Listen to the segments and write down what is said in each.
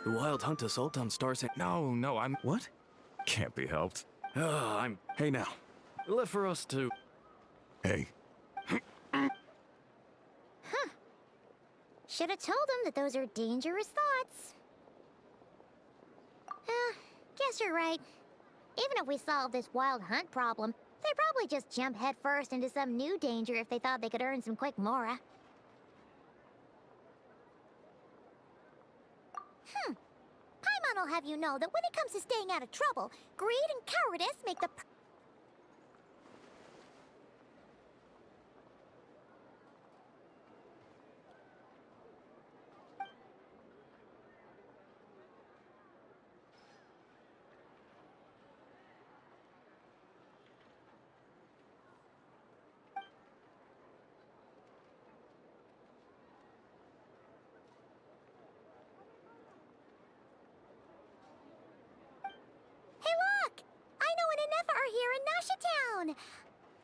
The wild hunt assault on Star San... No, I'm... What? Can't be helped. Hey now. Left for us to... Hey. Should have told him that those are dangerous thoughts. Guess you're right. Even if we solve this wild hunt problem, they'd probably just jump headfirst into some new danger if they thought they could earn some quick mora. Paimon will have you know that when it comes to staying out of trouble, greed and cowardice make the...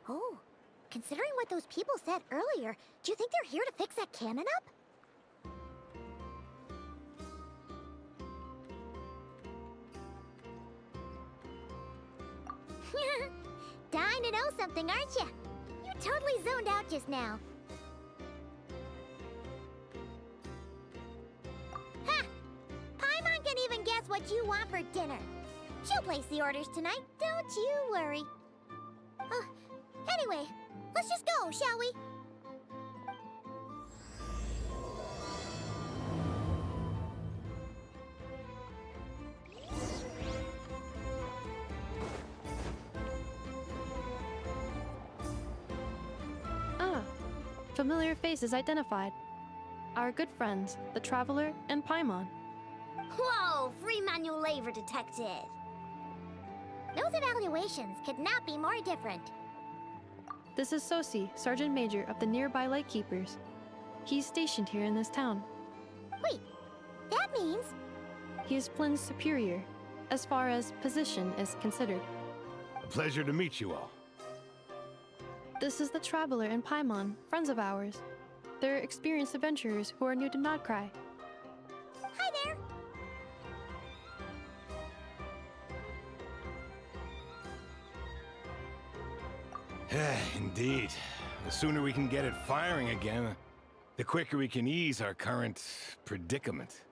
Oh, considering what those people said earlier, do you think they're here to fix that cannon up? Dying to know something, aren't you? You totally zoned out just now. Ha! Paimon can even guess what you want for dinner. She'll place the orders tonight, don't you worry. Anyway, let's just go, shall we? Familiar faces identified. Our good friends, the Traveler and Paimon. Whoa, free manual labor detected. Those evaluations could not be more different. This is Sosi, Sergeant Major of the nearby Lightkeepers. He's stationed here in this town. Wait, that means... He is Flynn's superior, as far as position is considered. A pleasure to meet you all. This is the Traveler and Paimon, friends of ours. They're experienced adventurers who are new to Nodcry. Hi there! Indeed. The sooner we can get it firing again, the quicker we can ease our current predicament.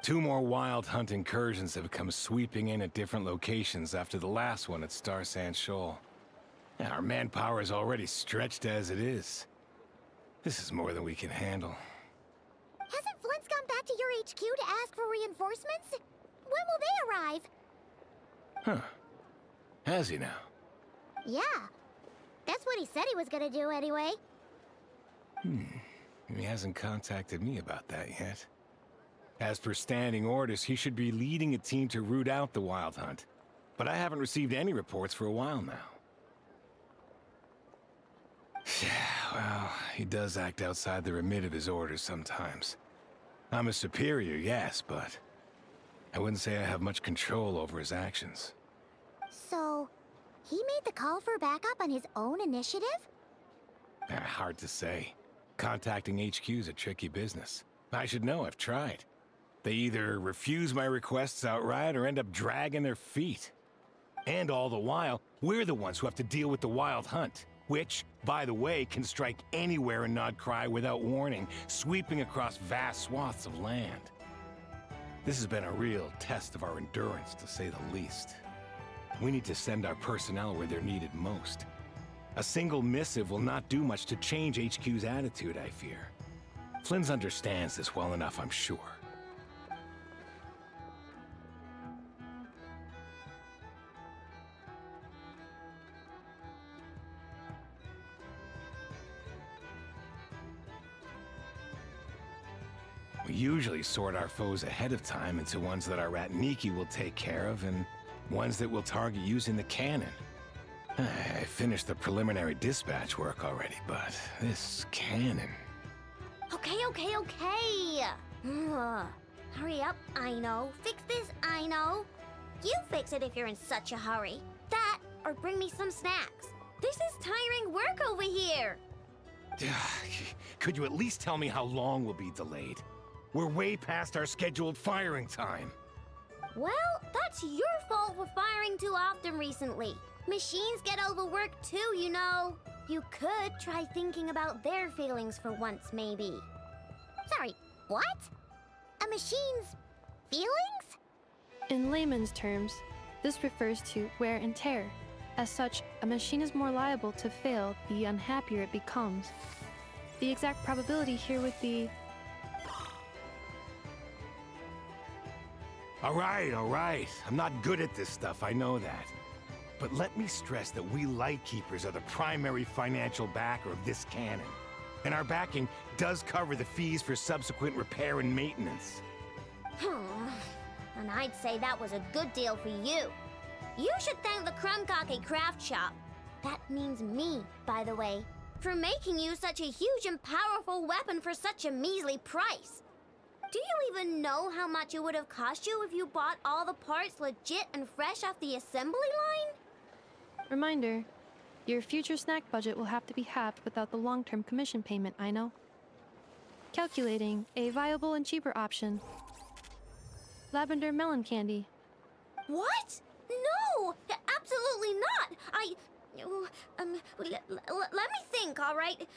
2 more wild hunt incursions have come sweeping in at different locations after the last one at Star Sand Shoal. Our manpower is already stretched as it is. This is more than we can handle. Hasn't Flint's gone back to your HQ to ask for reinforcements? When will they arrive? Huh. Has he now? Yeah. That's what he said he was gonna do anyway. He hasn't contacted me about that yet. As per standing orders, he should be leading a team to root out the wild hunt. But I haven't received any reports for a while now. Well, he does act outside the remit of his orders sometimes. I'm a superior, yes, but I wouldn't say I have much control over his actions. So, he made the call for backup on his own initiative? Hard to say. Contacting HQ's a tricky business. I should know, I've tried. They either refuse my requests outright or end up dragging their feet. And all the while, we're the ones who have to deal with the wild hunt. Which, by the way, can strike anywhere in Nodcry without warning, sweeping across vast swaths of land. This has been a real test of our endurance, to say the least. We need to send our personnel where they're needed most. A single missive will not do much to change HQ's attitude, I fear. Flynn's understands this well enough, I'm sure. We usually sort our foes ahead of time into ones that our Ratniki will take care of and ones that we'll target using the cannon. I finished the preliminary dispatch work already, but this cannon... Okay. Hurry up, I know. Fix this, I know. You fix it if you're in such a hurry. That, or bring me some snacks. This is tiring work over here. Could you at least tell me how long we'll be delayed? We're way past our scheduled firing time. Well, that's your fault for firing too often recently. Machines get overworked too, you know. You could try thinking about their feelings for once, maybe. Sorry, what? A machine's feelings? In layman's terms, this refers to wear and tear. As such, a machine is more liable to fail the unhappier it becomes. The exact probability here would be... All right. I'm not good at this stuff, I know that. But let me stress that we Lightkeepers are the primary financial backer of this cannon. And our backing does cover the fees for subsequent repair and maintenance. And I'd say that was a good deal for you. You should thank the Krumkake Craft Shop. That means me, by the way, for making you such a huge and powerful weapon for such a measly price. Do you even know how much it would have cost you if you bought all the parts legit and fresh off the assembly line? Reminder, your future snack budget will have to be halved without the long-term commission payment, I know. Calculating a viable and cheaper option. Lavender melon candy. What? No! Absolutely not! Let me think, all right?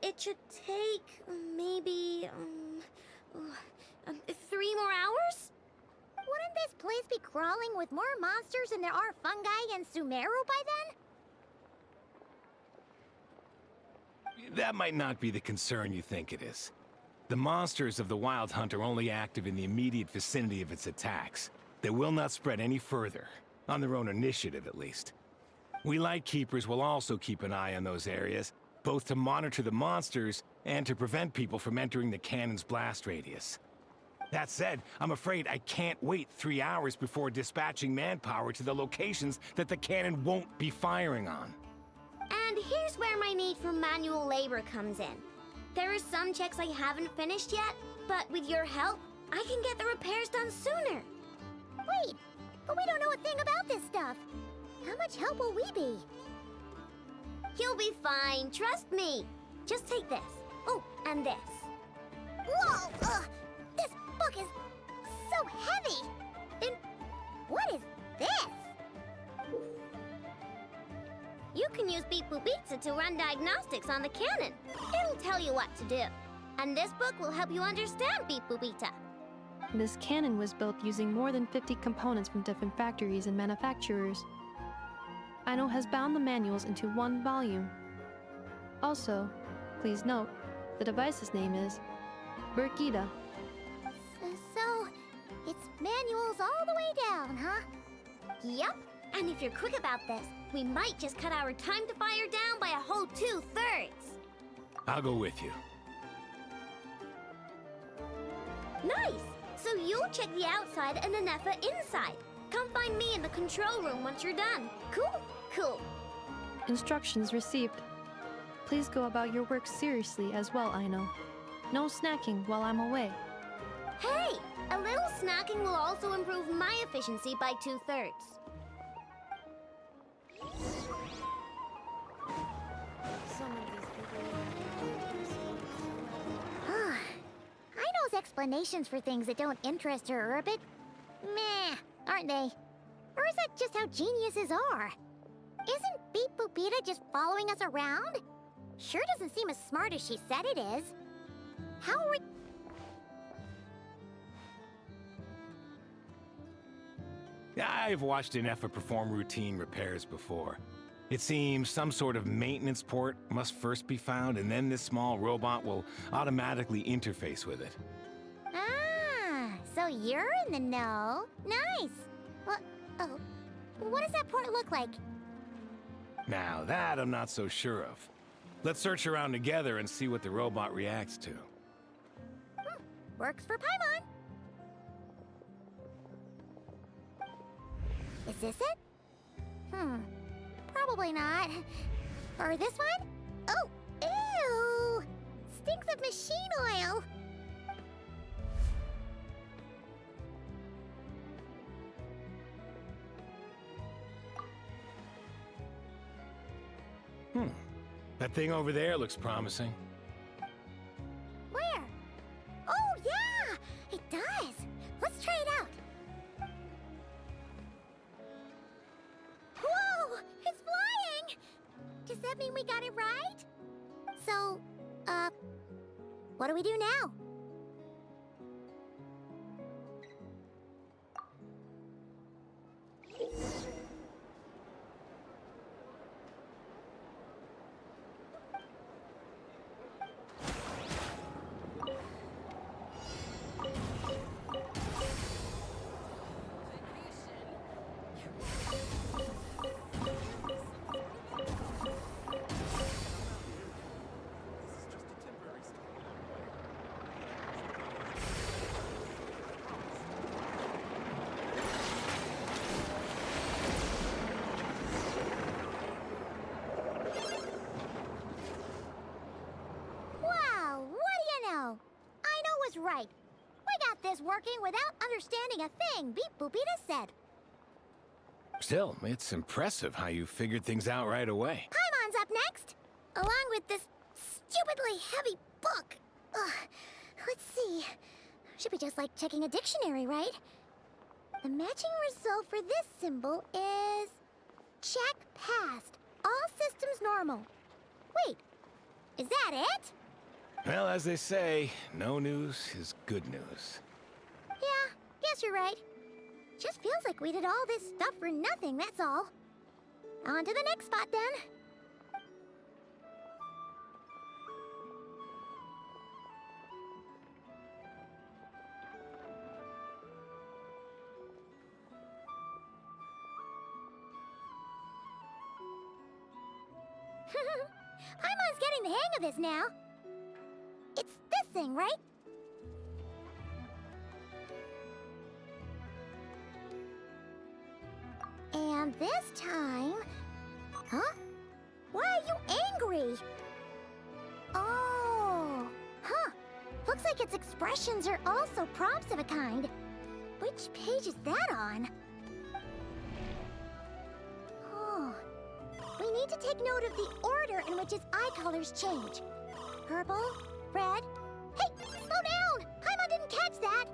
It should take maybe 3 more hours? Wouldn't this place be crawling with more monsters than there are fungi and Sumeru by then? That might not be the concern you think it is. The monsters of the Wild Hunt are only active in the immediate vicinity of its attacks. They will not spread any further, on their own initiative at least. We Lightkeepers will also keep an eye on those areas, both to monitor the monsters and to prevent people from entering the cannon's blast radius. That said, I'm afraid I can't wait 3 hours before dispatching manpower to the locations that the cannon won't be firing on. And here's where my need for manual labor comes in. There are some checks I haven't finished yet, but with your help, I can get the repairs done sooner. Wait, but we don't know a thing about this stuff. How much help will we be? You'll be fine, trust me. Just take this. Oh, and this. Whoa! This book is so heavy! And what is this? You can use Beep Boop Pizza to run diagnostics on the cannon. It'll tell you what to do. And this book will help you understand Beep Boop Pizza. This cannon was built using more than 50 components from different factories and manufacturers. Aino has bound the manuals into one volume. Also, please note, the device's name is Burkida. So, it's manuals all the way down, huh? Yep. And if you're quick about this, we might just cut our time to fire down by a whole 2/3. I'll go with you. Nice! So you'll check the outside and Anefa inside. Come find me in the control room once you're done. Cool? Cool. Instructions received. Please go about your work seriously as well, Aino. No snacking while I'm away. Hey! A little snacking will also improve my efficiency by 2/3. Aino's explanations for things that don't interest her are a bit meh, aren't they? Or is that just how geniuses are? Isn't Beep Boopita just following us around? Sure doesn't seem as smart as she said it is. How are we... I've watched Anefa perform routine repairs before. It seems some sort of maintenance port must first be found, and then this small robot will automatically interface with it. Ah, so you're in the know. Nice. What does that port look like? Now that I'm not so sure of. Let's search around together and see what the robot reacts to. Works for Paimon. Is this it? Probably not. Or this one? Oh, ew! Stinks of machine oil. That thing over there looks promising. Where? Oh, yeah! that mean we got it right? So, what do we do now? Wow, what do you know? I know was right. We got this working without understanding a thing Beep Boopita said. Still, it's impressive how you figured things out right away. Paimon's up next, along with this stupidly heavy book. Ugh, let's see. Should be just like checking a dictionary, right? The matching result for this symbol is... check passed. All systems normal. Wait, is that it? Well, as they say, no news is good news. Yeah, guess you're right. Just feels like we did all this stuff for nothing, that's all. On to the next spot, then. Paimon's getting the hang of this now. It's this thing, right? And this time... Huh? Why are you angry? Oh... Huh. Looks like its expressions are also prompts of a kind. Which page is that on? Oh... We need to take note of the order in which its eye colors change. Purple, red... Hey! Slow down! Paimon didn't catch that!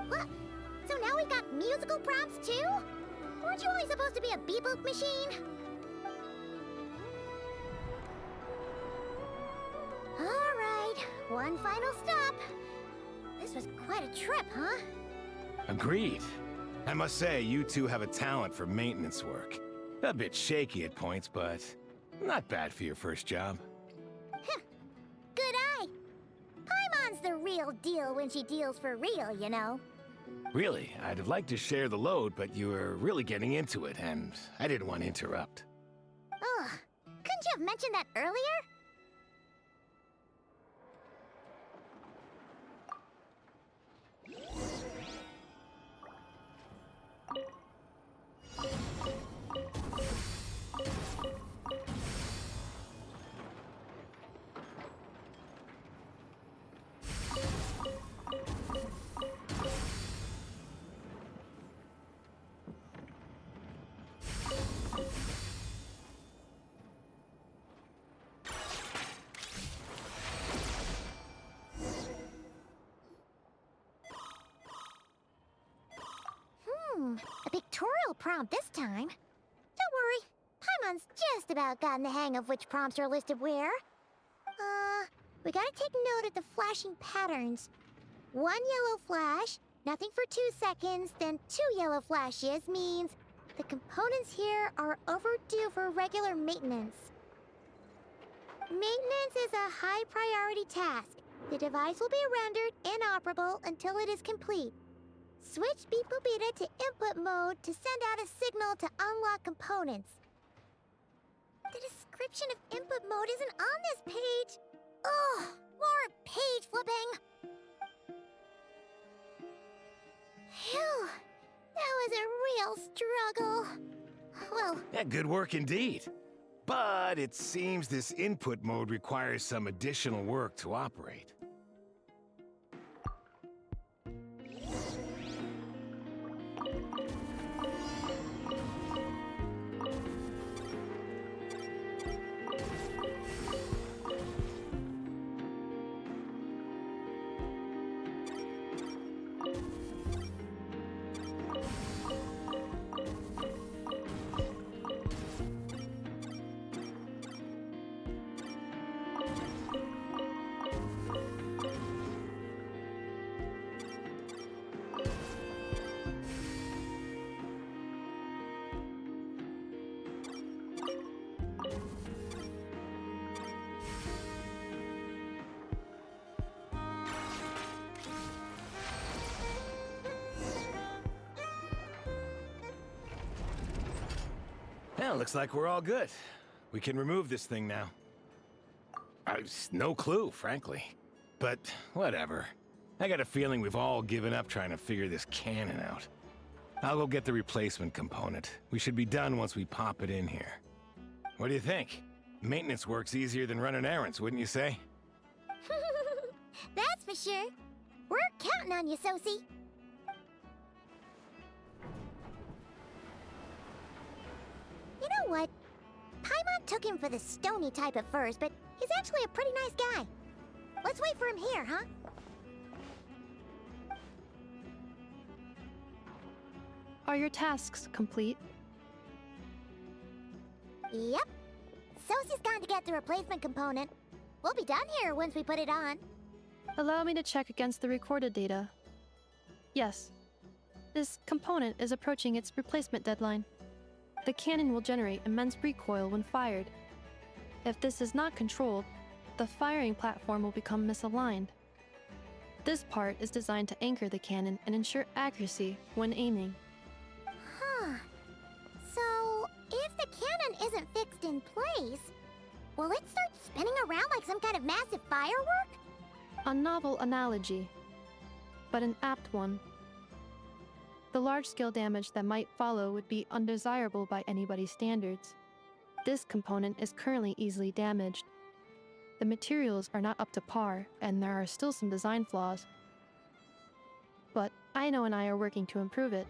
What? So now we've got musical prompts too? Weren't you only supposed to be a beep-boop machine? Alright, one final stop. This was quite a trip, huh? Agreed. I must say, you two have a talent for maintenance work. A bit shaky at points, but not bad for your first job. Good eye. Paimon's the real deal when she deals for real, you know. Really, I'd have liked to share the load, but you were really getting into it, and I didn't want to interrupt. Ugh, couldn't you have mentioned that earlier? A pictorial prompt this time. Don't worry, Paimon's just about gotten the hang of which prompts are listed where. We gotta take note of the flashing patterns. One yellow flash, nothing for 2 seconds, then 2 yellow flashes means the components here are overdue for regular maintenance. Maintenance is a high priority task. The device will be rendered inoperable until it is complete. Switch Beep Boopita to input mode to send out a signal to unlock components. The description of input mode isn't on this page. Ugh, more page flipping. Phew, that was a real struggle. Well, Yeah, good work indeed. But it seems this input mode requires some additional work to operate. Well, looks like we're all good. We can remove this thing now. No clue, frankly. But whatever. I got a feeling we've all given up trying to figure this cannon out. I'll go get the replacement component. We should be done once we pop it in here. What do you think? Maintenance work's easier than running errands, wouldn't you say? That's for sure. We're counting on you, Sosie. You know what? Paimon took him for the stony type at first, but he's actually a pretty nice guy. Let's wait for him here, huh? Are your tasks complete? Yep. Sosie's gone to get the replacement component. We'll be done here once we put it on. Allow me to check against the recorded data. Yes. This component is approaching its replacement deadline. The cannon will generate immense recoil when fired. If this is not controlled, the firing platform will become misaligned. This part is designed to anchor the cannon and ensure accuracy when aiming. Huh. So, if the cannon isn't fixed in place, will it start spinning around like some kind of massive firework? A novel analogy, but an apt one. The large-scale damage that might follow would be undesirable by anybody's standards. This component is currently easily damaged. The materials are not up to par, and there are still some design flaws. But Aino and I are working to improve it.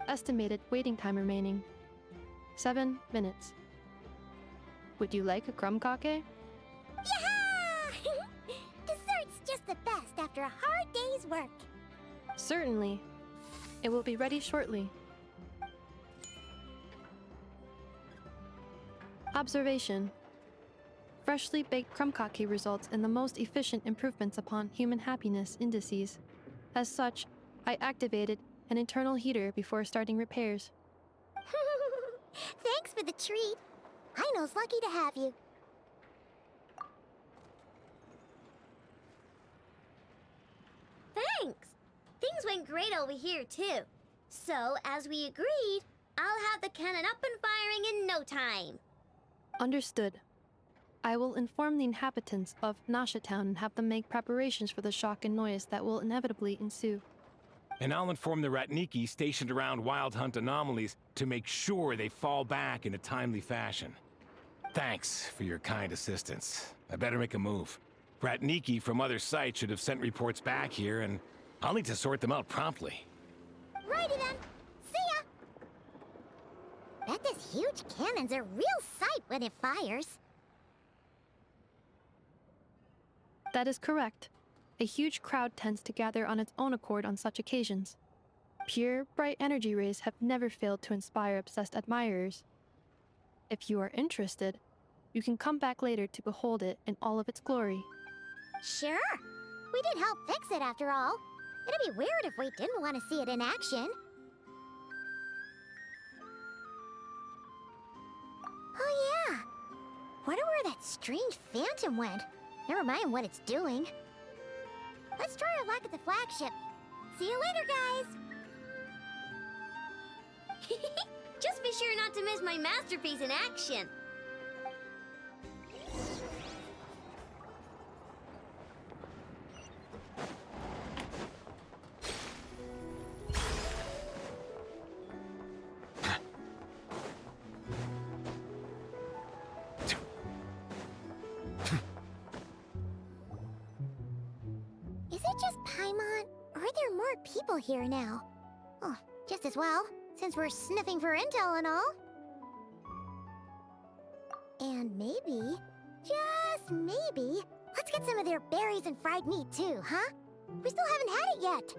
Estimated waiting time remaining: 7 minutes. Would you like a crumb-cake? Yeah! Dessert's just the best after a hard day's work. Certainly. It will be ready shortly. Observation. Freshly baked crumb-cake results in the most efficient improvements upon human happiness indices. As such, I activated an internal heater before starting repairs. Thanks for the treat. Aino's lucky to have you. Thanks! Things went great over here, too. So, as we agreed, I'll have the cannon up and firing in no time. Understood. I will inform the inhabitants of Nasha Town and have them make preparations for the shock and noise that will inevitably ensue. And I'll inform the Ratniki stationed around Wild Hunt anomalies to make sure they fall back in a timely fashion. Thanks for your kind assistance. I better make a move. Ratniki from other sites should have sent reports back here, and I'll need to sort them out promptly. Righty then. See ya! Bet this huge cannon's a real sight when it fires. That is correct. A huge crowd tends to gather on its own accord on such occasions. Pure, bright energy rays have never failed to inspire obsessed admirers. If you are interested, you can come back later to behold it in all of its glory. Sure. We did help fix it after all. It'd be weird if we didn't want to see it in action. Oh yeah. Wonder where that strange phantom went. Never mind what it's doing. Let's try our luck at the flagship. See you later, guys! Just be sure not to miss my masterpiece in action. Is it just Paimon, or are there more people here now? Oh, just as well, since we're sniffing for intel and all. And maybe, just maybe, let's get some of their berries and fried meat too, huh? We still haven't had it yet.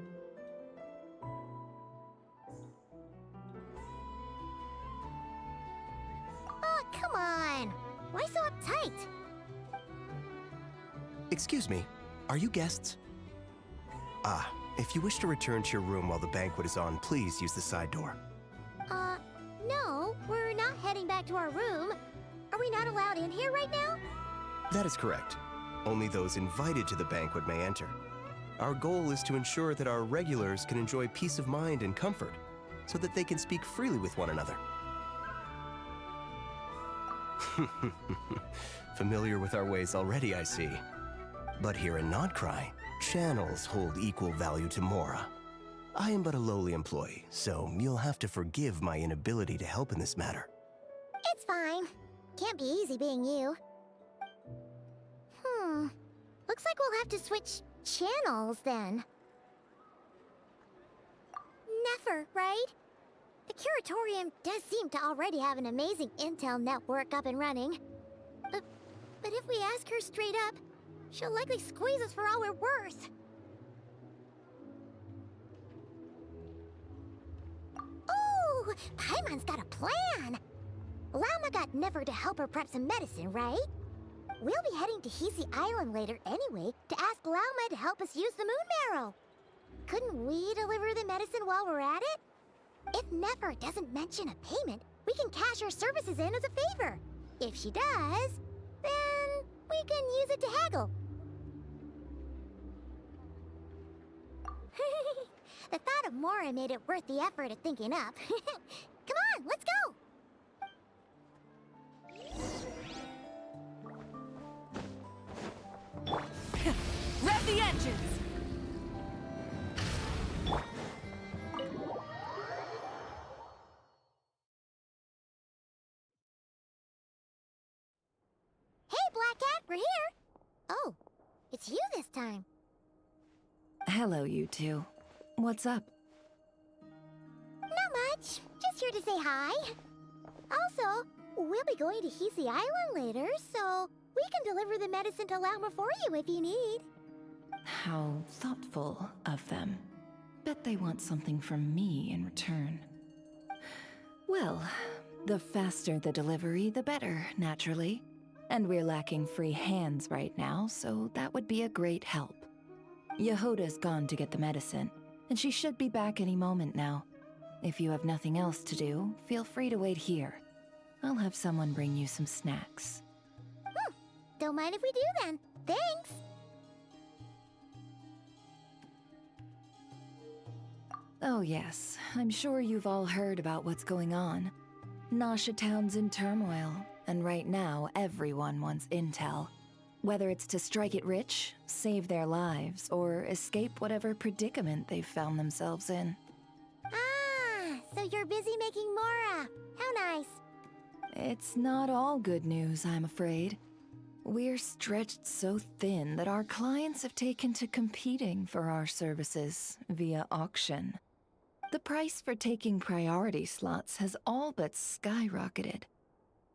Oh, come on! Why so uptight? Excuse me, are you guests? If you wish to return to your room while the banquet is on, please use the side door. No, we're not heading back to our room. Are we not allowed in here right now? That is correct. Only those invited to the banquet may enter. Our goal is to ensure that our regulars can enjoy peace of mind and comfort, so that they can speak freely with one another. Familiar with our ways already, I see. But here in Nodcry, channels hold equal value to Mora. I am but a lowly employee, so you'll have to forgive my inability to help in this matter. It's fine. Can't be easy being you. Looks like we'll have to switch channels then. Never, right? The Curatorium does seem to already have an amazing intel network up and running. But if we ask her straight up, she'll likely squeeze us for all we're worth. Ooh, Paimon's got a plan! Llama got Never to help her prep some medicine, right? We'll be heading to Hisi Island later anyway to ask Llama to help us use the moon marrow. Couldn't we deliver the medicine while we're at it? If Never doesn't mention a payment, we can cash our services in as a favor. If she does, then we can use it to haggle. The thought of Mora made it worth the effort of thinking up. Come on, let's go! Rev the engines! Hey, Black Cat, we're here! Oh, it's you this time. Hello, you two. What's up? Not much. Just here to say hi. Also, we'll be going to Hisi Island later, so we can deliver the medicine to Llama for you if you need. How thoughtful of them. Bet they want something from me in return. Well, the faster the delivery, the better, naturally. And we're lacking free hands right now, so that would be a great help. Yehoda's gone to get the medicine, and she should be back any moment now. If you have nothing else to do, feel free to wait here. I'll have someone bring you some snacks. Don't mind if we do then. Thanks! Oh yes, I'm sure you've all heard about what's going on. Nasha Town's in turmoil, and right now everyone wants intel. Whether it's to strike it rich, save their lives, or escape whatever predicament they've found themselves in. Ah, so you're busy making Mora. How nice. It's not all good news, I'm afraid. We're stretched so thin that our clients have taken to competing for our services via auction. The price for taking priority slots has all but skyrocketed.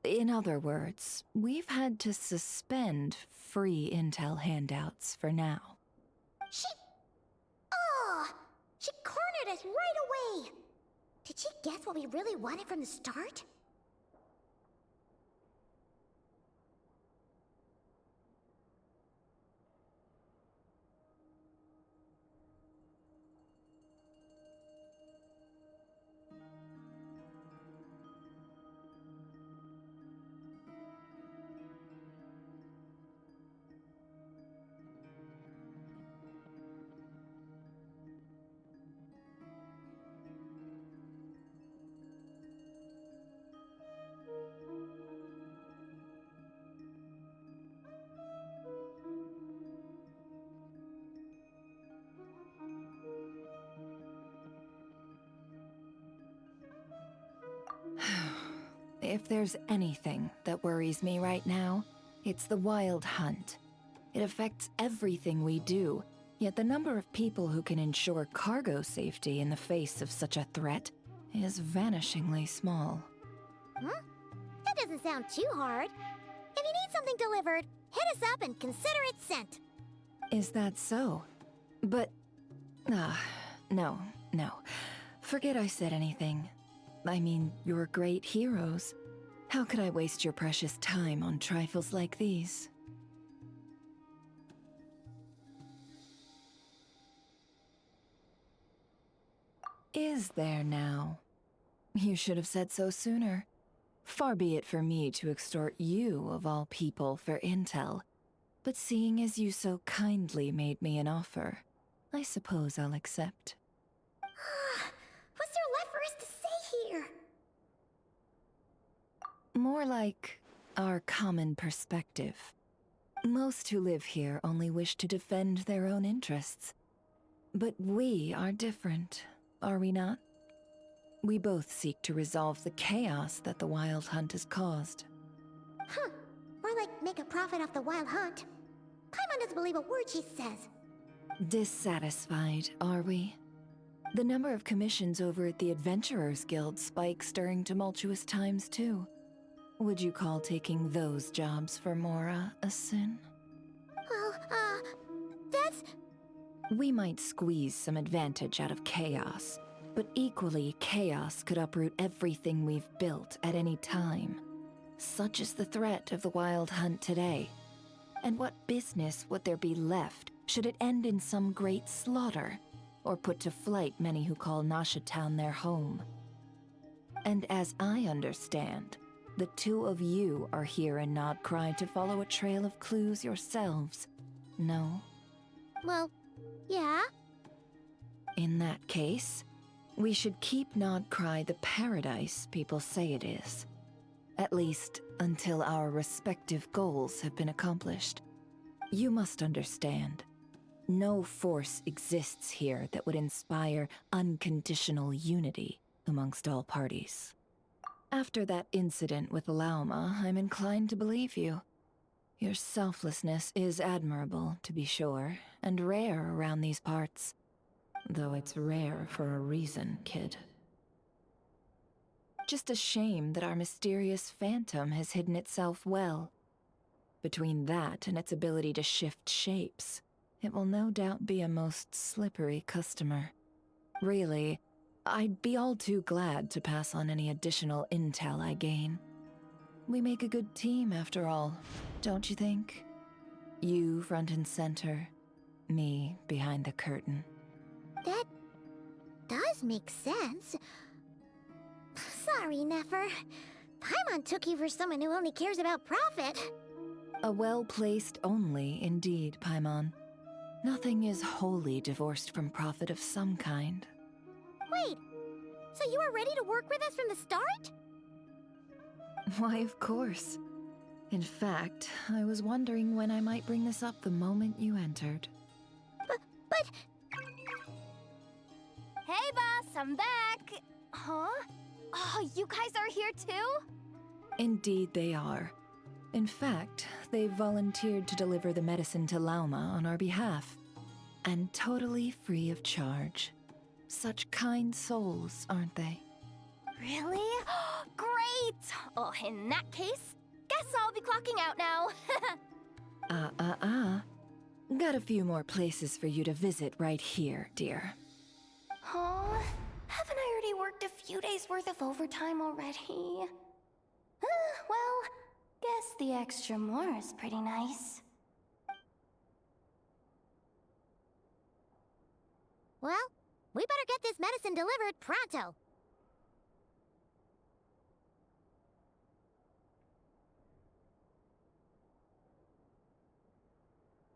In other words, we've had to suspend free intel handouts for now. She cornered us right away! Did she guess what we really wanted from the start? If there's anything that worries me right now, it's the Wild Hunt. It affects everything we do, yet the number of people who can ensure cargo safety in the face of such a threat is vanishingly small. Huh? That doesn't sound too hard. If you need something delivered, hit us up and consider it sent. Is that so? But... no. Forget I said anything. I mean, you're great heroes. How could I waste your precious time on trifles like these? Is there now? You should have said so sooner. Far be it for me to extort you, of all people, for intel. But seeing as you so kindly made me an offer, I suppose I'll accept. What's there left for us to say here? More like, our common perspective. Most who live here only wish to defend their own interests. But we are different, are we not? We both seek to resolve the chaos that the Wild Hunt has caused. Huh. Or like make a profit off the Wild Hunt. Paimon doesn't believe a word she says. Dissatisfied, are we? The number of commissions over at the Adventurers Guild spikes during tumultuous times, too. Would you call taking those jobs for Mora a sin? Well, that's... We might squeeze some advantage out of chaos, but equally, chaos could uproot everything we've built at any time. Such is the threat of the Wild Hunt today. And what business would there be left should it end in some great slaughter, or put to flight many who call Nasha Town their home? And as I understand, the two of you are here in Nodcry to follow a trail of clues yourselves, no? Well, yeah. In that case, we should keep Nodcry the paradise people say it is. At least, until our respective goals have been accomplished. You must understand, no force exists here that would inspire unconditional unity amongst all parties. After that incident with Lauma, I'm inclined to believe you. Your selflessness is admirable, to be sure, and rare around these parts. Though it's rare for a reason, kid. Just a shame that our mysterious phantom has hidden itself well. Between that and its ability to shift shapes, it will no doubt be a most slippery customer. Really, I'd be all too glad to pass on any additional intel I gain. We make a good team, after all, don't you think? You front and center, me behind the curtain. That does make sense. Sorry, Nefer. Paimon took you for someone who only cares about profit. A well-placed only, indeed, Paimon. Nothing is wholly divorced from profit of some kind. Wait, so you were ready to work with us from the start? Why, of course. In fact, I was wondering when I might bring this up the moment you entered. But... Hey, boss, I'm back. Huh? Oh, you guys are here too? Indeed they are. In fact, they've volunteered to deliver the medicine to Lauma on our behalf. And totally free of charge. Such kind souls, aren't they? Really? Great! Oh, in that case, guess I'll be clocking out now. Got a few more places for you to visit right here, dear. Huh? Haven't I already worked a few days worth of overtime already? Well, guess the extra more is pretty nice. Well, we better get this medicine delivered pronto.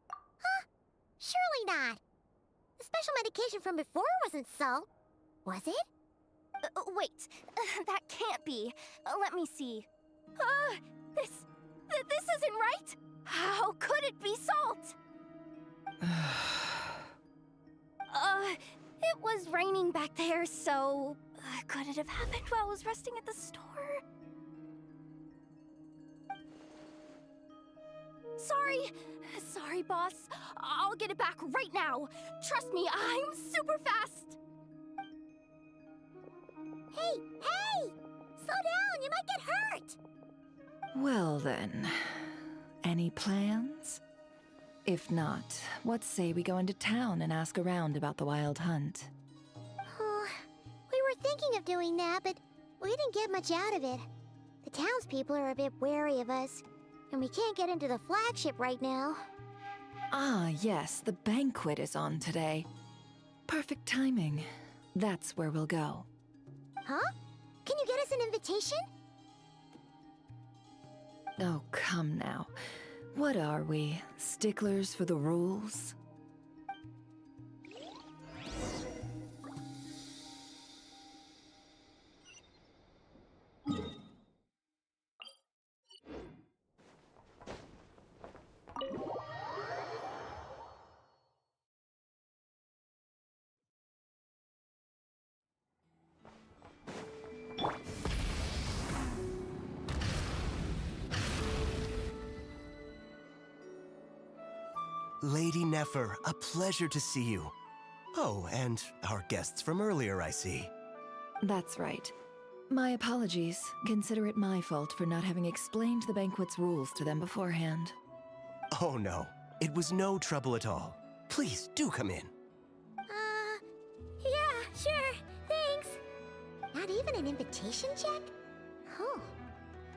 Huh? Surely not. The special medication from before wasn't salt, was it? Wait, that can't be. Let me see. This isn't right. How could it be salt? It was raining back there, so could it have happened while I was resting at the store? Sorry, boss. I'll get it back right now. Trust me, I'm super fast. Hey! Slow down, you might get hurt! Well then, any plans? If not, what say we go into town and ask around about the Wild Hunt? Oh, we were thinking of doing that, but we didn't get much out of it. The townspeople are a bit wary of us, and we can't get into the flagship right now. Ah, yes, the banquet is on today. Perfect timing. That's where we'll go. Huh? Can you get us an invitation? Oh, come now. What are we, sticklers for the rules? Lady Nefer, a pleasure to see you. Oh, and our guests from earlier, I see. That's right. My apologies. Consider it my fault for not having explained the banquet's rules to them beforehand. Oh no, it was no trouble at all. Please, do come in. Yeah, sure, thanks. Not even an invitation check? Oh,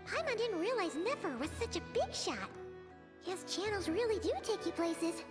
Paimon didn't realize Nefer was such a big shot. His channels really do take you places.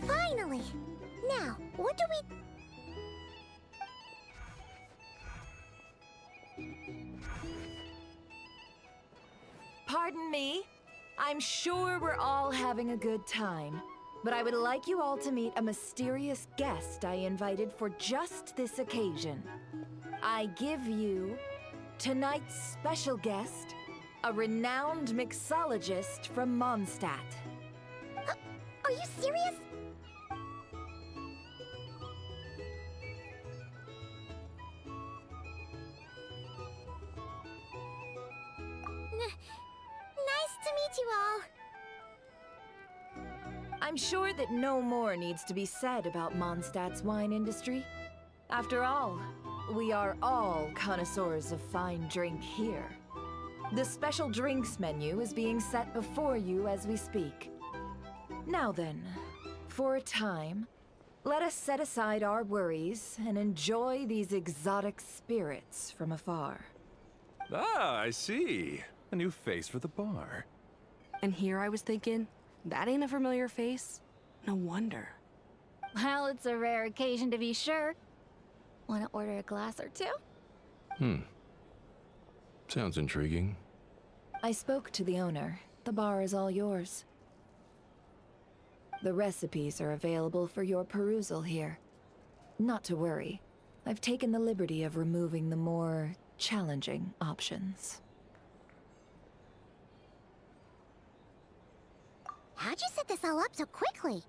Finally! Now, what do we... Pardon me? I'm sure we're all having a good time, but I would like you all to meet a mysterious guest I invited for just this occasion. I give you tonight's special guest, a renowned mixologist from Mondstadt. Are you serious? Nice to meet you all. I'm sure that no more needs to be said about Mondstadt's wine industry. After all, we are all connoisseurs of fine drink here. The special drinks menu is being set before you as we speak. Now then, for a time, let us set aside our worries and enjoy these exotic spirits from afar. Ah, I see. A new face for the bar. And here I was thinking, that ain't a familiar face. No wonder. Well, it's a rare occasion to be sure. Want to order a glass or two? Sounds intriguing. I spoke to the owner. The bar is all yours. The recipes are available for your perusal here. Not to worry. I've taken the liberty of removing the more challenging options. How'd you set this all up so quickly?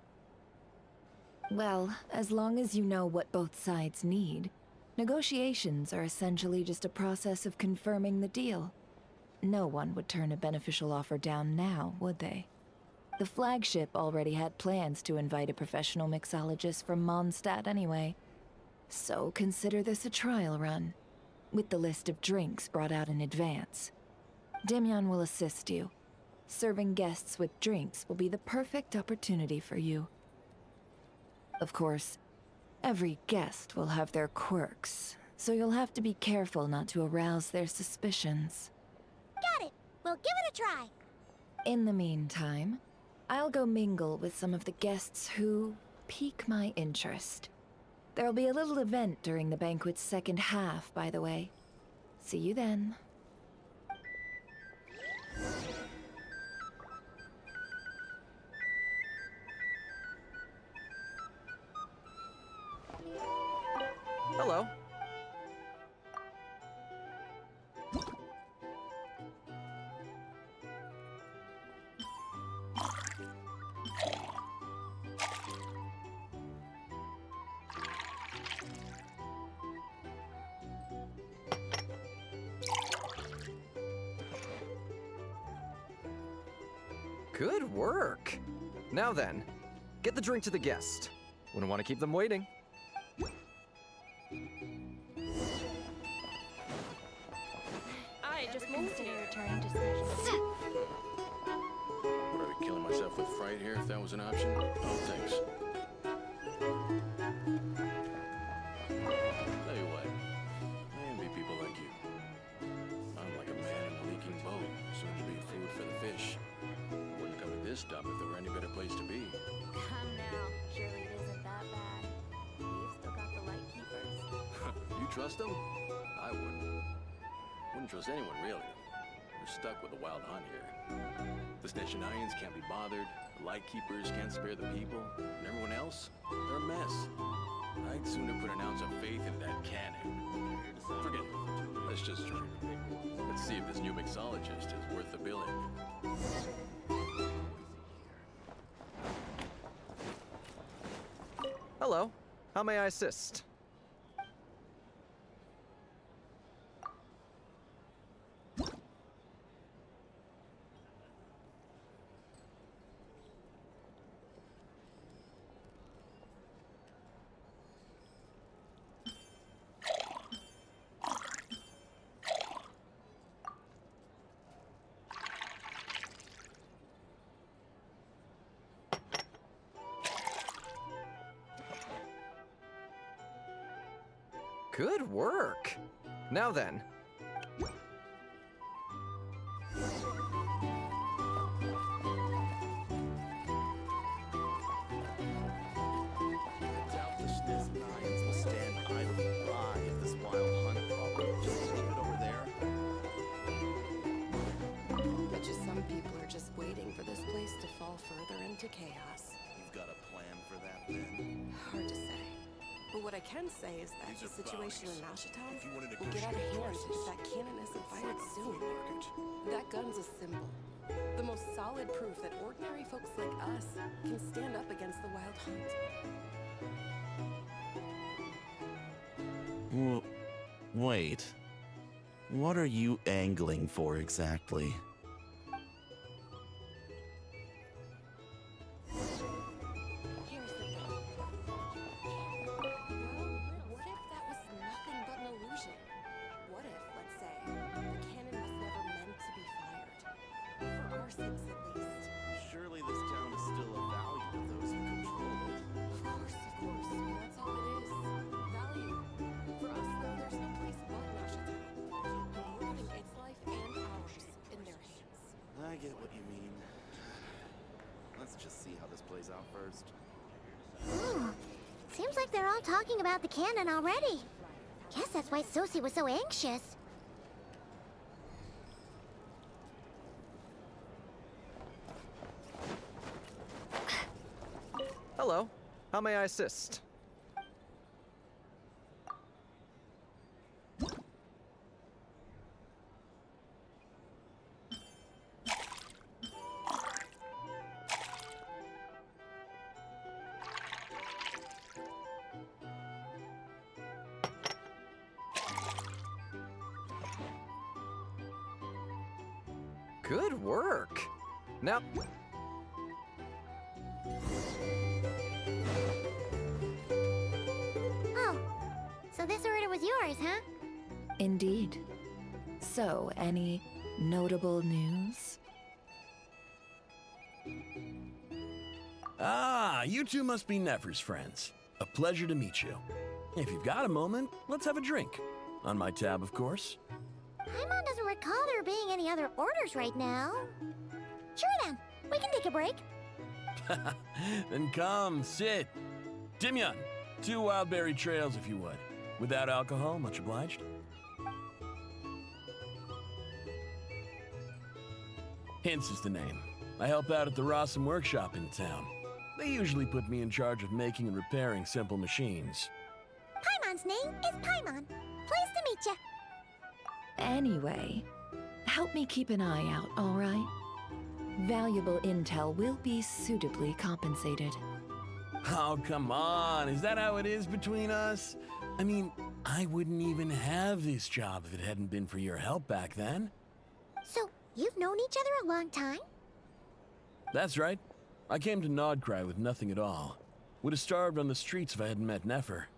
Well, as long as you know what both sides need, negotiations are essentially just a process of confirming the deal. No one would turn a beneficial offer down now, would they? The flagship already had plans to invite a professional mixologist from Mondstadt anyway. So consider this a trial run, with the list of drinks brought out in advance. Demyon will assist you. Serving guests with drinks will be the perfect opportunity for you. Of course, every guest will have their quirks, so you'll have to be careful not to arouse their suspicions. Got it! We'll give it a try! In the meantime, I'll go mingle with some of the guests who pique my interest. There'll be a little event during the banquet's second half, by the way. See you then. Hello. Good work. Now then, get the drink to the guest. Wouldn't want to keep them waiting. I just moved here. Would I be killing myself with fright here if that was an option? Oh, thanks. Tell you what, I envy people like you. I'm like a man in a leaking boat, soon to be food for the fish. Wouldn't come to this dump if there were any better place to be. Come now, surely it isn't that bad. We've still got the light keepers. You trust them? I wouldn't. Wouldn't trust anyone, really. We're stuck with the wild hunt here. The Snetchenayans can't be bothered, the Lightkeepers can't spare the people, and everyone else, they're a mess. I'd sooner put an ounce of faith in that cannon. Forget it. Let's just try. Let's see if this new mixologist is worth the billing. Hello. How may I assist? Good work. Now then. Doubt the Snetchenayans will stand idly by if this wild hunt problem just leave it over there. Bet you some people are just waiting for this place to fall further into chaos. You've got a plan for that then? Hard to say. But what I can say is that the situation in Nashitown will get out of hand if that cannon isn't fired soon. That gun's a symbol. The most solid proof that ordinary folks like us can stand up against the wild hunt. Wait. What are you angling for exactly? Here's the thing. What if that was nothing but an illusion? What if, let's say, the cannon was never meant to be fired? For our sakes, at least. Surely this town is still of value to those who control it. Of course. That's all it is. Value. For us, though, there's no place but Nashitown. We're putting its life and ours in their hands. I get what you mean. Let's just see how this plays out first. Seems like they're all talking about the cannon already. Guess that's why Sosie was so anxious. Hello. How may I assist? Good work. Now... Oh, so this order was yours, huh? Indeed. So, any notable news? Ah, you two must be Nefer's friends. A pleasure to meet you. If you've got a moment, let's have a drink. On my tab, of course. Paimon doesn't recall there being any other orders right now. Sure then, we can take a break. Then come, sit. Timyon, 2 wildberry trails if you would. Without alcohol, much obliged. Hints is the name. I help out at the Rossum workshop in town. They usually put me in charge of making and repairing simple machines. Paimon's name is Paimon. Pleased to meet you. Anyway, help me keep an eye out, all right? Valuable intel will be suitably compensated. Oh, come on. Is that how it is between us? I mean, I wouldn't even have this job if it hadn't been for your help back then. So, you've known each other a long time? That's right. I came to Nodcry with nothing at all. Would have starved on the streets if I hadn't met Nefer.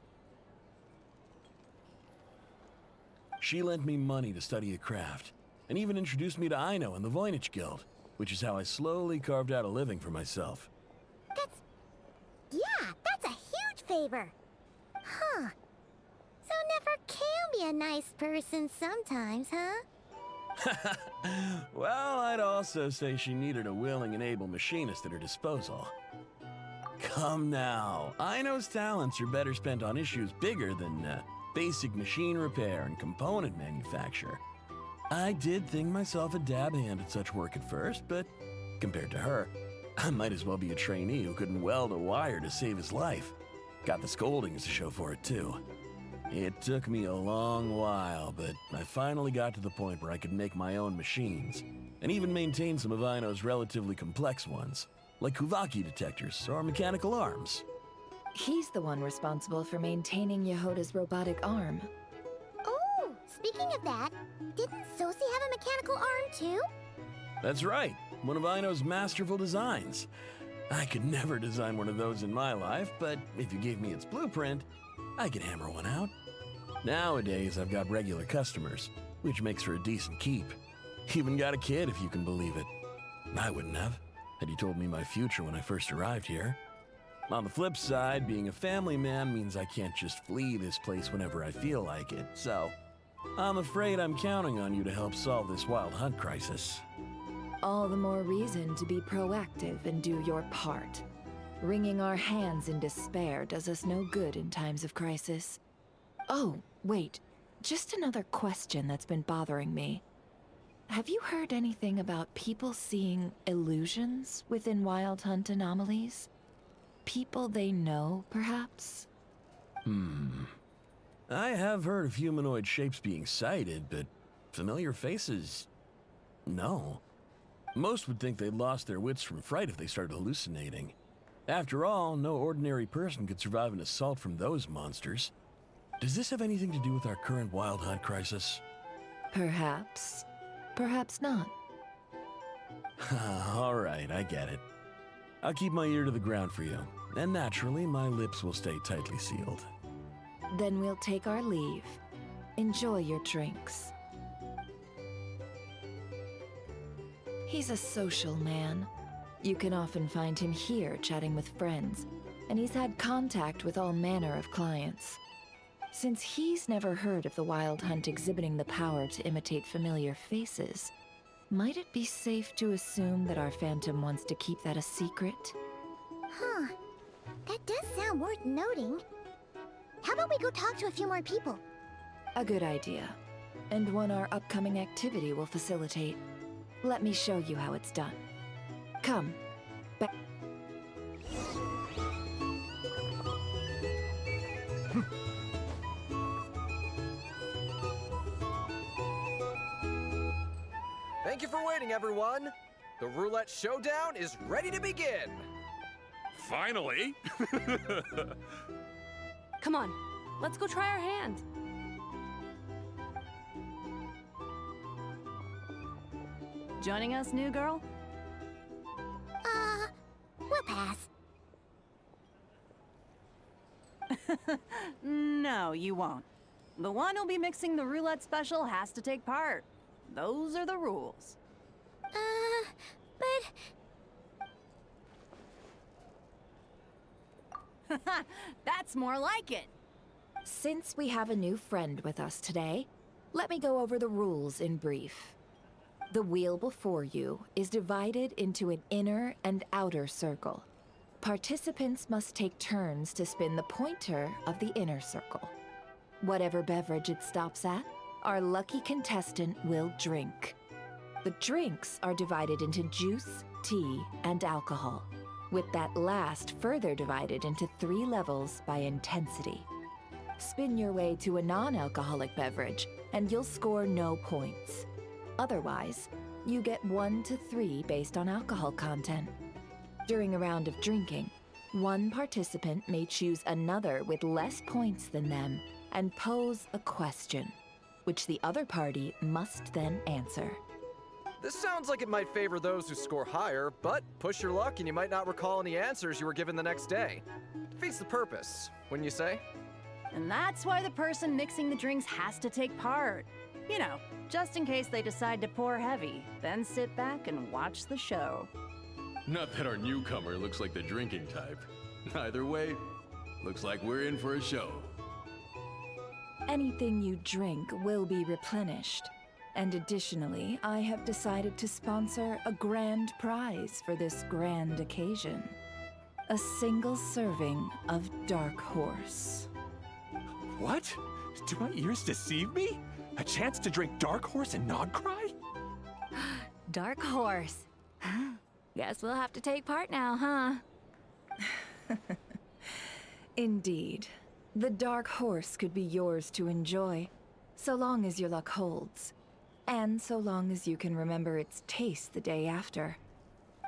She lent me money to study a craft, and even introduced me to Aino and the Voynich Guild, which is how I slowly carved out a living for myself. That's a huge favor. Huh. So Nefer can be a nice person sometimes, huh? Well, I'd also say she needed a willing and able machinist at her disposal. Come now, Aino's talents are better spent on issues bigger than basic machine repair and component manufacture. I did think myself a dab hand at such work at first, but Compared to her, I might as well be a trainee who couldn't weld a wire to save his life. Got the scoldings to show for it, too. It took me a long while, but I finally got to the point where I could make my own machines, and even maintain some of Aino's relatively complex ones, like Kuvaki detectors or mechanical arms. He's the one responsible for maintaining Yehoda's robotic arm. Oh, speaking of that, didn't Sosi have a mechanical arm too? That's right, one of Aino's masterful designs. I could never design one of those in my life, but if you gave me its blueprint, I could hammer one out. Nowadays, I've got regular customers, which makes for a decent keep. Even got a kid, if you can believe it. I wouldn't have, had you told me my future when I first arrived here. On the flip side, being a family man means I can't just flee this place whenever I feel like it, so I'm afraid I'm counting on you to help solve this wild hunt crisis. All the more reason to be proactive and do your part. Wringing our hands in despair does us no good in times of crisis. Oh, wait. Just another question that's been bothering me. Have you heard anything about people seeing illusions within Wild Hunt anomalies? People they know, perhaps? I have heard of humanoid shapes being sighted, but familiar faces? No. Most would think they'd lost their wits from fright if they started hallucinating. After all, no ordinary person could survive an assault from those monsters. Does this have anything to do with our current Wild Hunt crisis? Perhaps. Perhaps not. All right, I get it. I'll keep my ear to the ground for you, and naturally, my lips will stay tightly sealed. Then we'll take our leave. Enjoy your drinks. He's a social man. You can often find him here chatting with friends, and he's had contact with all manner of clients. Since he's never heard of the Wild Hunt exhibiting the power to imitate familiar faces, might it be safe to assume that our Phantom wants to keep that a secret? Huh. That does sound worth noting. How about we go talk to a few more people? A good idea, and one our upcoming activity will facilitate. Let me show you how it's done. Come. Back. Thank you for waiting, everyone. The roulette showdown is ready to begin. Finally! Come on, let's go try our hand. Joining us, new girl? We'll pass. No, you won't. The one who'll be mixing the roulette special has to take part. Those are the rules. But... That's more like it. Since we have a new friend with us today, let me go over the rules in brief. The wheel before you is divided into an inner and outer circle. Participants must take turns to spin the pointer of the inner circle. Whatever beverage it stops at, our lucky contestant will drink. The drinks are divided into juice, tea, and alcohol, with that last further divided into 3 levels by intensity. Spin your way to a non-alcoholic beverage, and you'll score no points. Otherwise, you get 1 to 3 based on alcohol content. During a round of drinking, one participant may choose another with less points than them and pose a question, which the other party must then answer. This sounds like it might favor those who score higher, but push your luck and you might not recall any answers you were given the next day. Defeats the purpose, wouldn't you say? And that's why the person mixing the drinks has to take part. You know, just in case they decide to pour heavy, then sit back and watch the show. Not that our newcomer looks like the drinking type. Either way, looks like we're in for a show. Anything you drink will be replenished. And additionally, I have decided to sponsor a grand prize for this grand occasion. A single serving of Dark Horse. What? Do my ears deceive me? A chance to drink Dark Horse and not cry? Dark Horse. Guess we'll have to take part now, huh? Indeed. The dark horse could be yours to enjoy, so long as your luck holds. And so long as you can remember its taste the day after.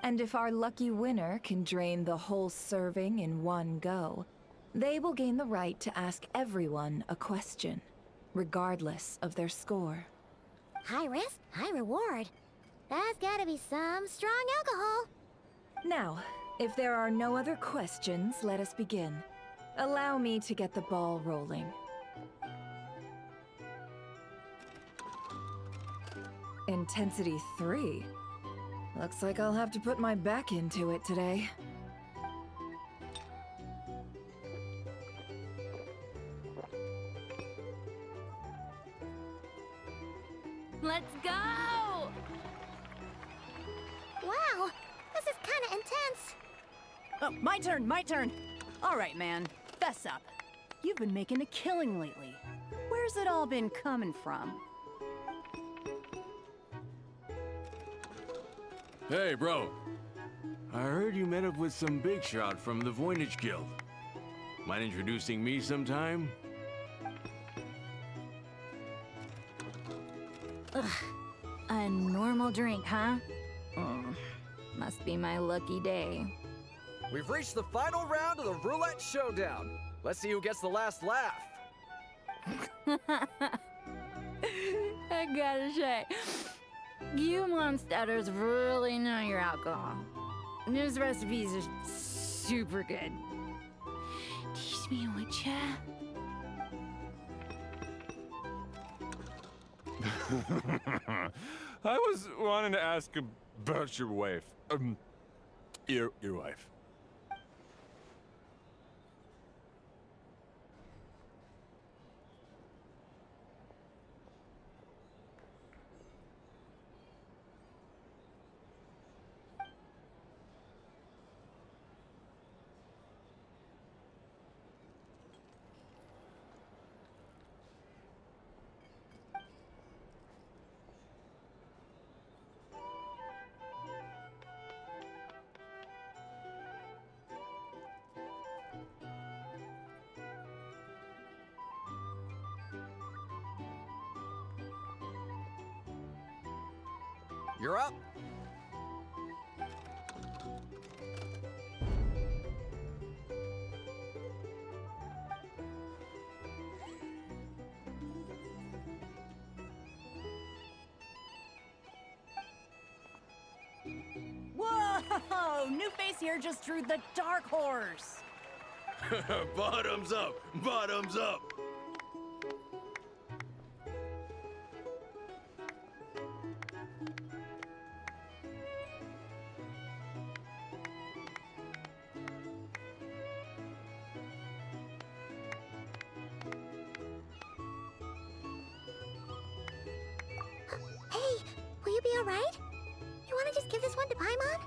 And if our lucky winner can drain the whole serving in one go, they will gain the right to ask everyone a question, regardless of their score. High risk, high reward. That's gotta be some strong alcohol. Now, if there are no other questions, let us begin. Allow me to get the ball rolling. Intensity 3. Looks like I'll have to put my back into it today. Let's go! Wow, this is kinda intense. Oh, my turn. All right, man, fess up. You've been making a killing lately. Where's it all been coming from? Hey, bro. I heard you met up with some big shot from the Voynich Guild. Mind introducing me sometime? Ugh. A normal drink, huh? Must be my lucky day. We've reached the final round of the roulette showdown. Let's see who gets the last laugh. I gotta say, you monsters really know your alcohol. These recipes are super good. Teach me, would ya? I was wanting to ask about your wife. Your wife. You're up. Whoa! New face here just drew the dark horse. Bottoms up! Bottoms up! Hey, will you be alright? You wanna just give this one to Paimon?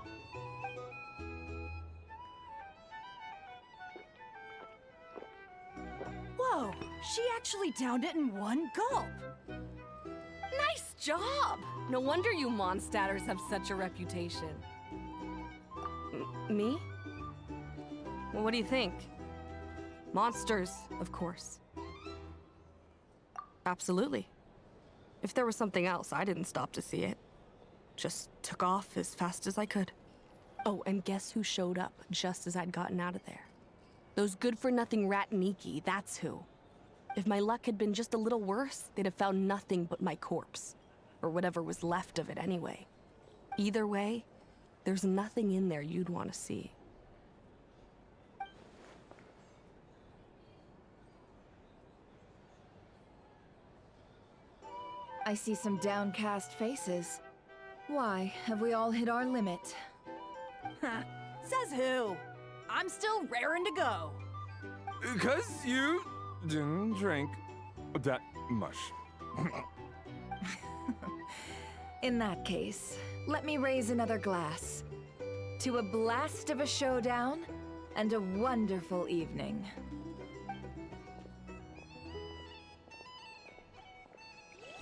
Whoa, she actually downed it in one gulp. Nice job! No wonder you monstatters have such a reputation. Me? Well, what do you think? Monsters, of course. Absolutely. If there was something else, I didn't stop to see it. Just took off as fast as I could. Oh, and guess who showed up just as I'd gotten out of there? Those good-for-nothing Rataniki, that's who. If my luck had been just a little worse, they'd have found nothing but my corpse. Or whatever was left of it anyway. Either way, there's nothing in there you'd want to see. I see some downcast faces. Why, have we all hit our limit? Says who? I'm still raring to go. 'Cause you didn't drink that much. In that case, let me raise another glass. To a blast of a showdown and a wonderful evening.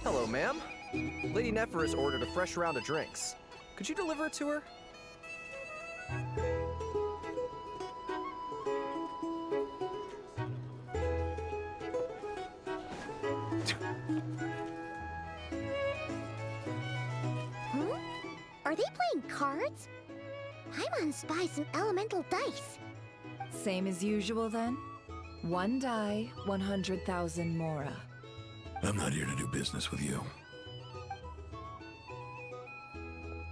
Hello, ma'am. Lady Nefer has ordered a fresh round of drinks. Could you deliver it to her? Hmm? Are they playing cards? I'm gonna spy some elemental dice. Same as usual then? One die, 100,000 Mora. I'm not here to do business with you.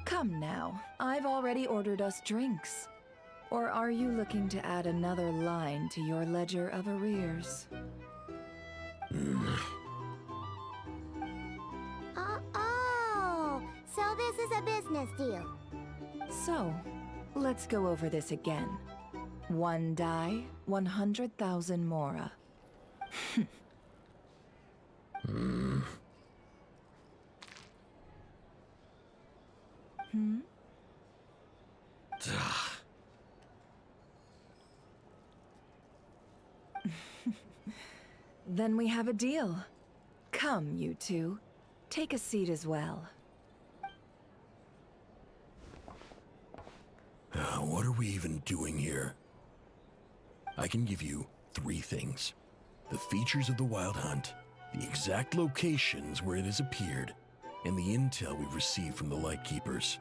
Come now, I've already ordered us drinks. Or are you looking to add another line to your ledger of arrears? Oh, so this is a business deal. So, let's go over this again. One die, 100,000 Mora. Hmm? Then we have a deal. Come, you two. Take a seat as well. What are we even doing here? I can give you 3 things. The features of the Wild Hunt, the exact locations where it has appeared, and the intel we've received from the Lightkeepers.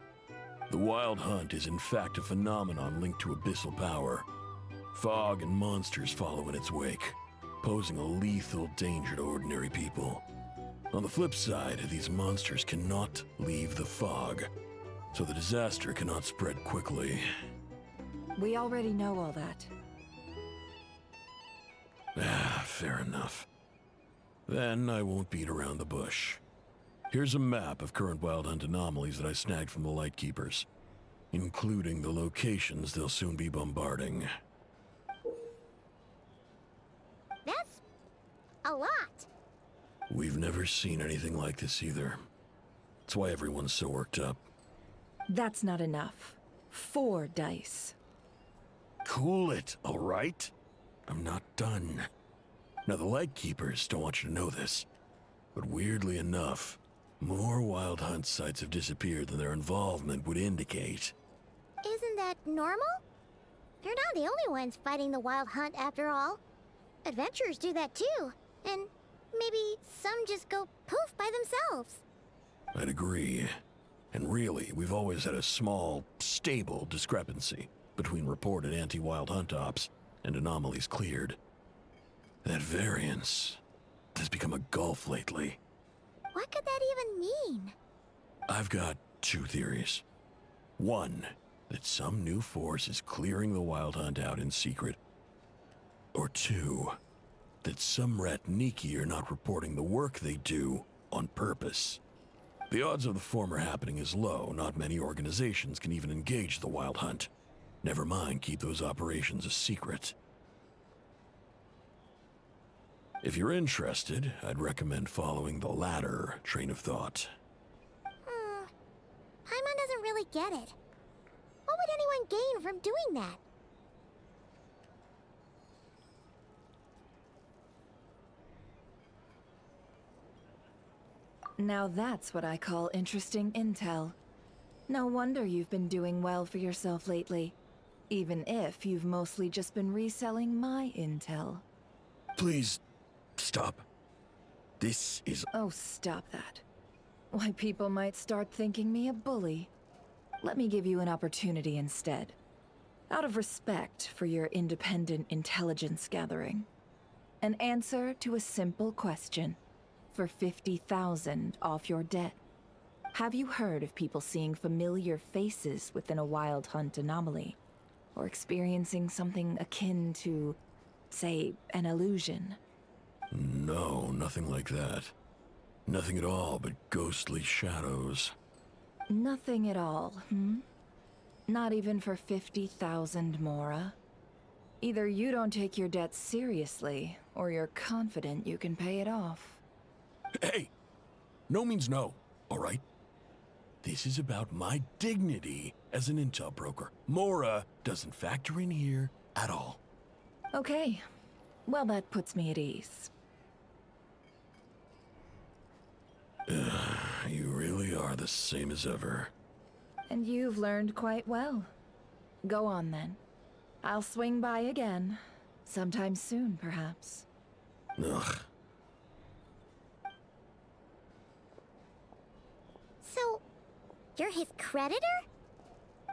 The Wild Hunt is in fact a phenomenon linked to abyssal power. Fog and monsters follow in its wake, posing a lethal danger to ordinary people. On the flip side, these monsters cannot leave the fog, so the disaster cannot spread quickly. We already know all that. Fair enough. Then I won't beat around the bush. Here's a map of current Wild Hunt anomalies that I snagged from the Lightkeepers, including the locations they'll soon be bombarding. That's a lot. We've never seen anything like this either. That's why everyone's so worked up. That's not enough. 4 dice. Cool it, all right? I'm not done. Now, the Lightkeepers don't want you to know this, but weirdly enough, more Wild Hunt sites have disappeared than their involvement would indicate. Isn't that normal? They're not the only ones fighting the Wild Hunt after all. Adventurers do that too, and maybe some just go poof by themselves. I'd agree. And really, we've always had a small, stable discrepancy between reported anti-Wild Hunt ops and anomalies cleared. That variance has become a gulf lately. What could that even mean? I've got 2 theories. One, that some new force is clearing the Wild Hunt out in secret. Or 2, that some Ratniki are not reporting the work they do on purpose. The odds of the former happening is low. Not many organizations can even engage the Wild Hunt. Never mind keep those operations a secret. If you're interested, I'd recommend following the latter train of thought. Paimon doesn't really get it. What would anyone gain from doing that? Now that's what I call interesting intel. No wonder you've been doing well for yourself lately. Even if you've mostly just been reselling my intel. Please, stop. This is... Oh, stop that. Why, people might start thinking me a bully. Let me give you an opportunity instead. Out of respect for your independent intelligence gathering. An answer to a simple question. For 50,000 off your debt. Have you heard of people seeing familiar faces within a Wild Hunt anomaly? Or experiencing something akin to, say, an illusion? No, nothing like that. Nothing at all but ghostly shadows. Nothing at all, hmm? Not even for 50,000 Mora? Either you don't take your debt seriously, or you're confident you can pay it off. Hey! No means no, all right? This is about my dignity as an intel broker. Mora doesn't factor in here at all. Okay. Well, that puts me at ease. You really are the same as ever. And you've learned quite well. Go on then. I'll swing by again. Sometime soon, perhaps. Ugh. So, you're his creditor?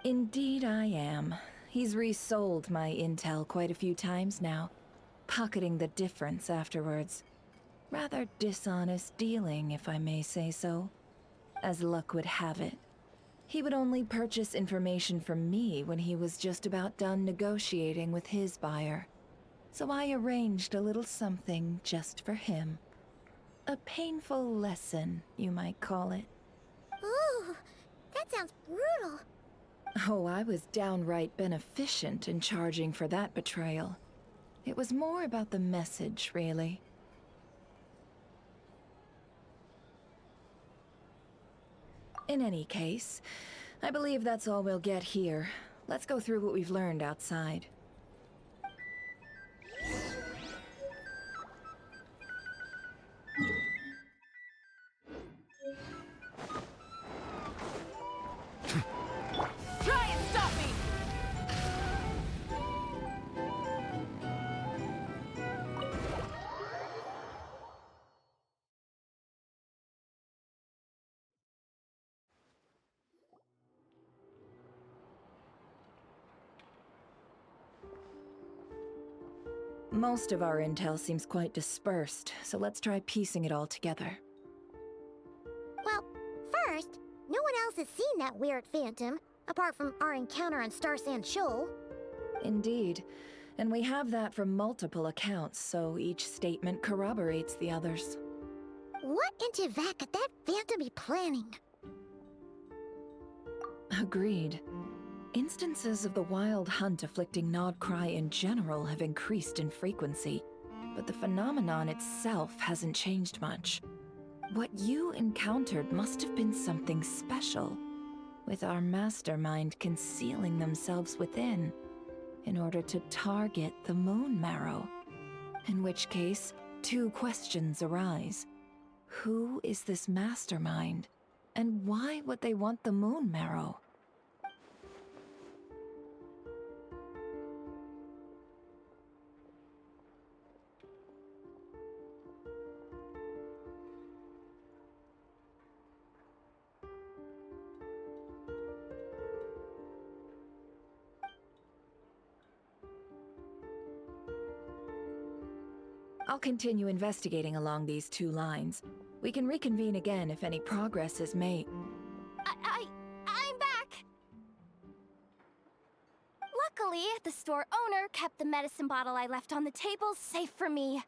Indeed I am. He's resold my intel quite a few times now, pocketing the difference afterwards. Rather dishonest dealing, if I may say so. As luck would have it, he would only purchase information from me when he was just about done negotiating with his buyer. So I arranged a little something just for him. A painful lesson, you might call it. Ooh, that sounds brutal. Oh, I was downright beneficent in charging for that betrayal. It was more about the message, really. In any case, I believe that's all we'll get here. Let's go through what we've learned outside. Try and stop me! Most of our intel seems quite dispersed, so let's try piecing it all together. Well, first, no one else has seen that weird phantom, apart from our encounter on Star Sand Shoal. Indeed. And we have that from multiple accounts, so each statement corroborates the others. What in Teyvat could that phantom be planning? Agreed. Instances of the wild hunt afflicting Nodcry in general have increased in frequency, but the phenomenon itself hasn't changed much. What you encountered must have been something special, with our mastermind concealing themselves within, in order to target the Moon Marrow. In which case, two questions arise. Who is this mastermind? And why would they want the Moon Marrow? I'll continue investigating along these two lines. We can reconvene again if any progress is made. I'm back! Luckily, the store owner kept the medicine bottle I left on the table safe for me.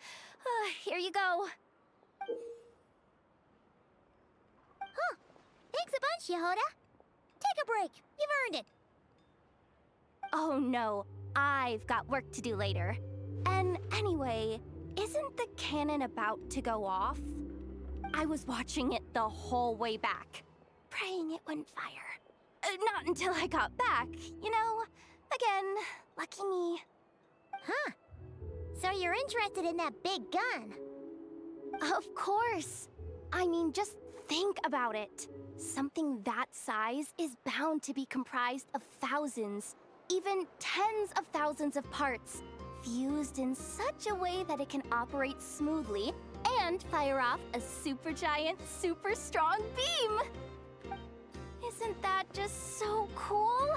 Here you go. Huh. Thanks a bunch, Yehoda. Take a break. You've earned it. Oh no, I've got work to do later. And anyway, isn't the cannon about to go off? I was watching it the whole way back, praying it wouldn't fire. Not until I got back, you know? Again, lucky me. Huh. So you're interested in that big gun? Of course. I mean, just think about it. Something that size is bound to be comprised of thousands, even tens of thousands of parts, fused in such a way that it can operate smoothly and fire off a supergiant, super strong beam! Isn't that just so cool?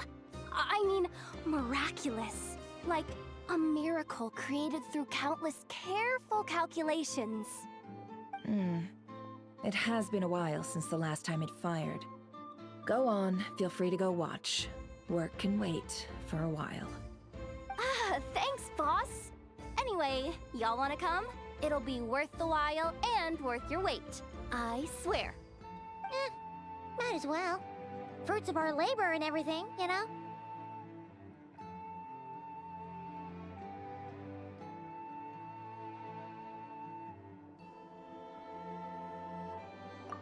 I mean, miraculous. Like a miracle created through countless careful calculations. It has been a while since the last time it fired. Go on, feel free to go watch. Work can wait for a while. Thanks, boss. Anyway, y'all wanna come? It'll be worth the while and worth your wait. I swear. Might as well. Fruits of our labor and everything, you know?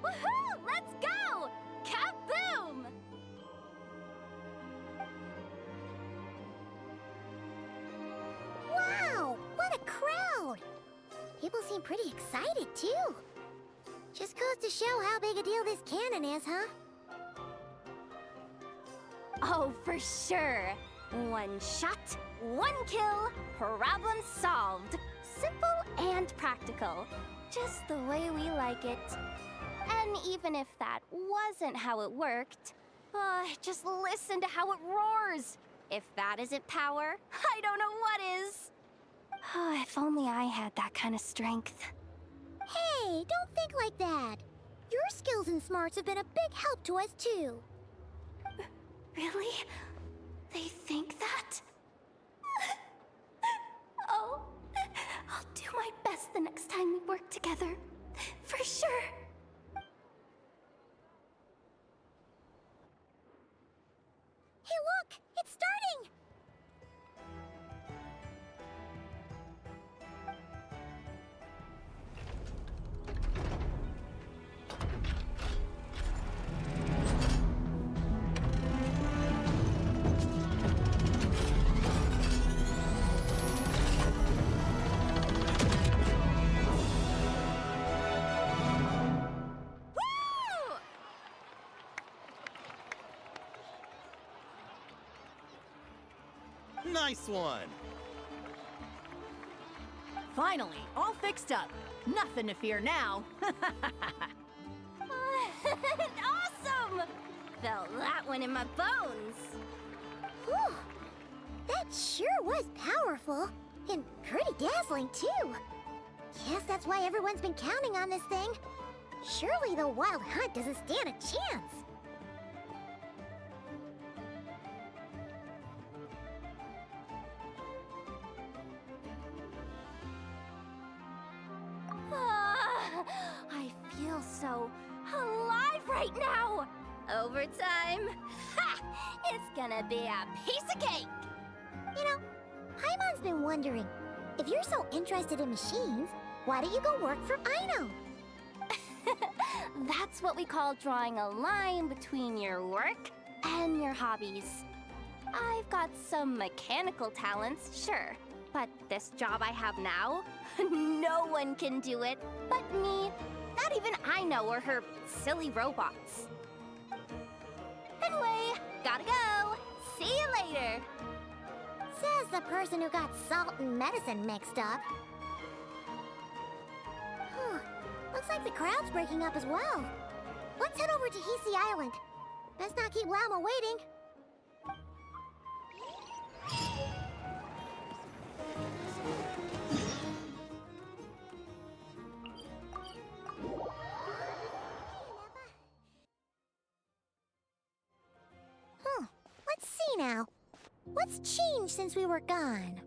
Woohoo! Let's go! Kaboom! Wow! What a crowd! People seem pretty excited, too. Just goes to show how big a deal this cannon is, huh? Oh, for sure. One shot, one kill, problem solved. Simple and practical. Just the way we like it. And even if that wasn't how it worked, just listen to how it roars. If that isn't power, I don't know what is. If only I had that kind of strength. Hey, don't think like that. Your skills and smarts have been a big help to us, too. Really? They think that? Oh, I'll do my best the next time we work together. For sure. Hey, look! It's starting! Nice one! Finally, all fixed up. Nothing to fear now. Awesome! Felt that one in my bones. Whew. That sure was powerful. And pretty dazzling, too. Guess that's why everyone's been counting on this thing. Surely the Wild Hunt doesn't stand a chance. I feel so alive right now. Overtime. Ha! It's gonna be a piece of cake. You know, Paimon's been wondering, if you're so interested in machines, why don't you go work for Aino? That's what we call drawing a line between your work and your hobbies. I've got some mechanical talents, sure. But this job I have now, no one can do it but me. Not even Aino or her silly robots. Anyway, gotta go. See you later. Says the person who got salt and medicine mixed up. Huh. Looks like the crowd's breaking up as well. Let's head over to Hisi Island. Best not keep Llama waiting. Let's see now. What's changed since we were gone?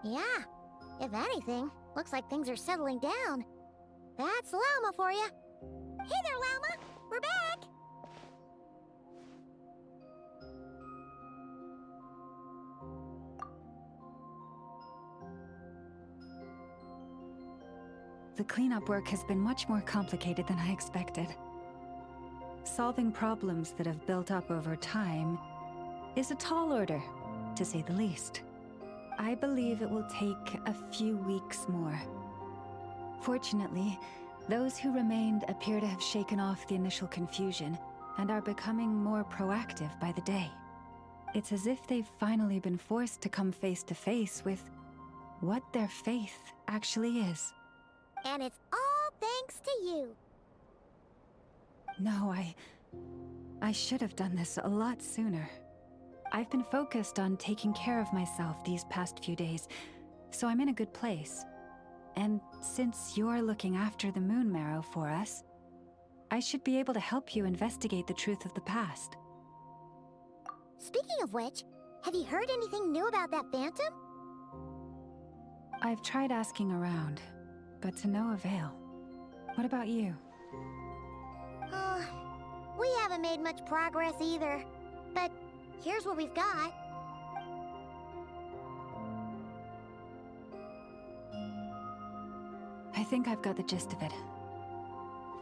Yeah, if anything, looks like things are settling down. That's Llama for you. Hey there, Llama. We're back. The cleanup work has been much more complicated than I expected. Solving problems that have built up over time is a tall order, to say the least. I believe it will take a few weeks more. Fortunately, those who remained appear to have shaken off the initial confusion and are becoming more proactive by the day. It's as if they've finally been forced to come face to face with what their faith actually is. And it's all thanks to you. No, I should have done this a lot sooner. I've been focused on taking care of myself these past few days, so I'm in a good place. And since you're looking after the Moon Marrow for us, I should be able to help you investigate the truth of the past. Speaking of which, have you heard anything new about that phantom? I've tried asking around, but to no avail. What about you? We haven't made much progress either. But here's what we've got. I think I've got the gist of it.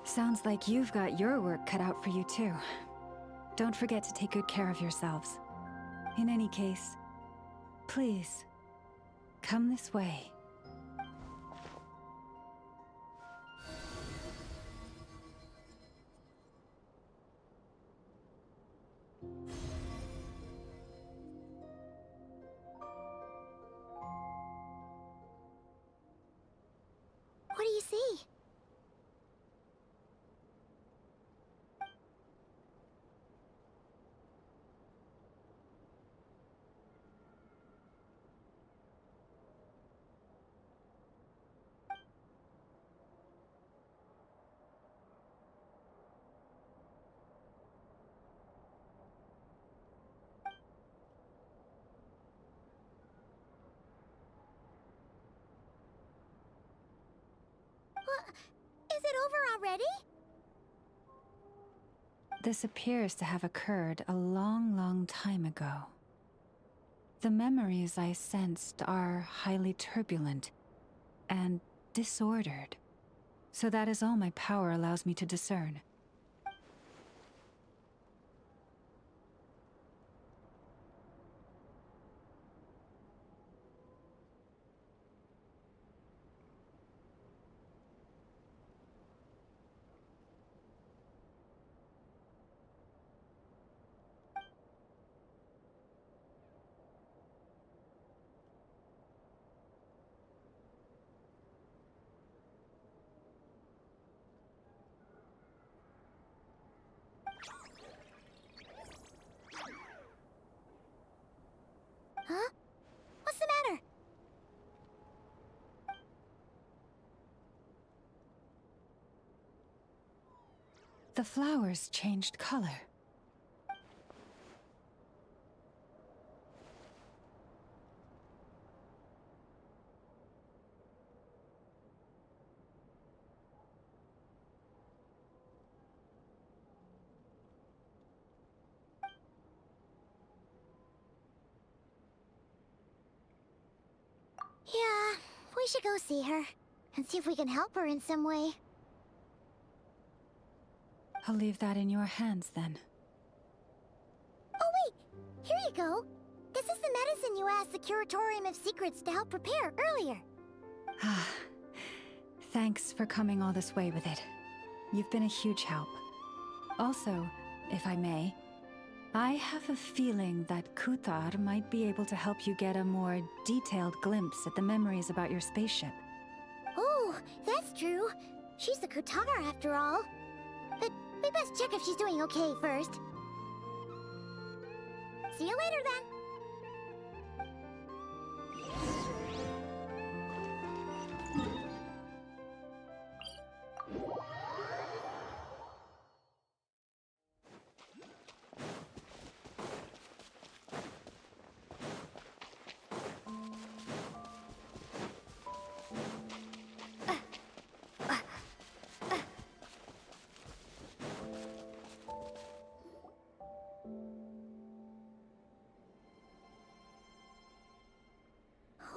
Sounds like you've got your work cut out for you too. Don't forget to take good care of yourselves. In any case, please, come this way. it over already? This appears to have occurred a long, long time ago. The memories I sensed are highly turbulent and disordered. So that is all my power allows me to discern. Huh? What's the matter? The flowers changed color. Yeah, we should go see her and see if we can help her in some way. I'll leave that in your hands then. Oh wait, here you go. This is the medicine you asked the Curatorium of Secrets to help prepare earlier. Ah, thanks for coming all this way with it. You've been a huge help. Also, if I may, I have a feeling that Kuthar might be able to help you get a more detailed glimpse at the memories about your spaceship. Oh, that's true. She's the Kutar after all. But we best check if she's doing okay first. See you later then.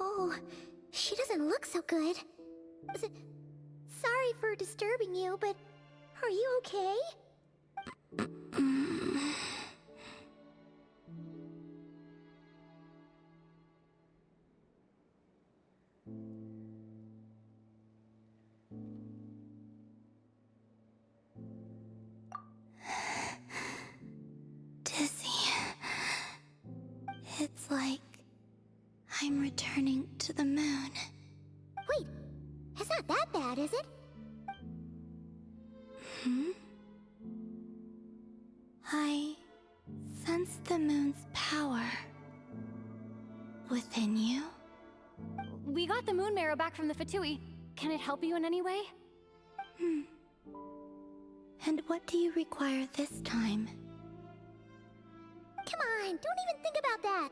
Oh, she doesn't look so good. Sorry for disturbing you, but are you okay? Dizzy. It's like I'm returning to the moon. Wait, it's not that bad, is it? Hmm? I sense the moon's power within you. We got the moon marrow back from the Fatui. Can it help you in any way? And what do you require this time? Come on, don't even think about that.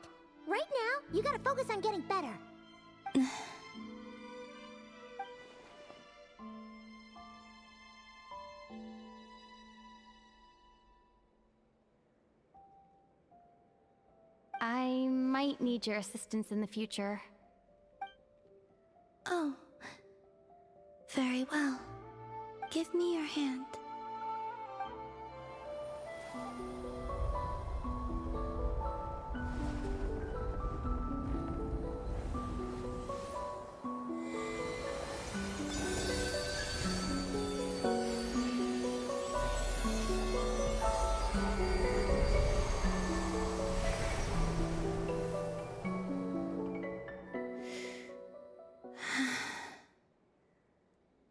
Right now, you gotta focus on getting better. I might need your assistance in the future. Oh. Very well. Give me your hand.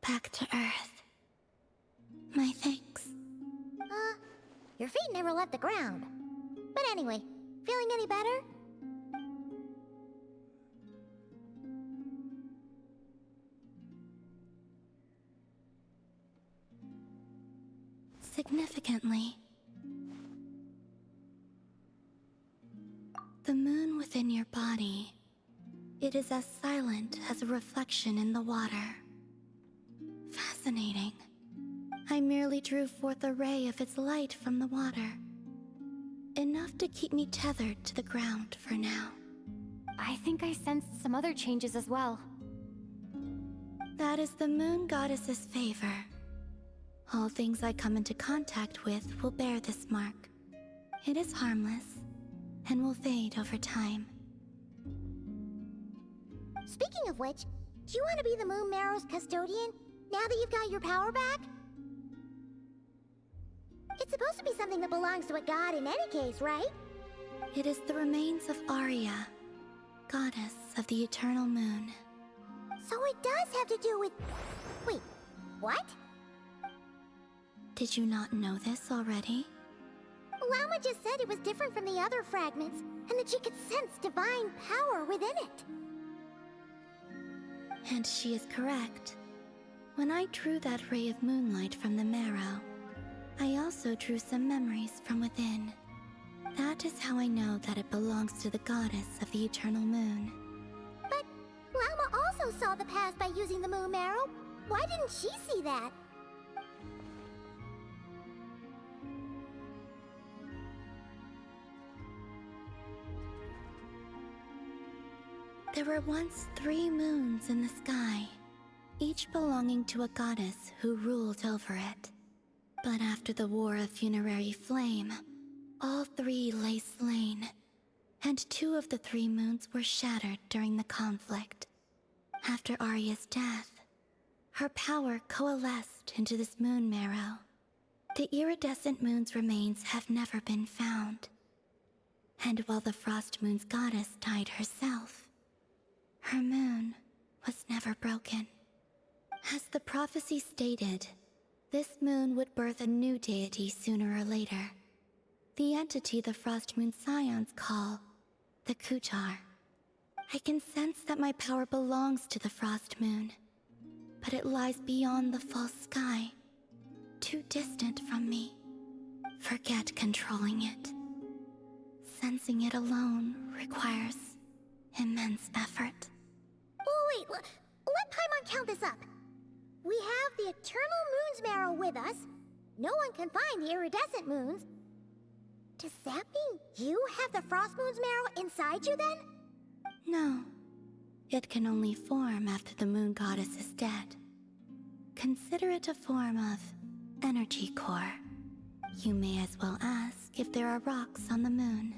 Back to Earth. My thanks. Your feet never left the ground. But anyway, feeling any better? Significantly. The moon within your body, it is as silent as a reflection in the water. Fascinating. I merely drew forth a ray of its light from the water. Enough to keep me tethered to the ground for now. I think I sensed some other changes as well. That is the moon goddess's favor. All things I come into contact with will bear this mark. It is harmless, and will fade over time. Speaking of which, do you want to be the Moon Marrow's custodian, now that you've got your power back? It's supposed to be something that belongs to a god in any case, right? It is the remains of Arya, goddess of the eternal moon. So it does have to do with... Wait, what? Did you not know this already? Llama just said it was different from the other fragments, and that she could sense divine power within it. And she is correct. When I drew that ray of moonlight from the marrow, I also drew some memories from within. That is how I know that it belongs to the goddess of the eternal moon. But Llama also saw the past by using the Moon Marrow. Why didn't she see that? There were once 3 moons in the sky, each belonging to a goddess who ruled over it. But after the War of Funerary Flame, all 3 lay slain, and 2 of the 3 moons were shattered during the conflict. After Arya's death, her power coalesced into this moon marrow. The iridescent moon's remains have never been found. And while the Frost Moon's goddess died herself, her moon was never broken. As the prophecy stated, this moon would birth a new deity sooner or later. The entity the Frost Moon Scions call the Kutar. I can sense that my power belongs to the Frost Moon, but it lies beyond the false sky, too distant from me. Forget controlling it. Sensing it alone requires immense effort. Oh wait, let Paimon count this up. We have the Eternal Moon's Marrow with us. No one can find the iridescent moons. Does that mean you have the Frost Moon's Marrow inside you then? No. It can only form after the moon goddess is dead. Consider it a form of energy core. You may as well ask if there are rocks on the moon.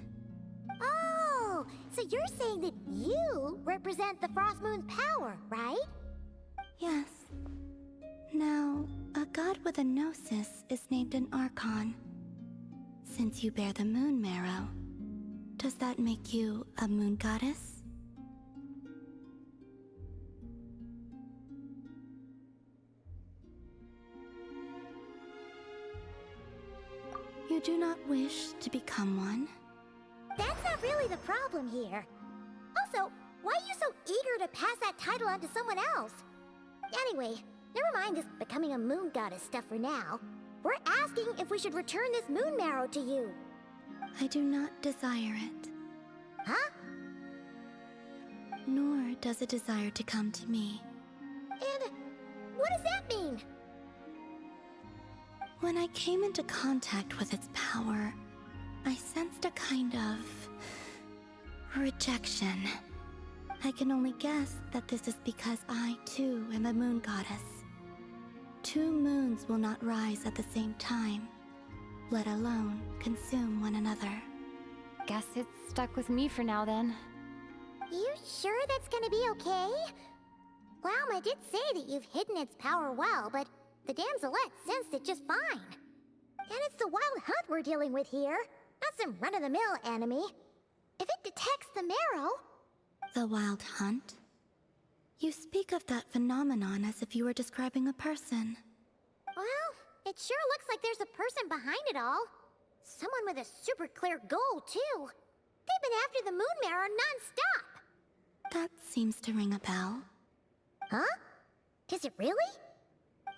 Oh, so you're saying that you represent the Frost Moon's power, right? Yes. Now, a god with a gnosis is named an Archon. Since you bear the moon marrow, does that make you a moon goddess? You do not wish to become one? That's not really the problem here. Also, why are you so eager to pass that title on to someone else? Anyway, never mind this becoming a moon goddess stuff for now. We're asking if we should return this moon marrow to you. I do not desire it. Huh? Nor does it desire to come to me. And what does that mean? When I came into contact with its power, I sensed a kind of rejection. I can only guess that this is because I, too, am a moon goddess. 2 moons will not rise at the same time, let alone consume one another. Guess it's stuck with me for now then. You sure that's gonna be okay? Llama did say that you've hidden its power well, but the damselette sensed it just fine. And it's the wild hunt we're dealing with here, not some run-of-the-mill enemy. If it detects the marrow... The wild hunt? You speak of that phenomenon as if you were describing a person. Well, it sure looks like there's a person behind it all. Someone with a super clear goal, too. They've been after the moon marrow non-stop. That seems to ring a bell. Huh? Does it really?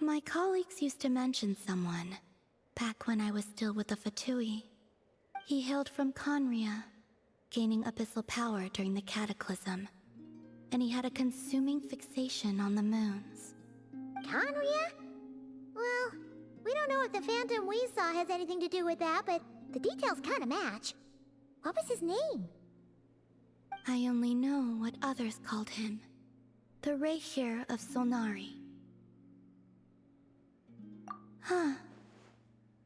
My colleagues used to mention someone, back when I was still with the Fatui. He hailed from Conria, gaining abyssal power during the Cataclysm, and he had a consuming fixation on the moons. Conria? Well, We don't know if the phantom we saw has anything to do with that, but the details kind of match. What was his name? I only know what others called him. The Reikir of Solnari. Huh.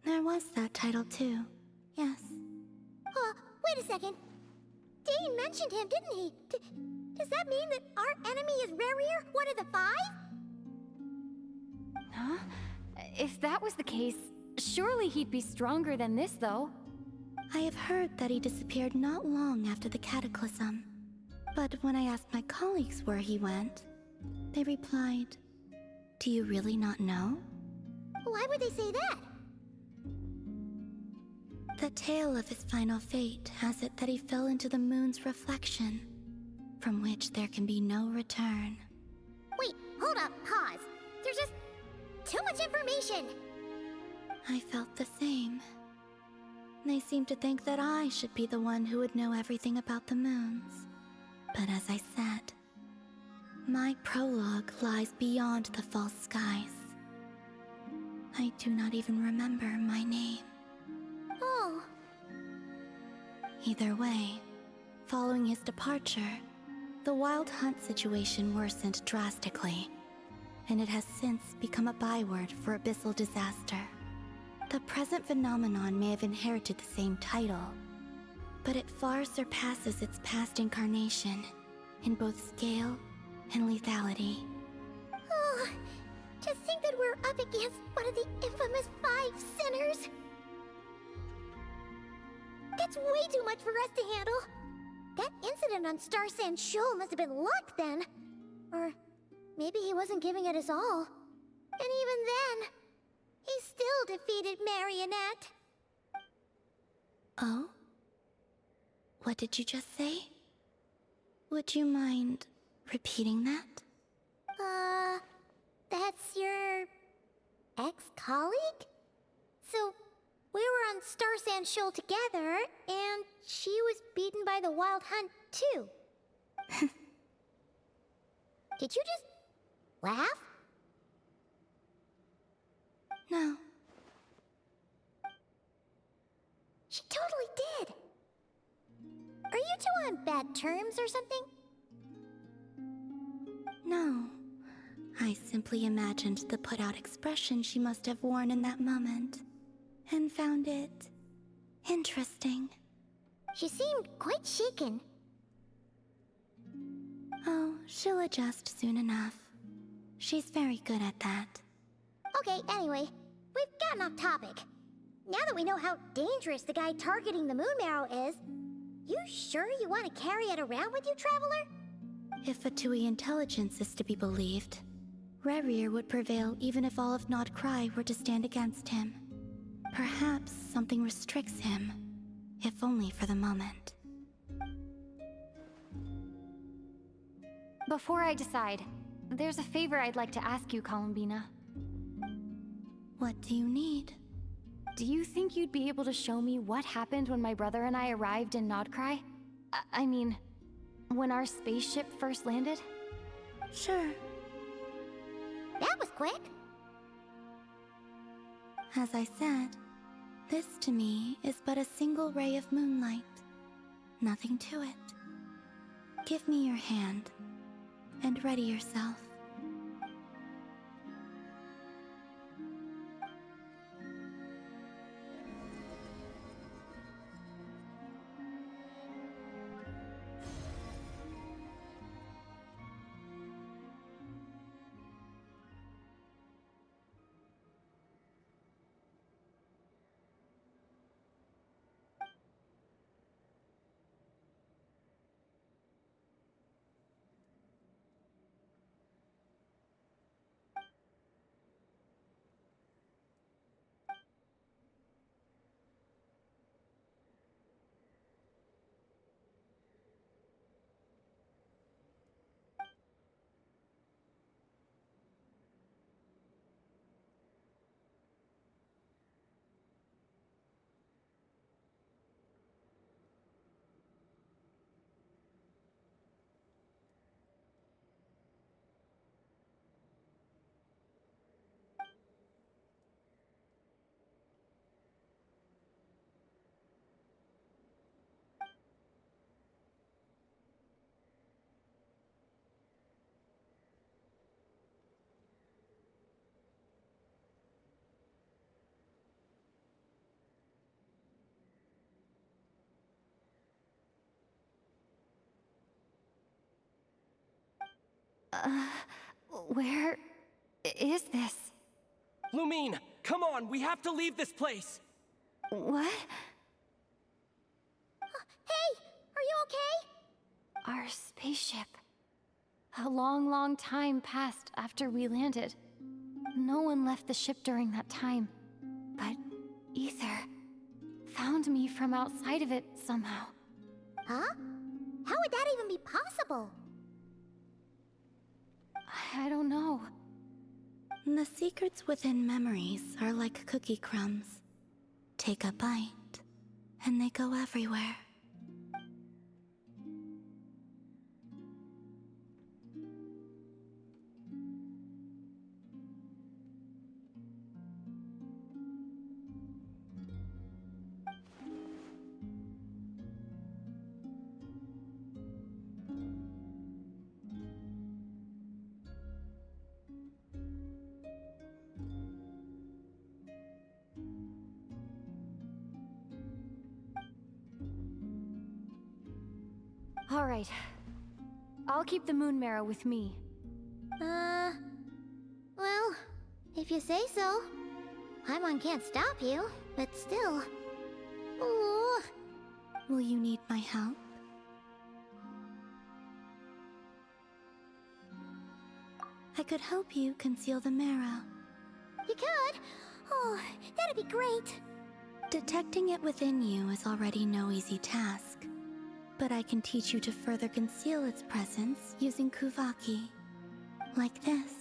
There was that title too. Yes. Wait a second. Dane mentioned him, didn't he? Does that mean that our enemy is Rerir, one of the 5? Huh? If that was the case, surely he'd be stronger than this, though. I have heard that he disappeared not long after the cataclysm. But when I asked my colleagues where he went, they replied, "Do you really not know?" Why would they say that? The tale of his final fate has it that he fell into the moon's reflection, from which there can be no return. Wait, hold up, pause. There's just too much information. I felt the same. They seemed to think that I should be the one who would know everything about the moons. But as I said, my prologue lies beyond the false skies. I do not even remember my name. Oh. Either way, following his departure, the Wild Hunt situation worsened drastically, and it has since become a byword for abyssal disaster. The present phenomenon may have inherited the same title, but it far surpasses its past incarnation in both scale and lethality. Oh, to think that we're up against one of the infamous 5 sinners. That's way too much for us to handle. That incident on Star Sand Shoal must have been luck then. Or maybe he wasn't giving it his all. And even then, he still defeated Marionette. Oh? What did you just say? Would you mind repeating that? That's your ex-colleague? So, we were on Star Sand Shoal together, and she was beaten by the Wild Hunt, too. Did you just laugh? No. She totally did. Are you two on bad terms or something? No. I simply imagined the put-out expression she must have worn in that moment, and found it interesting. She seemed quite shaken. Oh, she'll adjust soon enough. She's very good at that. Okay, anyway, we've gotten off topic. Now that we know how dangerous the guy targeting the Moon Marrow is, you sure you want to carry it around with you, Traveler? If Fatui intelligence is to be believed, Rerir would prevail even if all of Nod Cry were to stand against him. Perhaps something restricts him, if only for the moment. Before I decide, there's a favor I'd like to ask you, Columbina. What do you need? Do you think you'd be able to show me what happened when my brother and I arrived in Nodcry? I mean, when our spaceship first landed? Sure. That was quick. As I said, this to me is but a single ray of moonlight. Nothing to it. Give me your hand, and ready yourself. Where is this? Lumine, come on, we have to leave this place! What? Hey, are you okay? Our spaceship. A long, long time passed after we landed. No one left the ship during that time. But Ether found me from outside of it somehow. Huh? How would that even be possible? I don't know. The secrets within memories are like cookie crumbs. Take a bite, and they go everywhere. All right. I'll keep the moon marrow with me. Well, if you say so. Paimon can't stop you, but still. Ooh. Will you need my help? I could help you conceal the marrow. You could? Oh, that'd be great. Detecting it within you is already no easy task. But I can teach you to further conceal its presence using Kuvaki. Like this.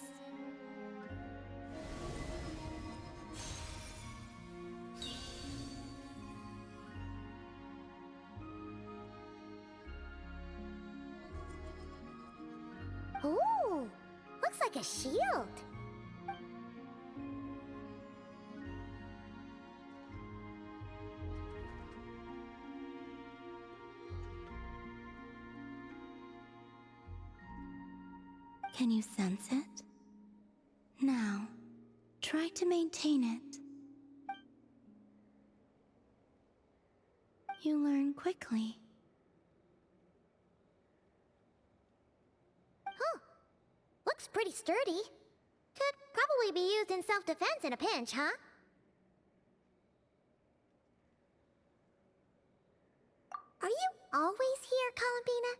Ooh, looks like a shield. Can you sense it? Now, try to maintain it. You learn quickly. Huh. Looks pretty sturdy. Could probably be used in self-defense in a pinch, huh? Are you always here, Columbina?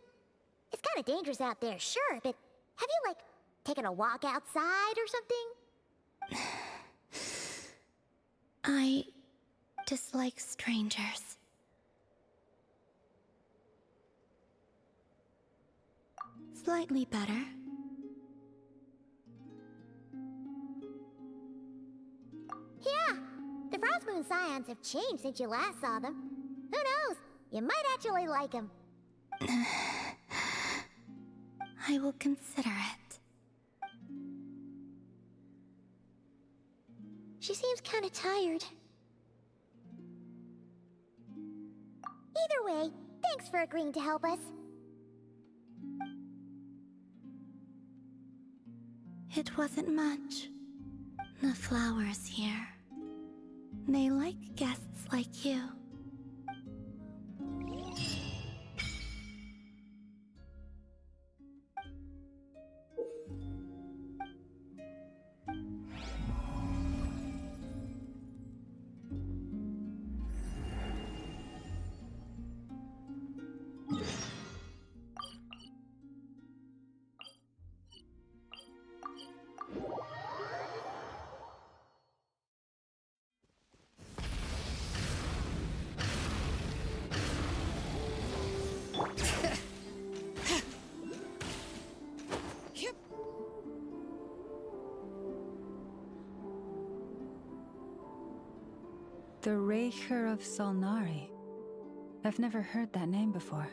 It's kind of dangerous out there, sure, but have you, like, taken a walk outside or something? I dislike strangers. Slightly better. Yeah, the Frost Moon Scions have changed since you last saw them. Who knows? You might actually like them. I will consider it. She seems kind of tired. Either way, thanks for agreeing to help us. It wasn't much. The flowers here. They like guests like you. The Raker of Solnari. I've never heard that name before.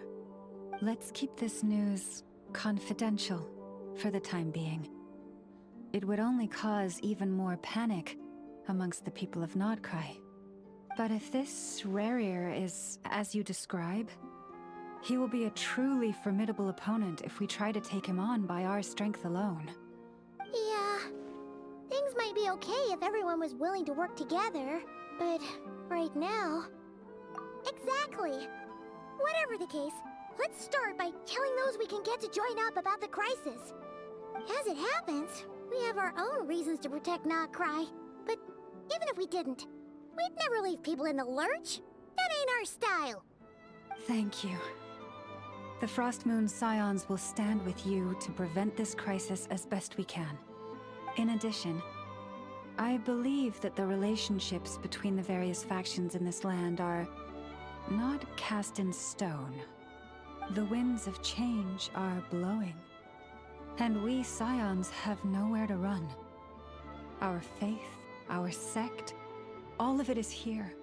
Let's keep this news confidential for the time being. It would only cause even more panic amongst the people of Nodcry. But if this Rarier is as you describe, he will be a truly formidable opponent if we try to take him on by our strength alone. Yeah, things might be okay if everyone was willing to work together, but right now... Exactly! Whatever the case, let's start by telling those we can get to join up about the crisis. As it happens, we have our own reasons to protect Notcry. But even if we didn't, we'd never leave people in the lurch. That ain't our style. Thank you. The Frost Moon Scions will stand with you to prevent this crisis as best we can. In addition, I believe that the relationships between the various factions in this land are not cast in stone. The winds of change are blowing, and we Scions have nowhere to run. Our faith, our sect, all of it is here.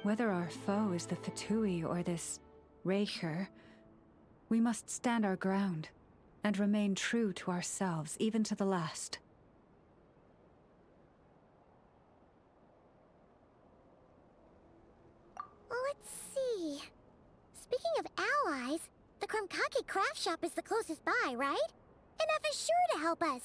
Whether our foe is the Fatui or this Raker, we must stand our ground and remain true to ourselves, even to the last. Let's see. Speaking of allies, the Krumkake craft shop is the closest by, right? And F is sure to help us.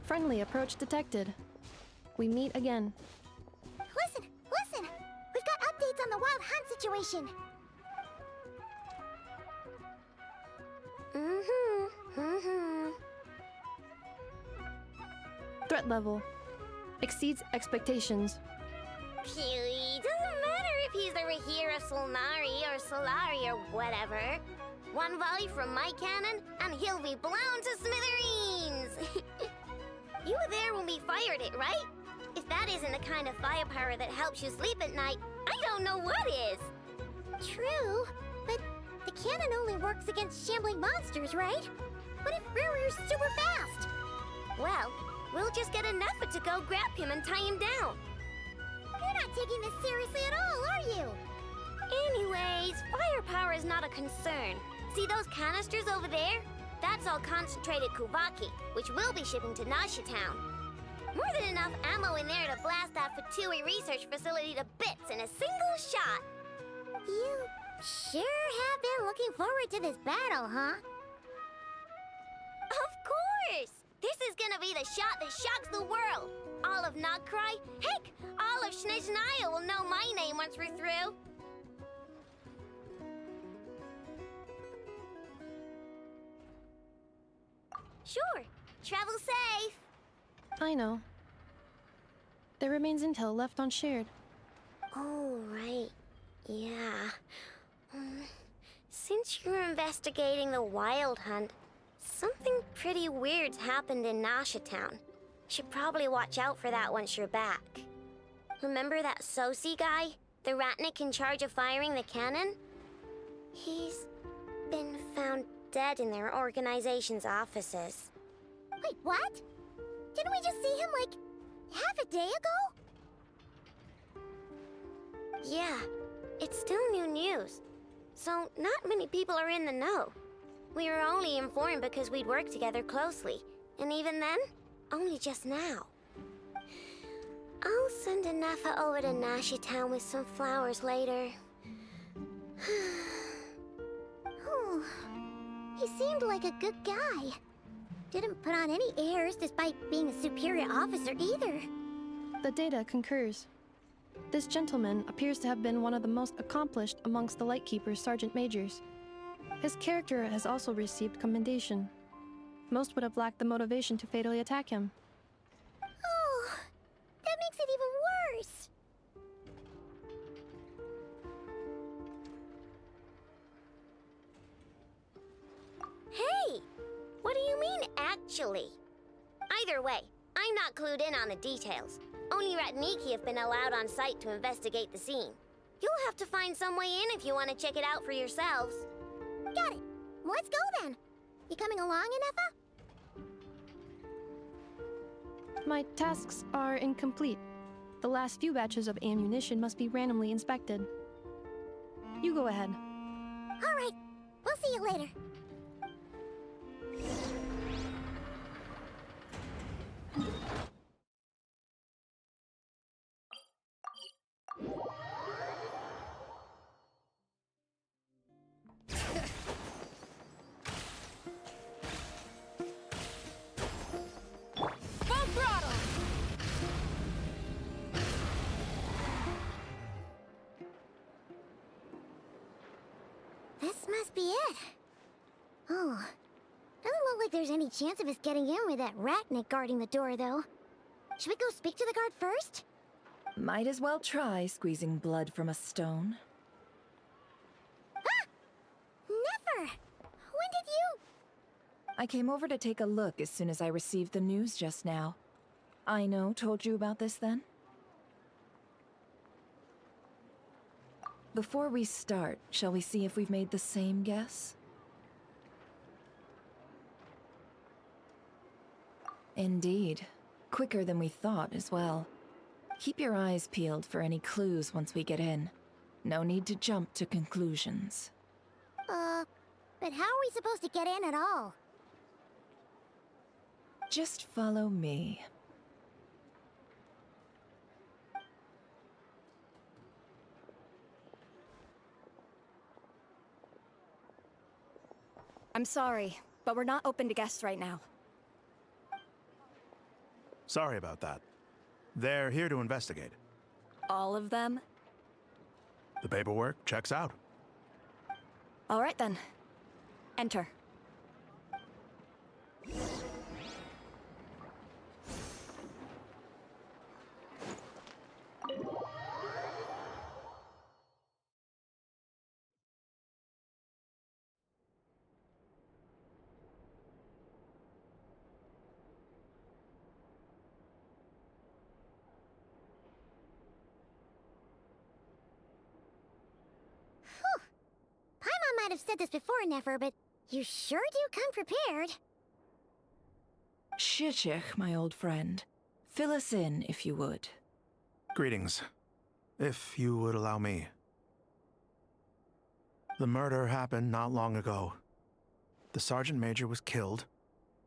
Friendly approach detected. We meet again. Listen! Listen! We've got updates on the Wild Hunt situation. Threat level exceeds expectations. Phew, doesn't matter if he's the Rahira Solnari or Solari or whatever. One volley from my cannon, and he'll be blown to smithereens! You were there when we fired it, right? If that isn't the kind of firepower that helps you sleep at night, I don't know what is! True, but the cannon only works against shambling monsters, right? What if Riri's super fast? Well, we'll just get enough of it to go grab him and tie him down. You're not taking this seriously at all, are you? Anyways, firepower is not a concern. See those canisters over there? That's all concentrated Kuvaki, which we'll be shipping to Nasha Town. More than enough ammo in there to blast that Fatui research facility to bits in a single shot. You sure have been looking forward to this battle, huh? Of course! This is gonna be the shot that shocks the world. All of Notcry, heck, all of Snezhnaya will know my name once we're through. Sure. Travel safe. I know. There remains intel left unshared. Oh, right. Yeah. Since you're investigating the Wild Hunt, something pretty weird's happened in Nasha Town. Should probably watch out for that once you're back. Remember that Sosi guy? The Ratnik in charge of firing the cannon? He's been found dead in their organization's offices. Wait, what? Didn't we just see him, like, half a day ago? Yeah, it's still new news. So not many people are in the know. We were only informed because we'd worked together closely. And even then, only just now. I'll send Anafa over to Nashi Town with some flowers later. Oh, he seemed like a good guy. Didn't put on any airs despite being a superior officer either. The data concurs. This gentleman appears to have been one of the most accomplished amongst the Lightkeeper's sergeant majors. His character has also received commendation. Most would have lacked the motivation to fatally attack him. Oh, that makes it even worse. Hey! What do you mean, actually? Either way, I'm not clued in on the details. Only Ratniki have been allowed on site to investigate the scene. You'll have to find some way in if you want to check it out for yourselves. Got it. Let's go then. You coming along, Anafa? My tasks are incomplete. The last few batches of ammunition must be randomly inspected. You go ahead. All right. We'll see you later. be it. Oh. Doesn't look like there's any chance of us getting in with that ratnik guarding the door, though. Should we go speak to the guard first? Might as well try squeezing blood from a stone. Ah! Never! When did you... I came over to take a look as soon as I received the news just now. Aino told you about this then? Before we start, shall we see if we've made the same guess? Indeed. Quicker than we thought as well. Keep your eyes peeled for any clues once we get in. No need to jump to conclusions. But how are we supposed to get in at all? Just follow me. I'm sorry, but we're not open to guests right now. Sorry about that. They're here to investigate. All of them? The paperwork checks out. All right then. Enter. Paimon might have said this before, Nefer, but you sure do come prepared. Shishich, my old friend. Fill us in, if you would. Greetings. If you would allow me. The murder happened not long ago. The Sergeant Major was killed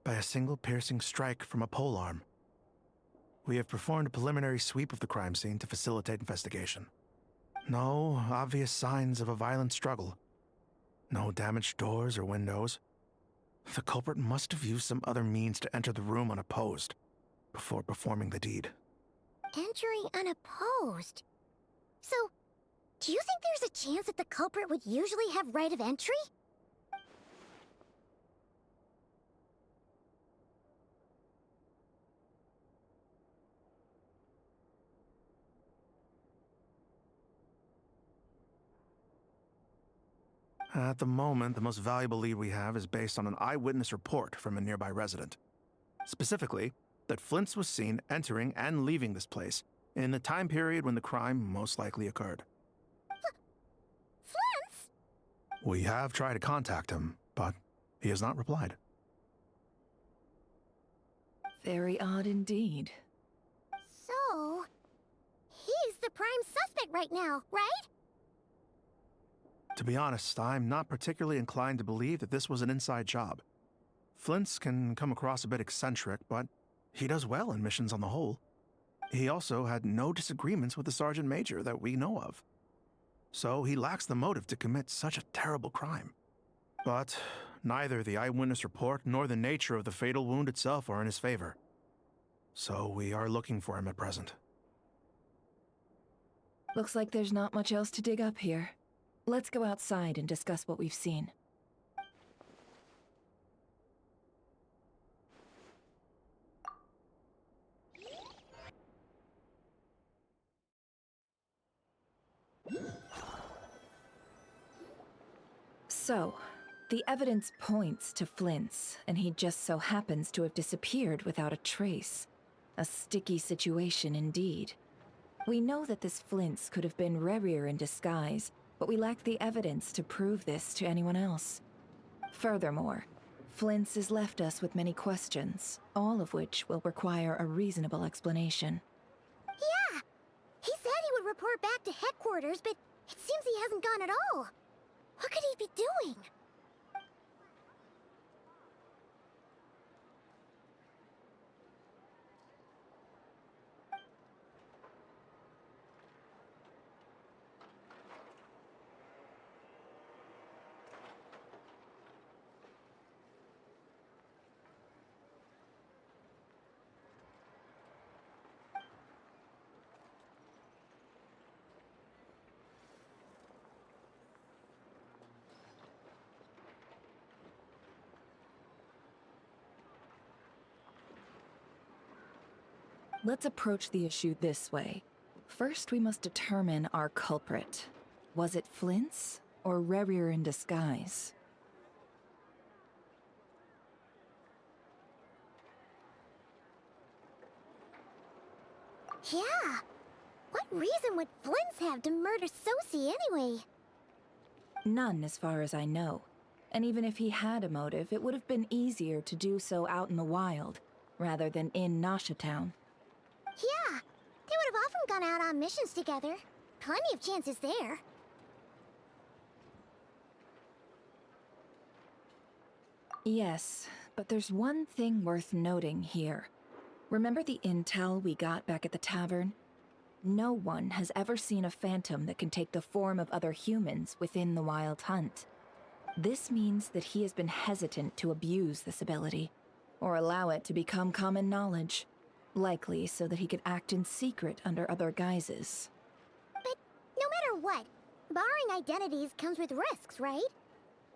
by a single piercing strike from a polearm. We have performed a preliminary sweep of the crime scene to facilitate investigation. No obvious signs of a violent struggle. No damaged doors or windows. The culprit must have used some other means to enter the room unopposed before performing the deed. Entering unopposed? So, do you think there's a chance that the culprit would usually have right of entry? At the moment, the most valuable lead we have is based on an eyewitness report from a nearby resident. Specifically, that Flint's was seen entering and leaving this place in the time period when the crime most likely occurred. Flint's? We have tried to contact him, but he has not replied. Very odd indeed. So, he's the prime suspect right now, right? To be honest, I'm not particularly inclined to believe that this was an inside job. Flint's can come across a bit eccentric, but he does well in missions on the whole. He also had no disagreements with the Sergeant Major that we know of. So he lacks the motive to commit such a terrible crime. But neither the eyewitness report nor the nature of the fatal wound itself are in his favor. So we are looking for him at present. Looks like there's not much else to dig up here. Let's go outside and discuss what we've seen. So, the evidence points to Flint's, and he just so happens to have disappeared without a trace. A sticky situation indeed. We know that this Flint's could have been Rerir in disguise, but we lack the evidence to prove this to anyone else. Furthermore, Flint's has left us with many questions, all of which will require a reasonable explanation. Yeah! He said he would report back to headquarters, but it seems he hasn't gone at all. What could he be doing? Let's approach the issue this way. First, we must determine our culprit. Was it Flint's or Rerir in disguise? Yeah. What reason would Flint's have to murder Sosie anyway? None, as far as I know. And even if he had a motive, it would have been easier to do so out in the wild, rather than in Nasha Town. Yeah. They would have often gone out on missions together. Plenty of chances there. Yes, but there's one thing worth noting here. Remember the intel we got back at the tavern? No one has ever seen a phantom that can take the form of other humans within the Wild Hunt. This means that he has been hesitant to abuse this ability, or allow it to become common knowledge, likely so that he could act in secret under other guises. But no matter what, borrowing identities comes with risks, right?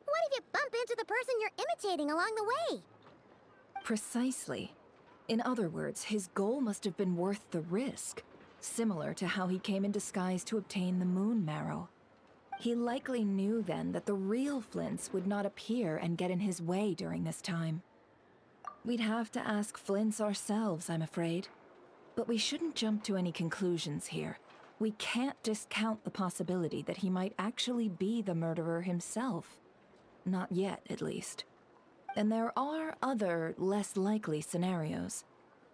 What if you bump into the person you're imitating along the way? Precisely. In other words, his goal must have been worth the risk, similar to how he came in disguise to obtain the moon marrow. He likely knew then that the real Flints would not appear and get in his way during this time. We'd have to ask Flints ourselves, I'm afraid. But we shouldn't jump to any conclusions here. We can't discount the possibility that he might actually be the murderer himself. Not yet, at least. And there are other, less likely scenarios.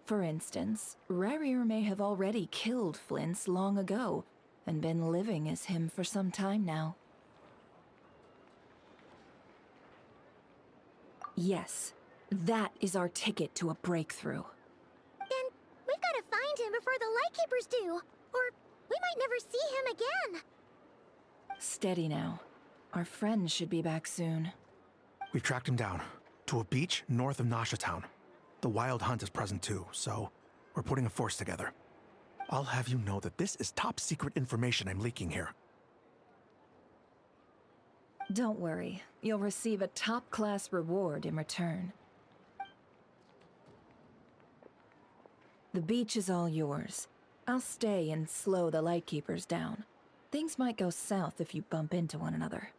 For instance, Rerir may have already killed Flints long ago, and been living as him for some time now. Yes, that is our ticket to a breakthrough. Then we've got to find him before the Lightkeepers do, or we might never see him again. Steady now. Our friends should be back soon. We've tracked him down to a beach north of Nasha Town. The Wild Hunt is present too, so we're putting a force together. I'll have you know that this is top secret information I'm leaking here. Don't worry, you'll receive a top-class reward in return. The beach is all yours. I'll stay and slow the Lightkeepers down. Things might go south if you bump into one another.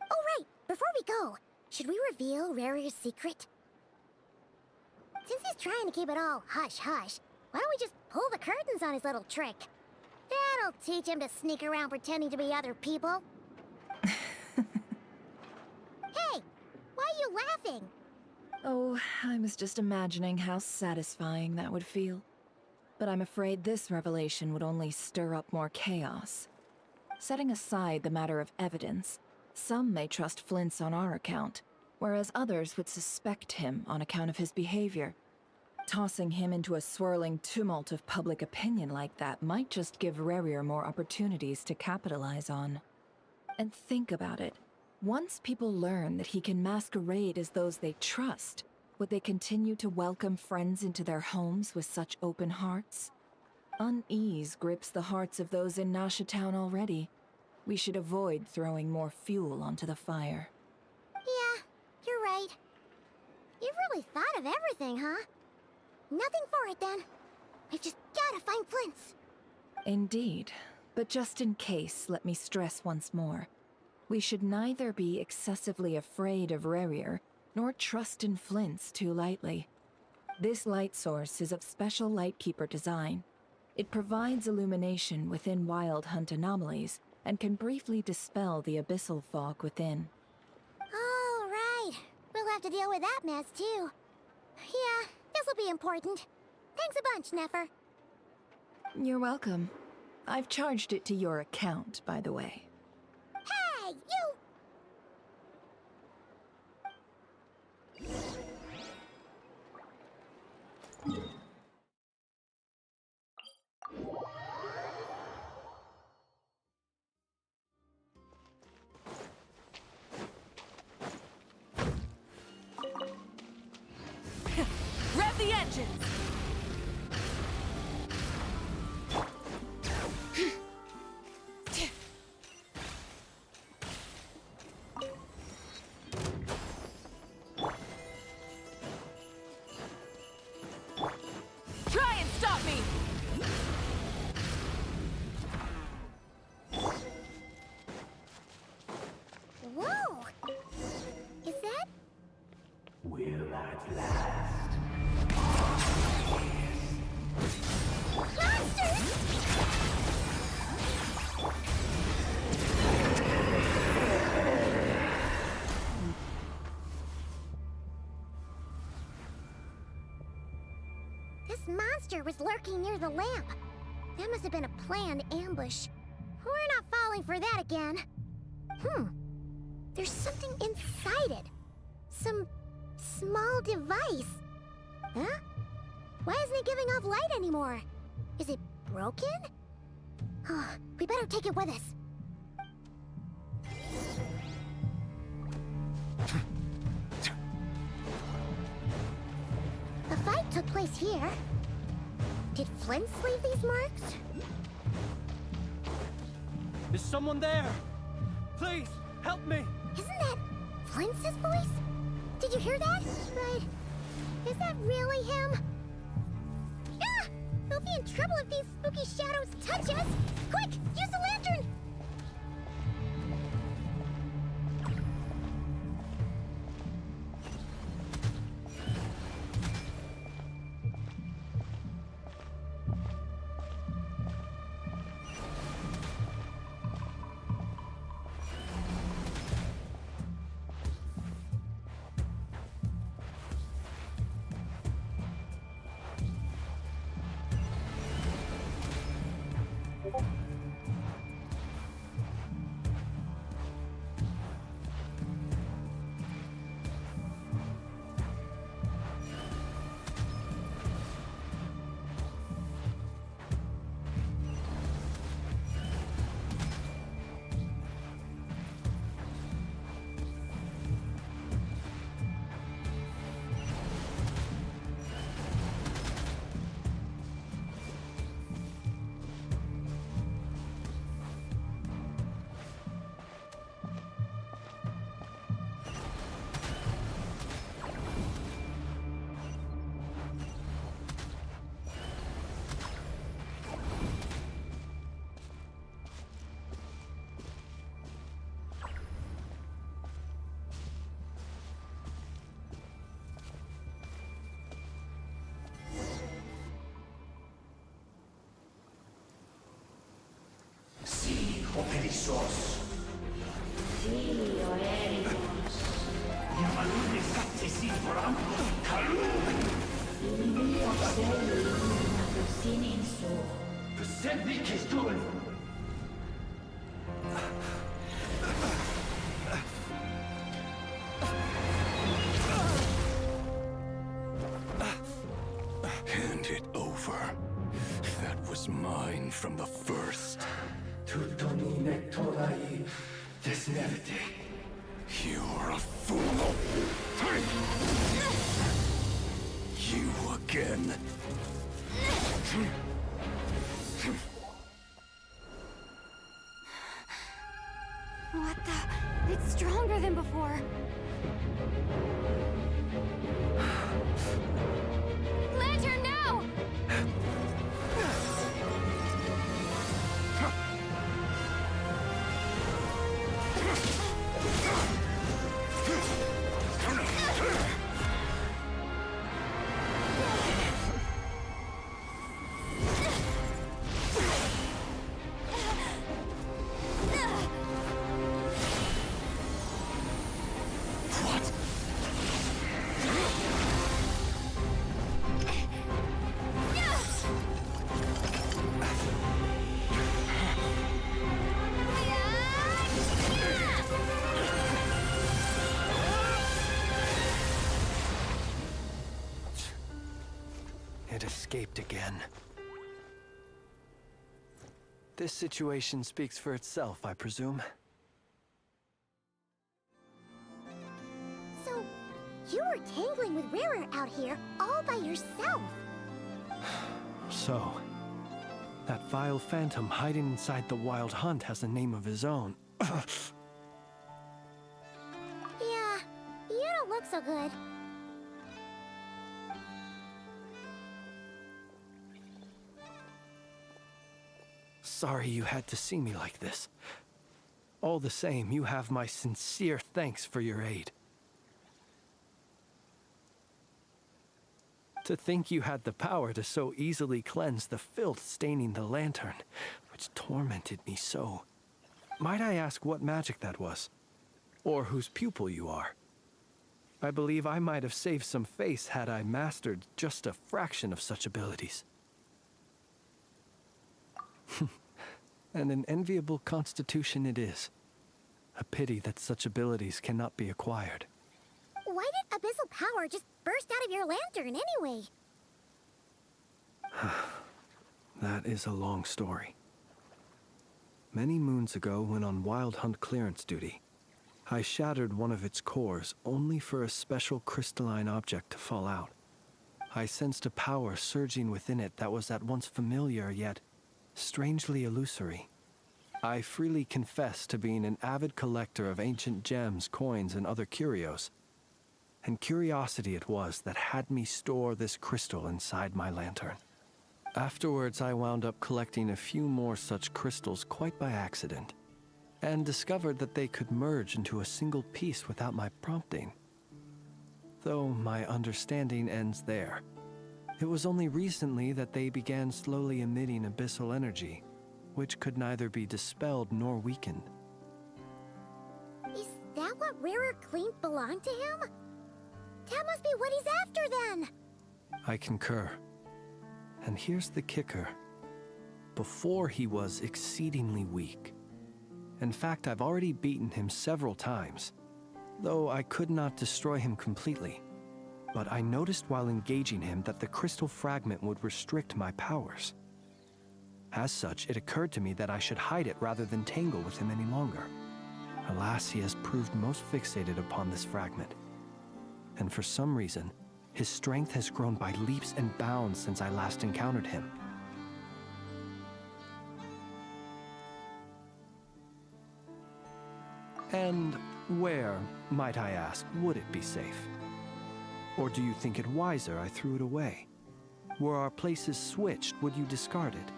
Oh right, before we go, should we reveal Rerir's secret? Since he's trying to keep it all hush-hush, why don't we just pull the curtains on his little trick? That'll teach him to sneak around pretending to be other people. Hey, why are you laughing? Oh, I was just imagining how satisfying that would feel. But I'm afraid this revelation would only stir up more chaos. Setting aside the matter of evidence, some may trust Flint's on our account, whereas others would suspect him on account of his behavior. Tossing him into a swirling tumult of public opinion like that might just give Rerir more opportunities to capitalize on. And think about it. Once people learn that he can masquerade as those they trust, would they continue to welcome friends into their homes with such open hearts? Unease grips the hearts of those in Nasha Town already. We should avoid throwing more fuel onto the fire. Yeah, you're right. You've really thought of everything, huh? Nothing for it, then. We've just gotta find Flint's. Indeed. But just in case, let me stress once more. We should neither be excessively afraid of Rerir, nor trust in Flint's too lightly. This light source is of special Lightkeeper design. It provides illumination within Wild Hunt anomalies, and can briefly dispel the abyssal fog within. All right. We'll have to deal with that mess, too. Yeah, this'll be important. Thanks a bunch, Nefer. You're welcome. I've charged it to your account, by the way. Hey, you! Rev the engines! Try and stop me! will at last. This monster was lurking near the lamp. That must have been a planned ambush. We're not falling for that again. There's something inside it. Some small device. Huh? Why isn't it giving off light anymore? Is it broken? Oh, we better take it with us. The fight took place here. Did Flint leave these marks? Is someone there? Please, help me! Isn't that Flint's voice? Did you hear that? But is that really him? Ah! We'll be in trouble if these spooky shadows touch us! Quick, use the lantern! Perissos. Filio erigos. Yamalune satsisi foramus kalum. Filio selum natusiniso. Persevi kestul. Hand it over. That was mine from the first. Tutoni nectorai desnevite. You're a fool. You again. What the? It's stronger than before. Lantern now! It escaped again. This situation speaks for itself, I presume. So, you were tangling with Rarer out here all by yourself. So, that vile phantom hiding inside the Wild Hunt has a name of his own. Yeah, you don't look so good. Sorry you had to see me like this. All the same, you have my sincere thanks for your aid. To think you had the power to so easily cleanse the filth staining the lantern, which tormented me so. Might I ask what magic that was? Or whose pupil you are? I believe I might have saved some face had I mastered just a fraction of such abilities. And an enviable constitution it is. A pity that such abilities cannot be acquired. Why did abyssal power just burst out of your lantern anyway? That is a long story. Many moons ago, when on Wild Hunt clearance duty, I shattered one of its cores only for a special crystalline object to fall out. I sensed a power surging within it that was at once familiar yet strangely illusory. I freely confess to being an avid collector of ancient gems, coins, and other curios. And curiosity it was that had me store this crystal inside my lantern. Afterwards, I wound up collecting a few more such crystals quite by accident, and discovered that they could merge into a single piece without my prompting. Though my understanding ends there. It was only recently that they began slowly emitting abyssal energy, which could neither be dispelled nor weakened. Is that what rarer clean belonged to him? That must be what he's after then! I concur. And here's the kicker. Before he was exceedingly weak. In fact, I've already beaten him several times, though I could not destroy him completely. But I noticed while engaging him that the crystal fragment would restrict my powers. As such, it occurred to me that I should hide it rather than tangle with him any longer. Alas, he has proved most fixated upon this fragment. And for some reason, his strength has grown by leaps and bounds since I last encountered him. And where, might I ask, would it be safe? Or do you think it wiser I threw it away? Were our places switched, would you discard it?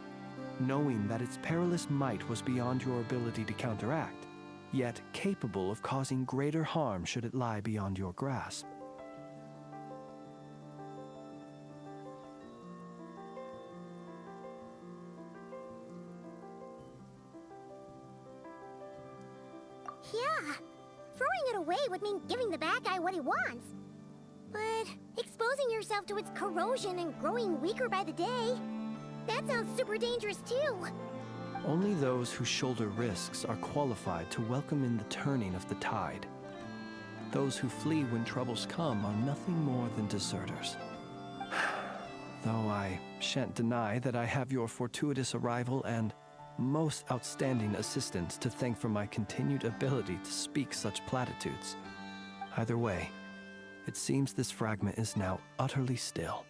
Knowing that its perilous might was beyond your ability to counteract, yet capable of causing greater harm should it lie beyond your grasp. Yeah, throwing it away would mean giving the bad guy what he wants. But exposing yourself to its corrosion and growing weaker by the day, that sounds super dangerous too. Only those who shoulder risks are qualified to welcome in the turning of the tide. Those who flee when troubles come are nothing more than deserters. Though I shan't deny that I have your fortuitous arrival and most outstanding assistance to thank for my continued ability to speak such platitudes. Either way, it seems this fragment is now utterly still.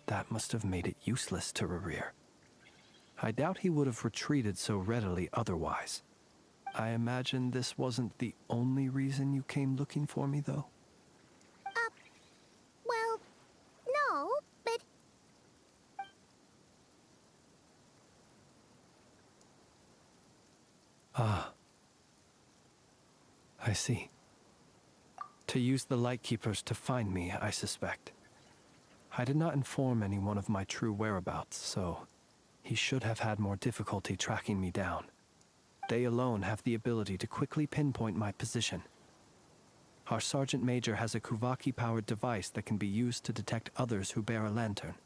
That must have made it useless to Rerir. I doubt he would have retreated so readily otherwise. I imagine this wasn't the only reason you came looking for me, though? Well, no, but... Ah. I see. To use the Lightkeepers to find me, I suspect. I did not inform anyone of my true whereabouts, so he should have had more difficulty tracking me down. They alone have the ability to quickly pinpoint my position. Our Sergeant Major has a Kuvaki-powered device that can be used to detect others who bear a lantern.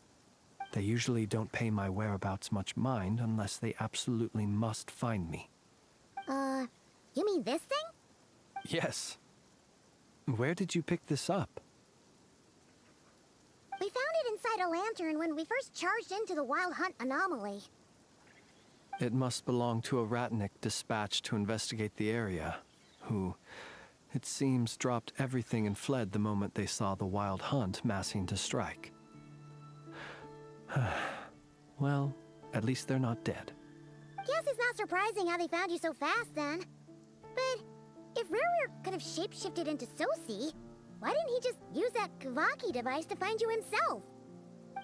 They usually don't pay my whereabouts much mind unless they absolutely must find me. You mean this thing? Yes. Where did you pick this up? We found it inside a lantern when we first charged into the Wild Hunt anomaly. It must belong to a Ratnik dispatched to investigate the area, who, it seems, dropped everything and fled the moment they saw the Wild Hunt massing to strike. Well, at least they're not dead. Guess it's not surprising how they found you so fast then. But if Rerir could have shapeshifted into Sosi, why didn't he just use that Kavaki device to find you himself?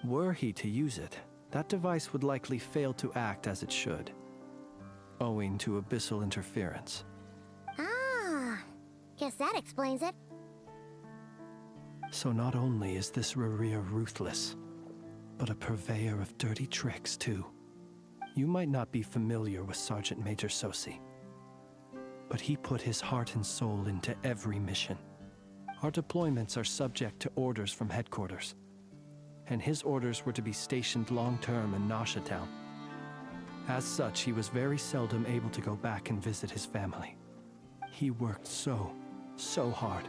Were he to use it, that device would likely fail to act as it should, owing to abyssal interference. Ah, guess that explains it. So not only is this Rerir ruthless, but a purveyor of dirty tricks, too. You might not be familiar with Sergeant Major Sosi, but he put his heart and soul into every mission. Our deployments are subject to orders from headquarters, and his orders were to be stationed long-term in Nasha Town. As such, he was very seldom able to go back and visit his family. He worked so hard,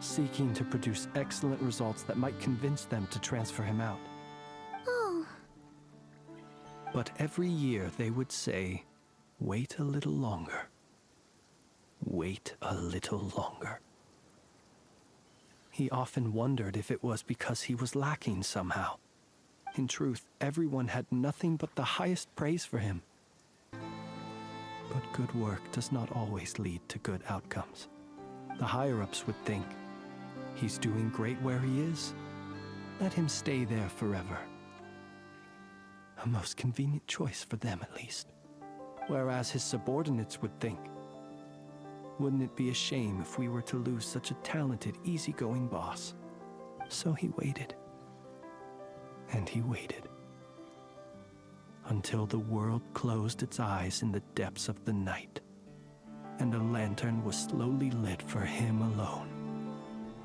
seeking to produce excellent results that might convince them to transfer him out. Oh. But every year they would say, "Wait a little longer. Wait a little longer." He often wondered if it was because he was lacking somehow. In truth, everyone had nothing but the highest praise for him. But good work does not always lead to good outcomes. The higher-ups would think, he's doing great where he is. Let him stay there forever. A most convenient choice for them, at least. Whereas his subordinates would think, wouldn't it be a shame if we were to lose such a talented, easygoing boss? So he waited. And he waited. Until the world closed its eyes in the depths of the night, and a lantern was slowly lit for him alone,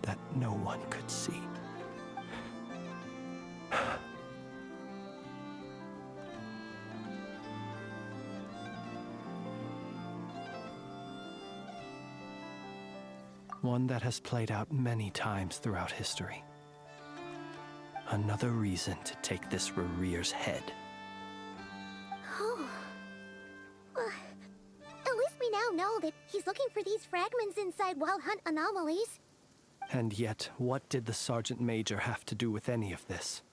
that no one could see. One that has played out many times throughout history. Another reason to take this Rerir's head. Oh. At least we now know that he's looking for these fragments inside Wild Hunt anomalies. And yet, what did the Sergeant Major have to do with any of this?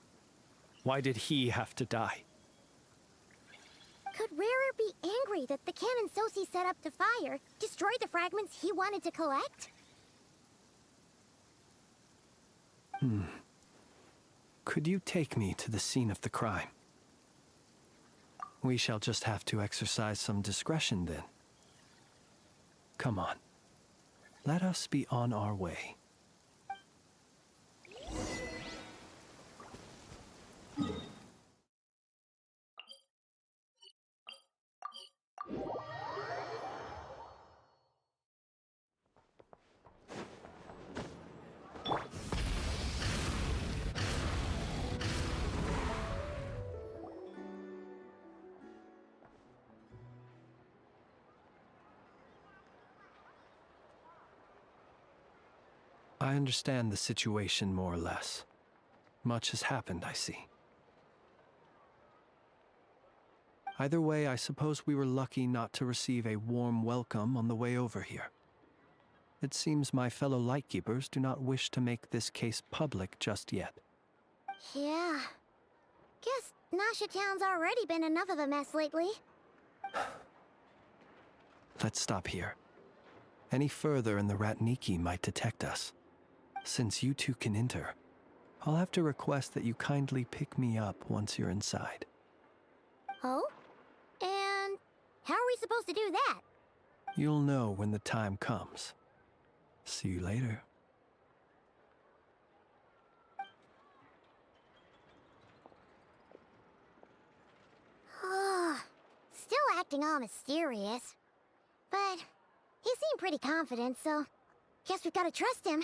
Why did he have to die? Could Rarer be angry that the cannon Sosi set up to fire destroyed the fragments he wanted to collect? Could you take me to the scene of the crime? We shall just have to exercise some discretion then. Come on. Let us be on our way. I understand the situation more or less. Much has happened, I see. Either way, I suppose we were lucky not to receive a warm welcome on the way over here. It seems my fellow Lightkeepers do not wish to make this case public just yet. Yeah. Guess Nasha Town's already been enough of a mess lately. Let's stop here. Any further and the Ratniki might detect us. Since you two can enter, I'll have to request that you kindly pick me up once you're inside. Oh? And how are we supposed to do that? You'll know when the time comes. See you later. Still acting all mysterious. But he seemed pretty confident, so guess we've got to trust him.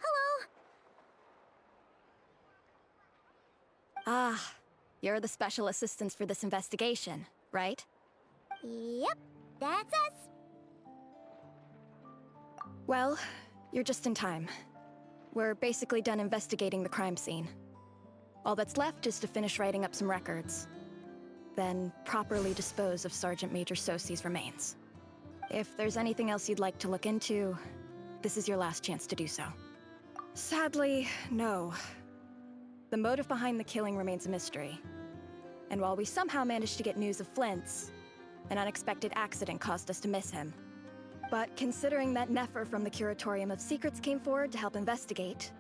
Hello? Ah, you're the special assistants for this investigation, right? Yep, that's us. Well, you're just in time. We're basically done investigating the crime scene. All that's left is to finish writing up some records. Then properly dispose of Sergeant Major Sosi's remains. If there's anything else you'd like to look into, this is your last chance to do so. Sadly, no. The motive behind the killing remains a mystery. And while we somehow managed to get news of Flint's, an unexpected accident caused us to miss him. But considering that Nefer from the Curatorium of Secrets came forward to help investigate,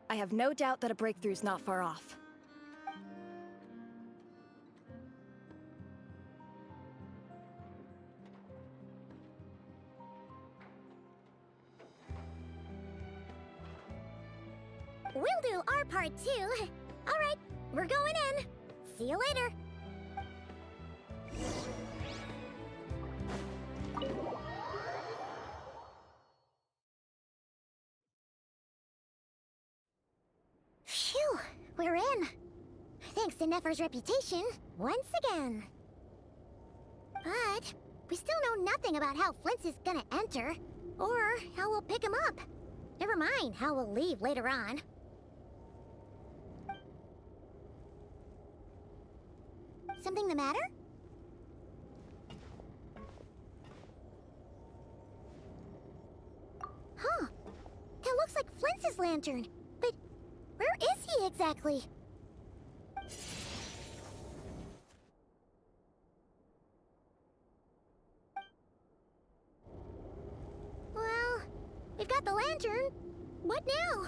I have no doubt that a breakthrough's not far off. we'll do our part too. All right, we're going in. See you later. Phew, we're in. Thanks to Nefer's reputation, once again. But we still know nothing about how Flint's is gonna enter, or how we'll pick him up. Never mind how we'll leave later on. Something the matter? Huh. That looks like Flint's lantern. But where is he exactly? Well, we've got the lantern. What now?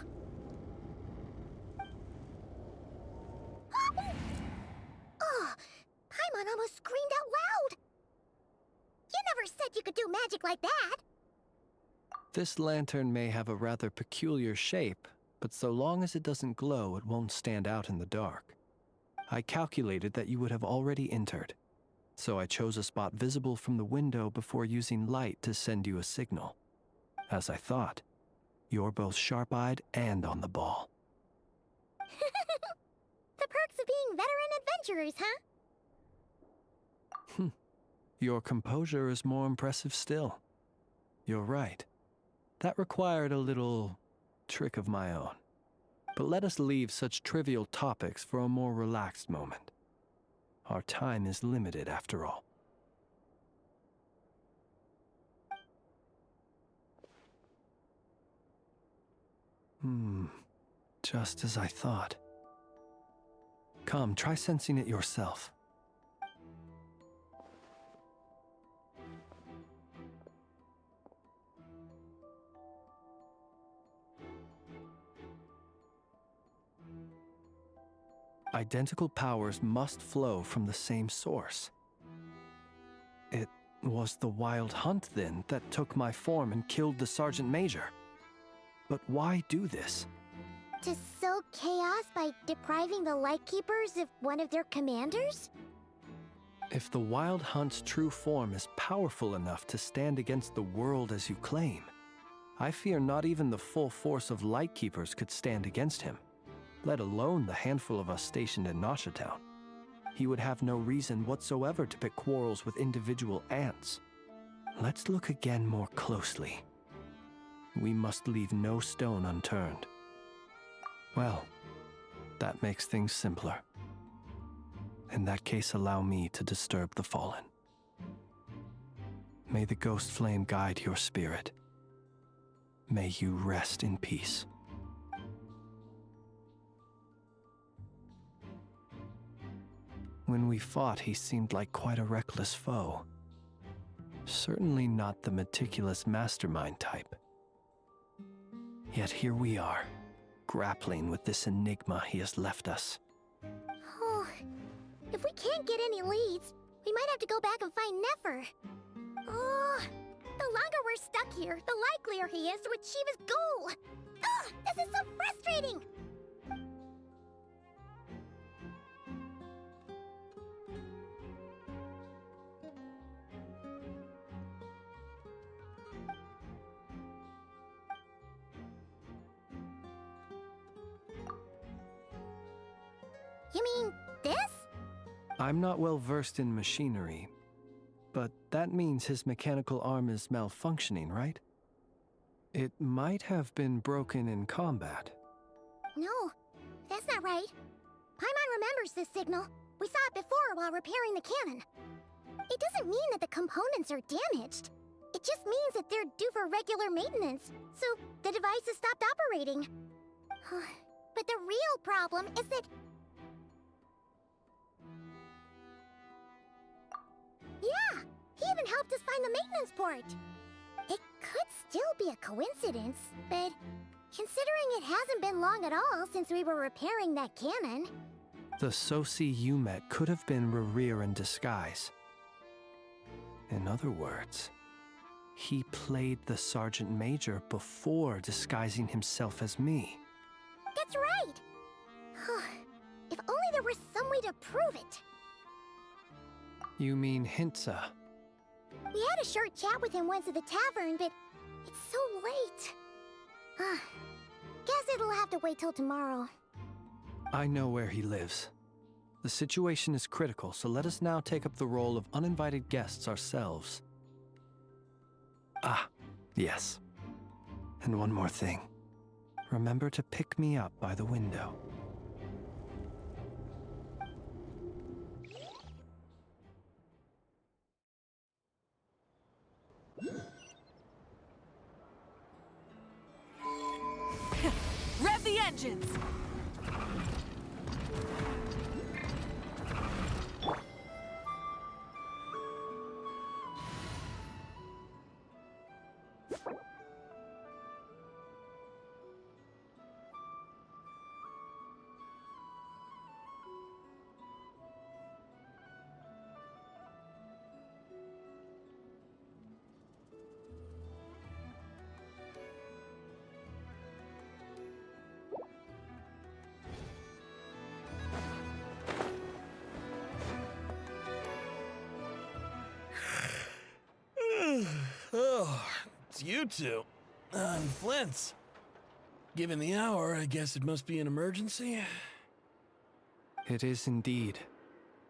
Oh, Paimon almost screamed out loud. You never said you could do magic like that. This lantern may have a rather peculiar shape, but so long as it doesn't glow, it won't stand out in the dark. I calculated that you would have already entered, so I chose a spot visible from the window before using light to send you a signal. As I thought, you're both sharp-eyed and on the ball. The perks of being veteran adventurers, huh? Your composure is more impressive still. You're right. That required a little trick of my own. But let us leave such trivial topics for a more relaxed moment. Our time is limited after all. Just as I thought. Come, try sensing it yourself. Identical powers must flow from the same source. It was the Wild Hunt, then, that took my form and killed the Sergeant Major. But why do this? To sow chaos by depriving the Lightkeepers of one of their commanders? If the Wild Hunt's true form is powerful enough to stand against the world as you claim, I fear not even the full force of Lightkeepers could stand against him, let alone the handful of us stationed in Nasha Town. He would have no reason whatsoever to pick quarrels with individual ants. Let's look again more closely. We must leave no stone unturned. Well, that makes things simpler. In that case, allow me to disturb the fallen. May the ghost flame guide your spirit. May you rest in peace. When we fought, he seemed like quite a reckless foe. Certainly not the meticulous mastermind type. Yet here we are, grappling with this enigma he has left us. Oh, if we can't get any leads, we might have to go back and find Nefer. Oh, the longer we're stuck here, the likelier he is to achieve his goal. Ugh, this is so frustrating! You mean this? I'm not well versed in machinery, but that means his mechanical arm is malfunctioning, right? It might have been broken in combat. No, that's not right. Paimon remembers this signal. We saw it before while repairing the cannon. It doesn't mean that the components are damaged. It just means that they're due for regular maintenance, so the device has stopped operating. But the real problem is that... Yeah, he even helped us find the maintenance port. It could still be a coincidence, but considering it hasn't been long at all since we were repairing that cannon... The Sosi you met could have been Rerir in disguise. In other words, he played the Sergeant Major before disguising himself as me. That's that's right! If only there were some way to prove it. You mean Hintsa? We had a short chat with him once at the tavern, but it's so late. Guess it'll have to wait till tomorrow. I know where he lives. The situation is critical, so let us now take up the role of uninvited guests ourselves. Ah, yes. And one more thing. Remember to pick me up by the window. Rev the engines! Oh, it's you two. I'm Flint's. Given the hour, I guess it must be an emergency. It is indeed.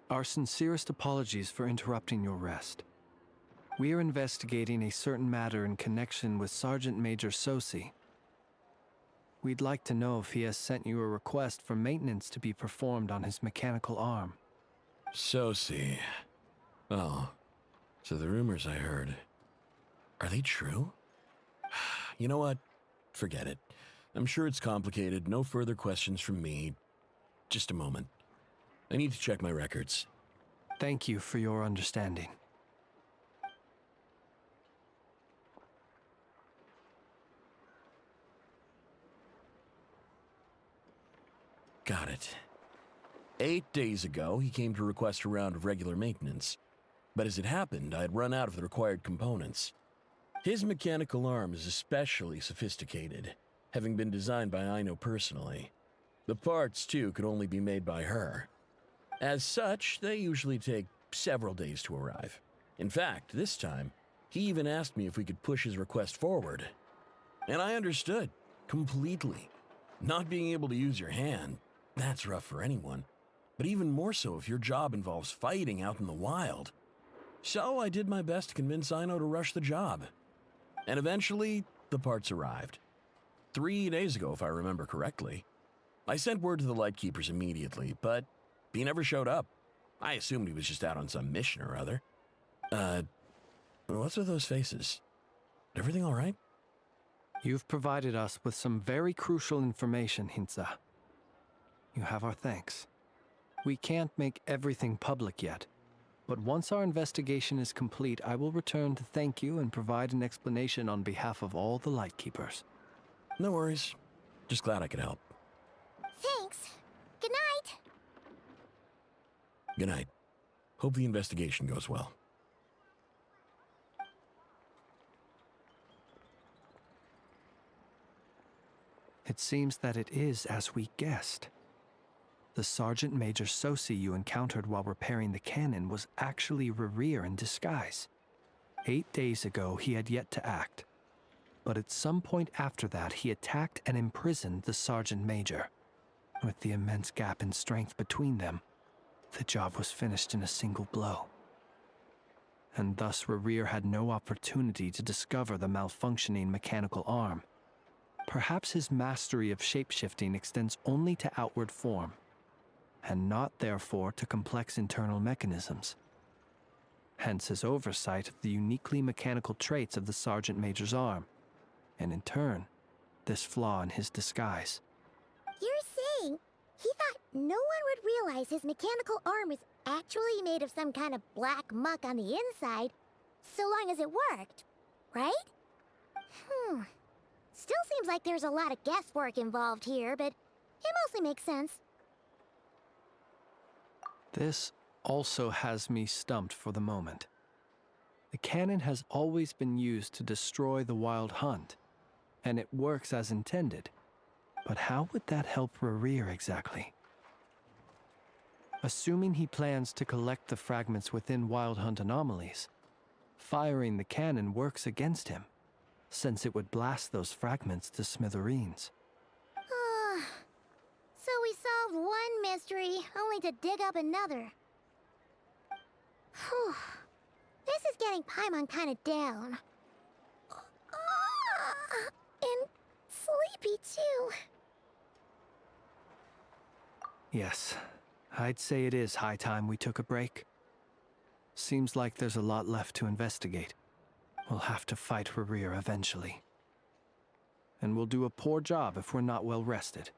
Our sincerest apologies for interrupting your rest. We are investigating a certain matter in connection with Sergeant Major Sosi. We'd like to know if he has sent you a request for maintenance to be performed on his mechanical arm. Sosi. Oh, so the rumors I heard, are they true? You know what? Forget it. I'm sure it's complicated. No further questions from me. Just a moment. I need to check my records. Thank you for your understanding. Got it. 8 days ago, he came to request a round of regular maintenance. But as it happened, I had run out of the required components. His mechanical arm is especially sophisticated, having been designed by Aino personally. The parts, too, could only be made by her. As such, they usually take several days to arrive. In fact, this time, he even asked me if we could push his request forward. And I understood, completely. Not being able to use your hand, that's rough for anyone. But even more so if your job involves fighting out in the wild. So I did my best to convince Aino to rush the job. And eventually, the parts arrived. 3 days ago, if I remember correctly. I sent word to the Lightkeepers immediately, but he never showed up. I assumed he was just out on some mission or other. What's with those faces? Everything all right? You've provided us with some very crucial information, Hintsa. You have our thanks. We can't make everything public yet, but once our investigation is complete, I will return to thank you and provide an explanation on behalf of all the Lightkeepers. No worries. Just glad I could help. Thanks. Good night. Good night. Hope the investigation goes well. It seems that it is as we guessed. The Sergeant Major Sosi you encountered while repairing the cannon was actually Rerir in disguise. 8 days ago, he had yet to act. But at some point after that, he attacked and imprisoned the Sergeant Major. With the immense gap in strength between them, the job was finished in a single blow. And thus Rerir had no opportunity to discover the malfunctioning mechanical arm. Perhaps his mastery of shapeshifting extends only to outward form, and not therefore to complex internal mechanisms. Hence his oversight of the uniquely mechanical traits of the Sergeant Major's arm, and in turn, this flaw in his disguise. You're saying he thought no one would realize his mechanical arm is actually made of some kind of black muck on the inside, so long as it worked, right? Still seems like there's a lot of guesswork involved here, but it mostly makes sense. This also has me stumped for the moment. The cannon has always been used to destroy the wild hunt, and it works as intended. But how would that help Rerir exactly? Assuming he plans to collect the fragments within Wild Hunt anomalies, firing the cannon works against him, since it would blast those fragments to smithereens. So we solved one mystery, only to dig up another. Whew. This is getting Paimon kind of down. And sleepy, too. Yes, I'd say it is high time we took a break. Seems like there's a lot left to investigate. We'll have to fight Rerir eventually. And we'll do a poor job if we're not well rested.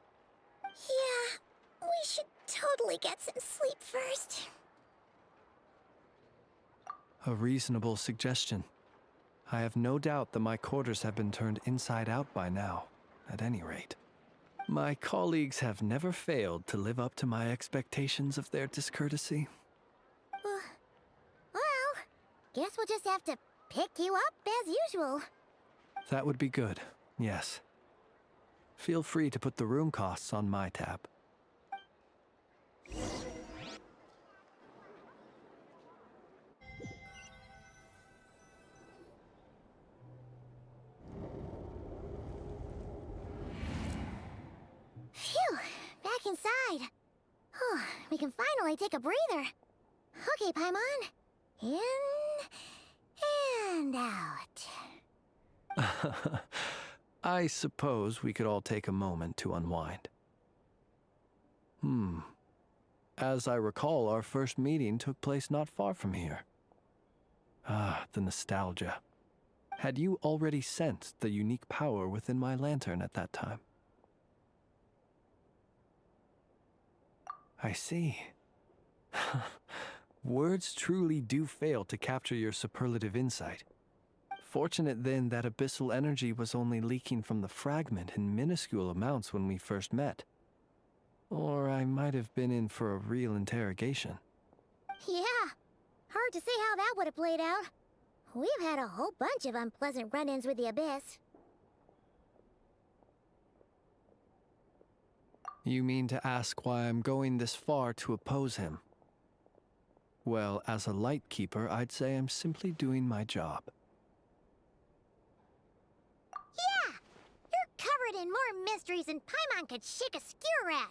Yeah, we should totally get some sleep first. A reasonable suggestion. I have no doubt that my quarters have been turned inside out by now, at any rate. My colleagues have never failed to live up to my expectations of their discourtesy. Well, guess we'll just have to pick you up as usual. That would be good, yes. Feel free to put the room costs on my tab. Phew, back inside. We can finally take a breather. Okay, Paimon. In and out. I suppose we could all take a moment to unwind. As I recall, our first meeting took place not far from here. Ah, the nostalgia. Had you already sensed the unique power within my lantern at that time? I see. Words truly do fail to capture your superlative insight. Fortunate then that abyssal energy was only leaking from the fragment in minuscule amounts when we first met. Or I might have been in for a real interrogation. Yeah, hard to say how that would have played out. We've had a whole bunch of unpleasant run-ins with the Abyss. You mean to ask why I'm going this far to oppose him? Well, as a light keeper, I'd say I'm simply doing my job. Yeah! You're covered in more mysteries than Paimon could shake a skewer at.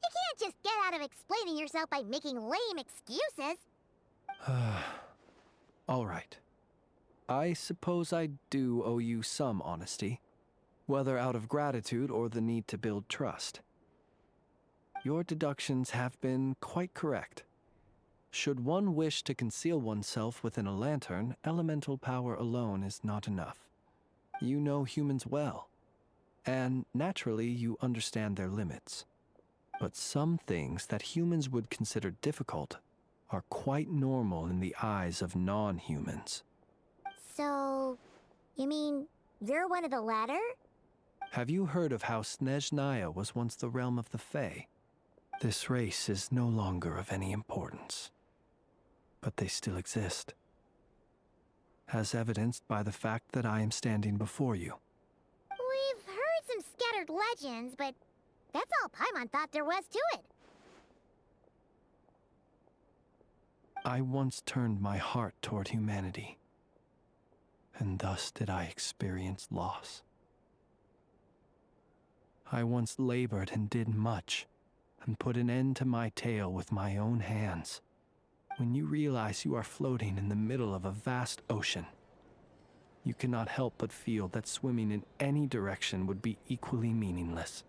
You can't just get out of explaining yourself by making lame excuses. All right. I suppose I do owe you some honesty, whether out of gratitude or the need to build trust. Your deductions have been quite correct. Should one wish to conceal oneself within a lantern, elemental power alone is not enough. You know humans well, and naturally you understand their limits. But some things that humans would consider difficult are quite normal in the eyes of non-humans. So, you mean you're one of the latter? Have you heard of how Snezhnaya was once the realm of the Fae? This race is no longer of any importance, but they still exist, as evidenced by the fact that I am standing before you. We've heard some scattered legends, but that's all Paimon thought there was to it. I once turned my heart toward humanity, and thus did I experience loss. I once labored and did much, and put an end to my tale with my own hands. When you realize you are floating in the middle of a vast ocean, you cannot help but feel that swimming in any direction would be equally meaningless.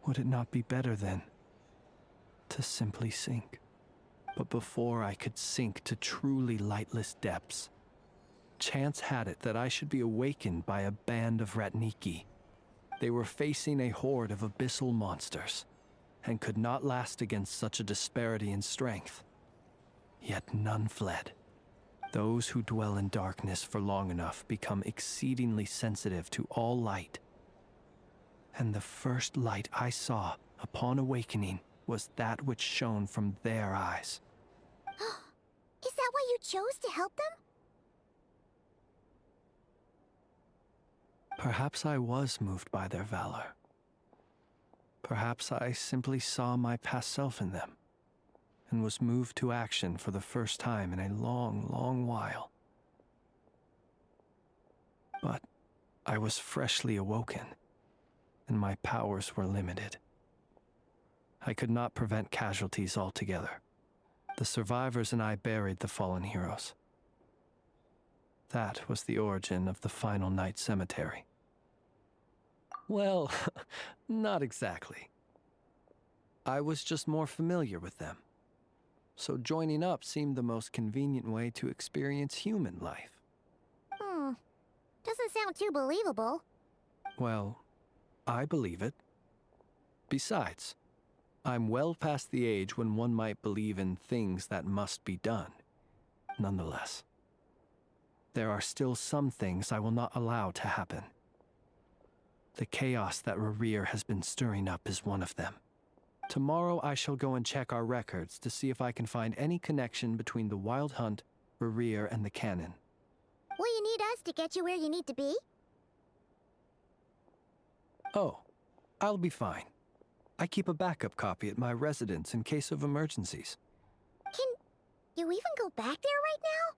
Would it not be better, then, to simply sink? But before I could sink to truly lightless depths, chance had it that I should be awakened by a band of Ratniki. They were facing a horde of abyssal monsters, and could not last against such a disparity in strength. Yet none fled. Those who dwell in darkness for long enough become exceedingly sensitive to all light. And the first light I saw upon awakening was that which shone from their eyes. Is that why you chose to help them? Perhaps I was moved by their valor, Perhaps I simply saw my past self in them, and was moved to action for the first time in a long, long while. But I was freshly awoken, and my powers were limited. I could not prevent casualties altogether. The survivors and I buried the fallen heroes. That was the origin of the Final Night Cemetery. Well, not exactly. I was just more familiar with them. So joining up seemed the most convenient way to experience human life. Doesn't sound too believable. Well, I believe it. Besides, I'm well past the age when one might believe in things that must be done. Nonetheless, there are still some things I will not allow to happen. The chaos that Rerir has been stirring up is one of them. Tomorrow I shall go and check our records to see if I can find any connection between the Wild Hunt, Rerir, and the Cannon. Will you need us to get you where you need to be? Oh, I'll be fine. I keep a backup copy at my residence in case of emergencies. Can you even go back there right now?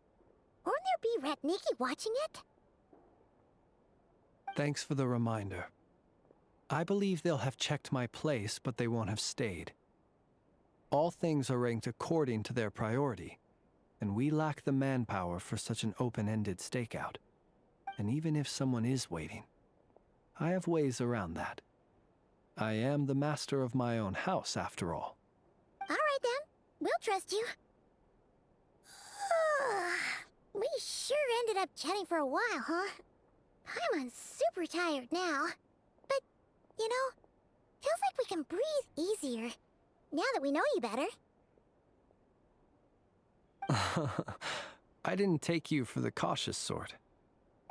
Won't there be Rat Nikki watching it? Thanks for the reminder. I believe they'll have checked my place, but they won't have stayed. All things are ranked according to their priority, and we lack the manpower for such an open-ended stakeout. And even if someone is waiting, I have ways around that. I am the master of my own house, after all. All right then, we'll trust you. We sure ended up chatting for a while, huh? I'm super tired now. But, you know, feels like we can breathe easier, now that we know you better. I didn't take you for the cautious sort.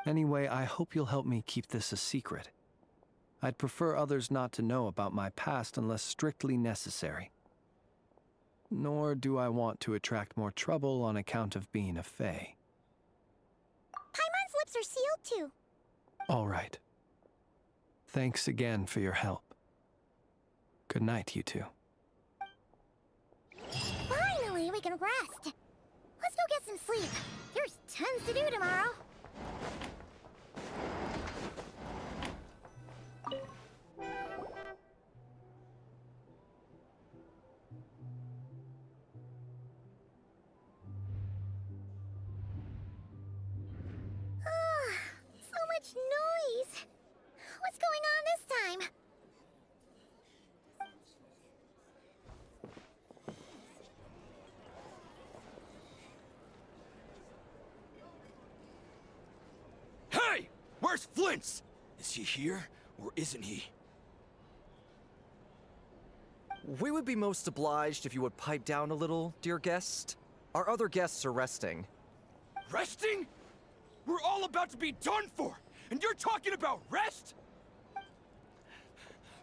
Anyway, I hope you'll help me keep this a secret. I'd prefer others not to know about my past unless strictly necessary. Nor do I want to attract more trouble on account of being a Fae. Paimon's lips are sealed too. All right. Thanks again for your help. Good night, you two. Finally, we can rest. Let's go get some sleep. There's tons to do tomorrow. So much noise. What's going on this time? Hey! Where's Flint's? Is he here, or isn't he? We would be most obliged if you would pipe down a little, dear guest. Our other guests are resting. Resting? We're all about to be done for, and you're talking about rest?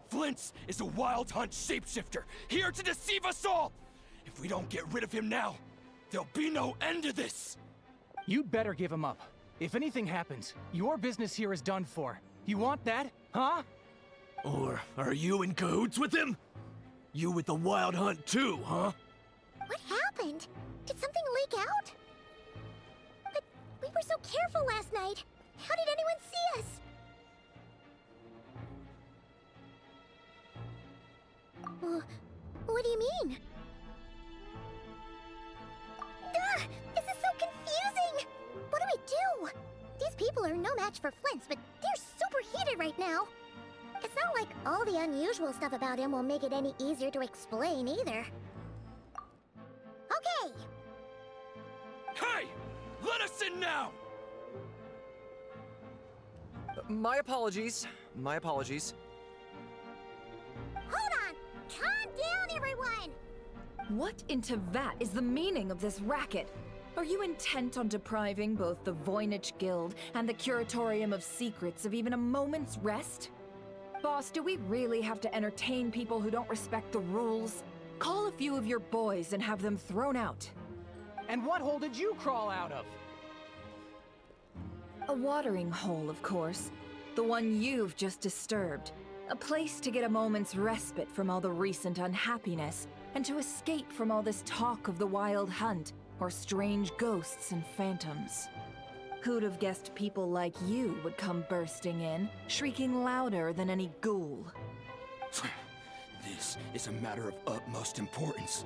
Flint's is a Wild Hunt shapeshifter, here to deceive us all! If we don't get rid of him now, there'll be no end to this! You'd better give him up. If anything happens, your business here is done for. You want that, huh? Or are you in cahoots with him? You with the Wild Hunt too, huh? What happened? Did something leak out? But we were so careful last night. How did anyone see us? What do you mean? This is so confusing! What do we do? These people are no match for Flint's, but they're super heated right now. It's not like all the unusual stuff about him will make it any easier to explain either. Okay! Hey! Let us in now! My apologies. My apologies. Hold on! Calm down, everyone! What in Tevat is the meaning of this racket? Are you intent on depriving both the Voynich Guild and the Curatorium of Secrets of even a moment's rest? Boss, do we really have to entertain people who don't respect the rules? Call a few of your boys and have them thrown out. And what hole did you crawl out of? A watering hole, of course. The one you've just disturbed. A place to get a moment's respite from all the recent unhappiness, and to escape from all this talk of the Wild Hunt, or strange ghosts and phantoms. Who'd have guessed people like you would come bursting in, shrieking louder than any ghoul? This is a matter of utmost importance.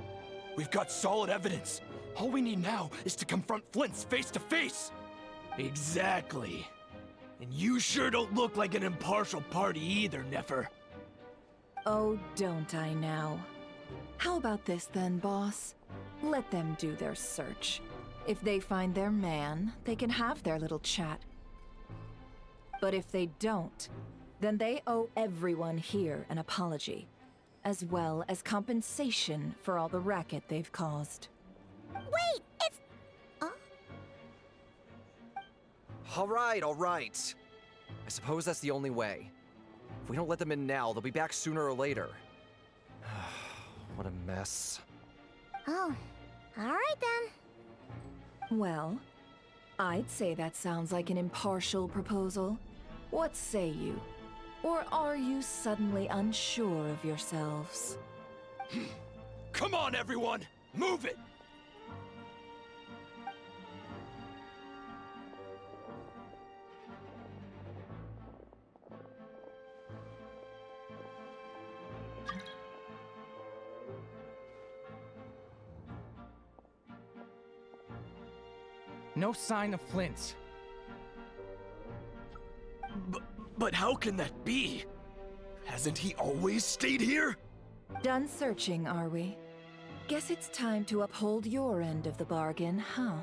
We've got solid evidence. All we need now is to confront Flint's face to face. Exactly. And you sure don't look like an impartial party either, Nefer. Oh, don't I now? How about this then, boss? Let them do their search. If they find their man, they can have their little chat. But if they don't, then they owe everyone here an apology, as well as compensation for all the racket they've caused. Wait, it's... All right. I suppose that's the only way. If we don't let them in now, they'll be back sooner or later. What a mess. Oh, all right then. Well, I'd say that sounds like an impartial proposal. What say you? Or are you suddenly unsure of yourselves? Come on, everyone! Move it! No sign of Flint. But how can that be? Hasn't he always stayed here? Done searching, are we? Guess it's time to uphold your end of the bargain, huh?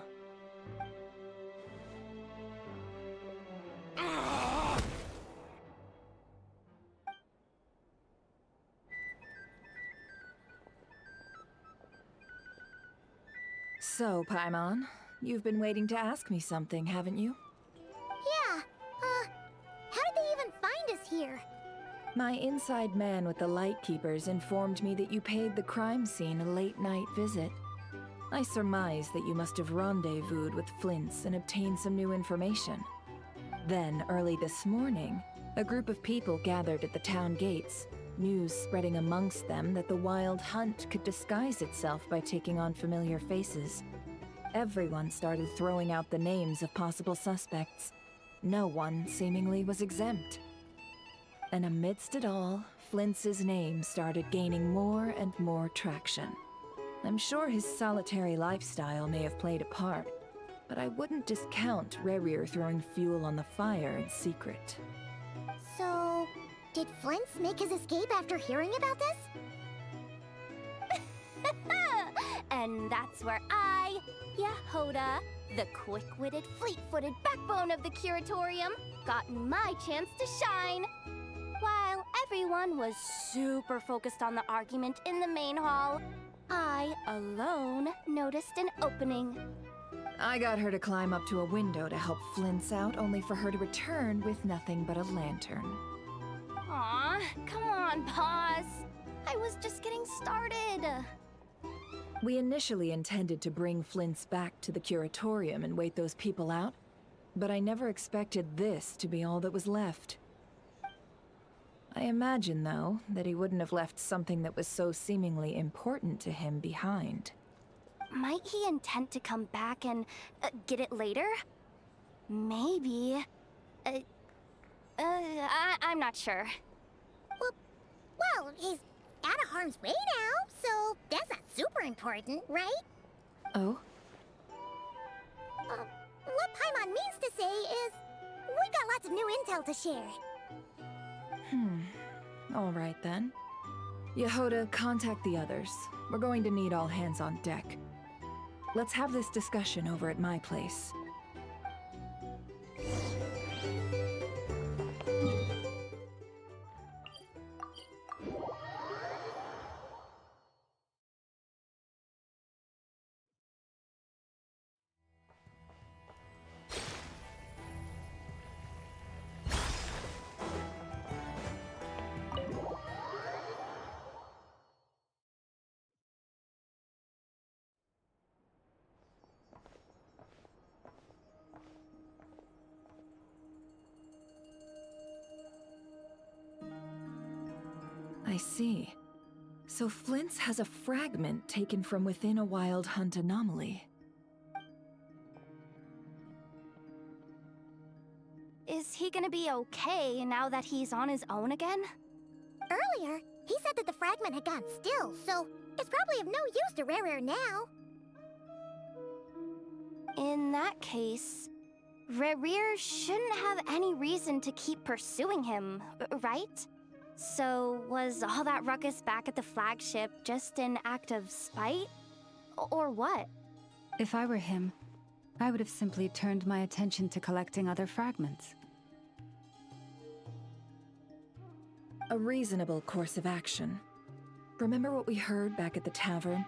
So, Paimon, you've been waiting to ask me something, haven't you? Yeah, how did they even find us here? My inside man with the Lightkeepers informed me that you paid the crime scene a late-night visit. I surmise that you must have rendezvoused with Flint's and obtained some new information. Then, early this morning, a group of people gathered at the town gates, news spreading amongst them that the Wild Hunt could disguise itself by taking on familiar faces. Everyone started throwing out the names of possible suspects. No one, seemingly, was exempt. And amidst it all, Flint's name started gaining more and more traction. I'm sure his solitary lifestyle may have played a part, but I wouldn't discount Rerir throwing fuel on the fire in secret. So, did Flint's make his escape after hearing about this? And that's where I, Yehoda, the quick-witted, fleet-footed backbone of the Curatorium, got my chance to shine. While everyone was super focused on the argument in the main hall, I alone noticed an opening. I got her to climb up to a window to help Flint's out, only for her to return with nothing but a lantern. Aw, come on, boss. I was just getting started. We initially intended to bring Flint's back to the Curatorium and wait those people out, but I never expected this to be all that was left. I imagine, though, that he wouldn't have left something that was so seemingly important to him behind. Might he intend to come back and get it later? Maybe. I'm not sure. Well, he's out of harm's way now, so that's not super important, right? Oh? What Paimon means to say is, we got lots of new intel to share. All right then. Yehoda, contact the others. We're going to need all hands on deck. Let's have this discussion over at my place. I see. So Flint's has a fragment taken from within a Wild Hunt anomaly. Is he gonna be okay now that he's on his own again? Earlier, he said that the fragment had gone still, so it's probably of no use to Rare now. In that case, Rerir shouldn't have any reason to keep pursuing him, right? So was all that ruckus back at the flagship just an act of spite? Or what? If I were him, I would have simply turned my attention to collecting other fragments. A reasonable course of action. Remember what we heard back at the tavern?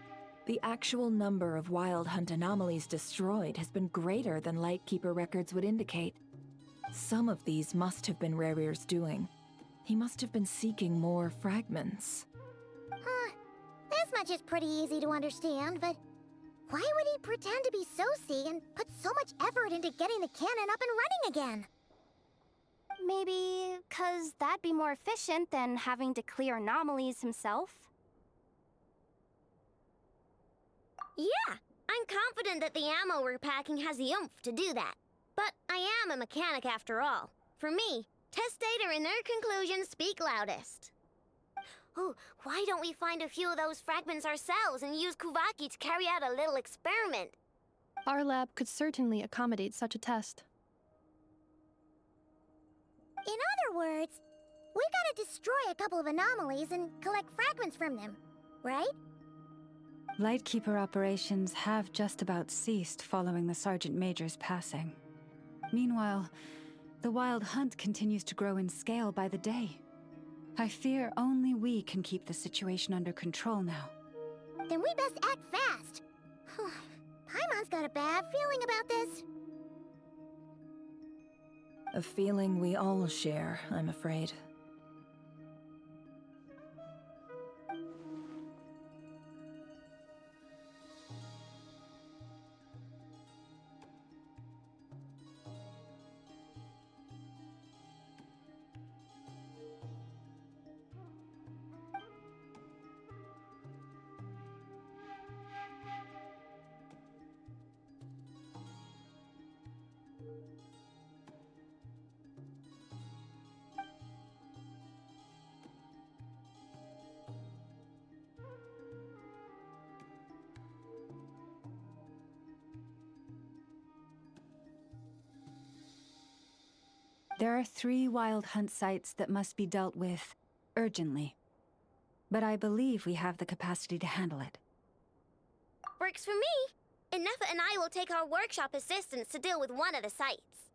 The actual number of Wild Hunt anomalies destroyed has been greater than Lightkeeper records would indicate. Some of these must have been Rerir's doing. He must have been seeking more fragments. Huh. This much is pretty easy to understand, but why would he pretend to be Soci and put so much effort into getting the cannon up and running again? Maybe 'cause that'd be more efficient than having to clear anomalies himself? Yeah, I'm confident that the ammo we're packing has the oomph to do that. But I am a mechanic after all. For me, test data and their conclusions speak loudest. Oh, why don't we find a few of those fragments ourselves and use Kuvaki to carry out a little experiment? Our lab could certainly accommodate such a test. In other words, we gotta destroy a couple of anomalies and collect fragments from them, right? Lightkeeper operations have just about ceased following the Sergeant Major's passing. Meanwhile, the Wild Hunt continues to grow in scale by the day. I fear only we can keep the situation under control now. Then we best act fast. Paimon's got a bad feeling about this. A feeling we all share, I'm afraid. There are 3 Wild Hunt sites that must be dealt with urgently. But I believe we have the capacity to handle it. Works for me. Nefa and I will take our workshop assistants to deal with one of the sites.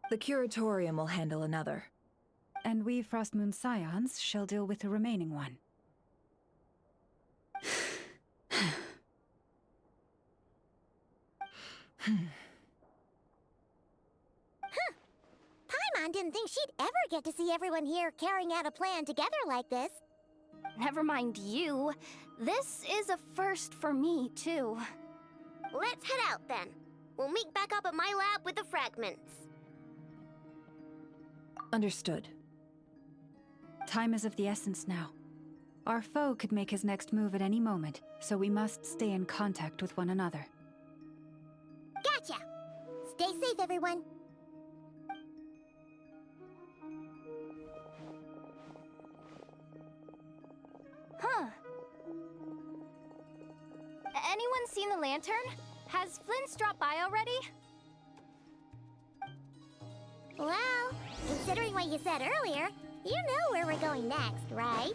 The Curatorium will handle another. And we Frostmoon Scions shall deal with the remaining one. Paimon didn't think she'd ever get to see everyone here carrying out a plan together like this. Never mind you. This is a first for me, too. Let's head out then. We'll meet back up at my lab with the fragments. Understood. Time is of the essence now. Our foe could make his next move at any moment, so we must stay in contact with one another. Gotcha! Stay safe, everyone. Huh. Anyone seen the lantern? Has Flint's dropped by already? Well, considering what you said earlier, you know where we're going next, right?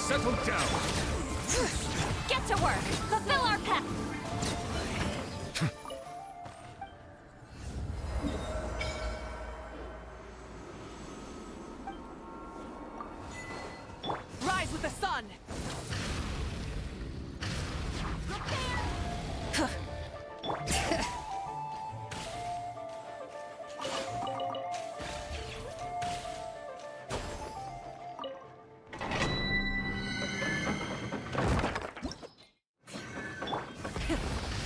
Settle down! Get to work! Fulfill our pact! Rise with the sun!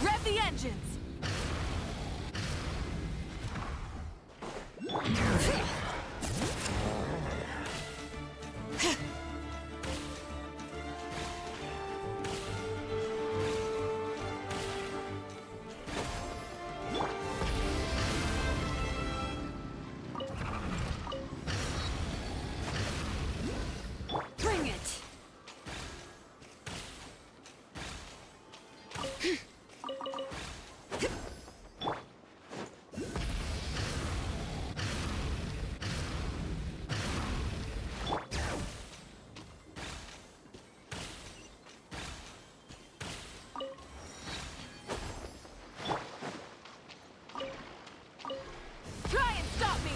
Rev the engines! Bring it! Try and stop me!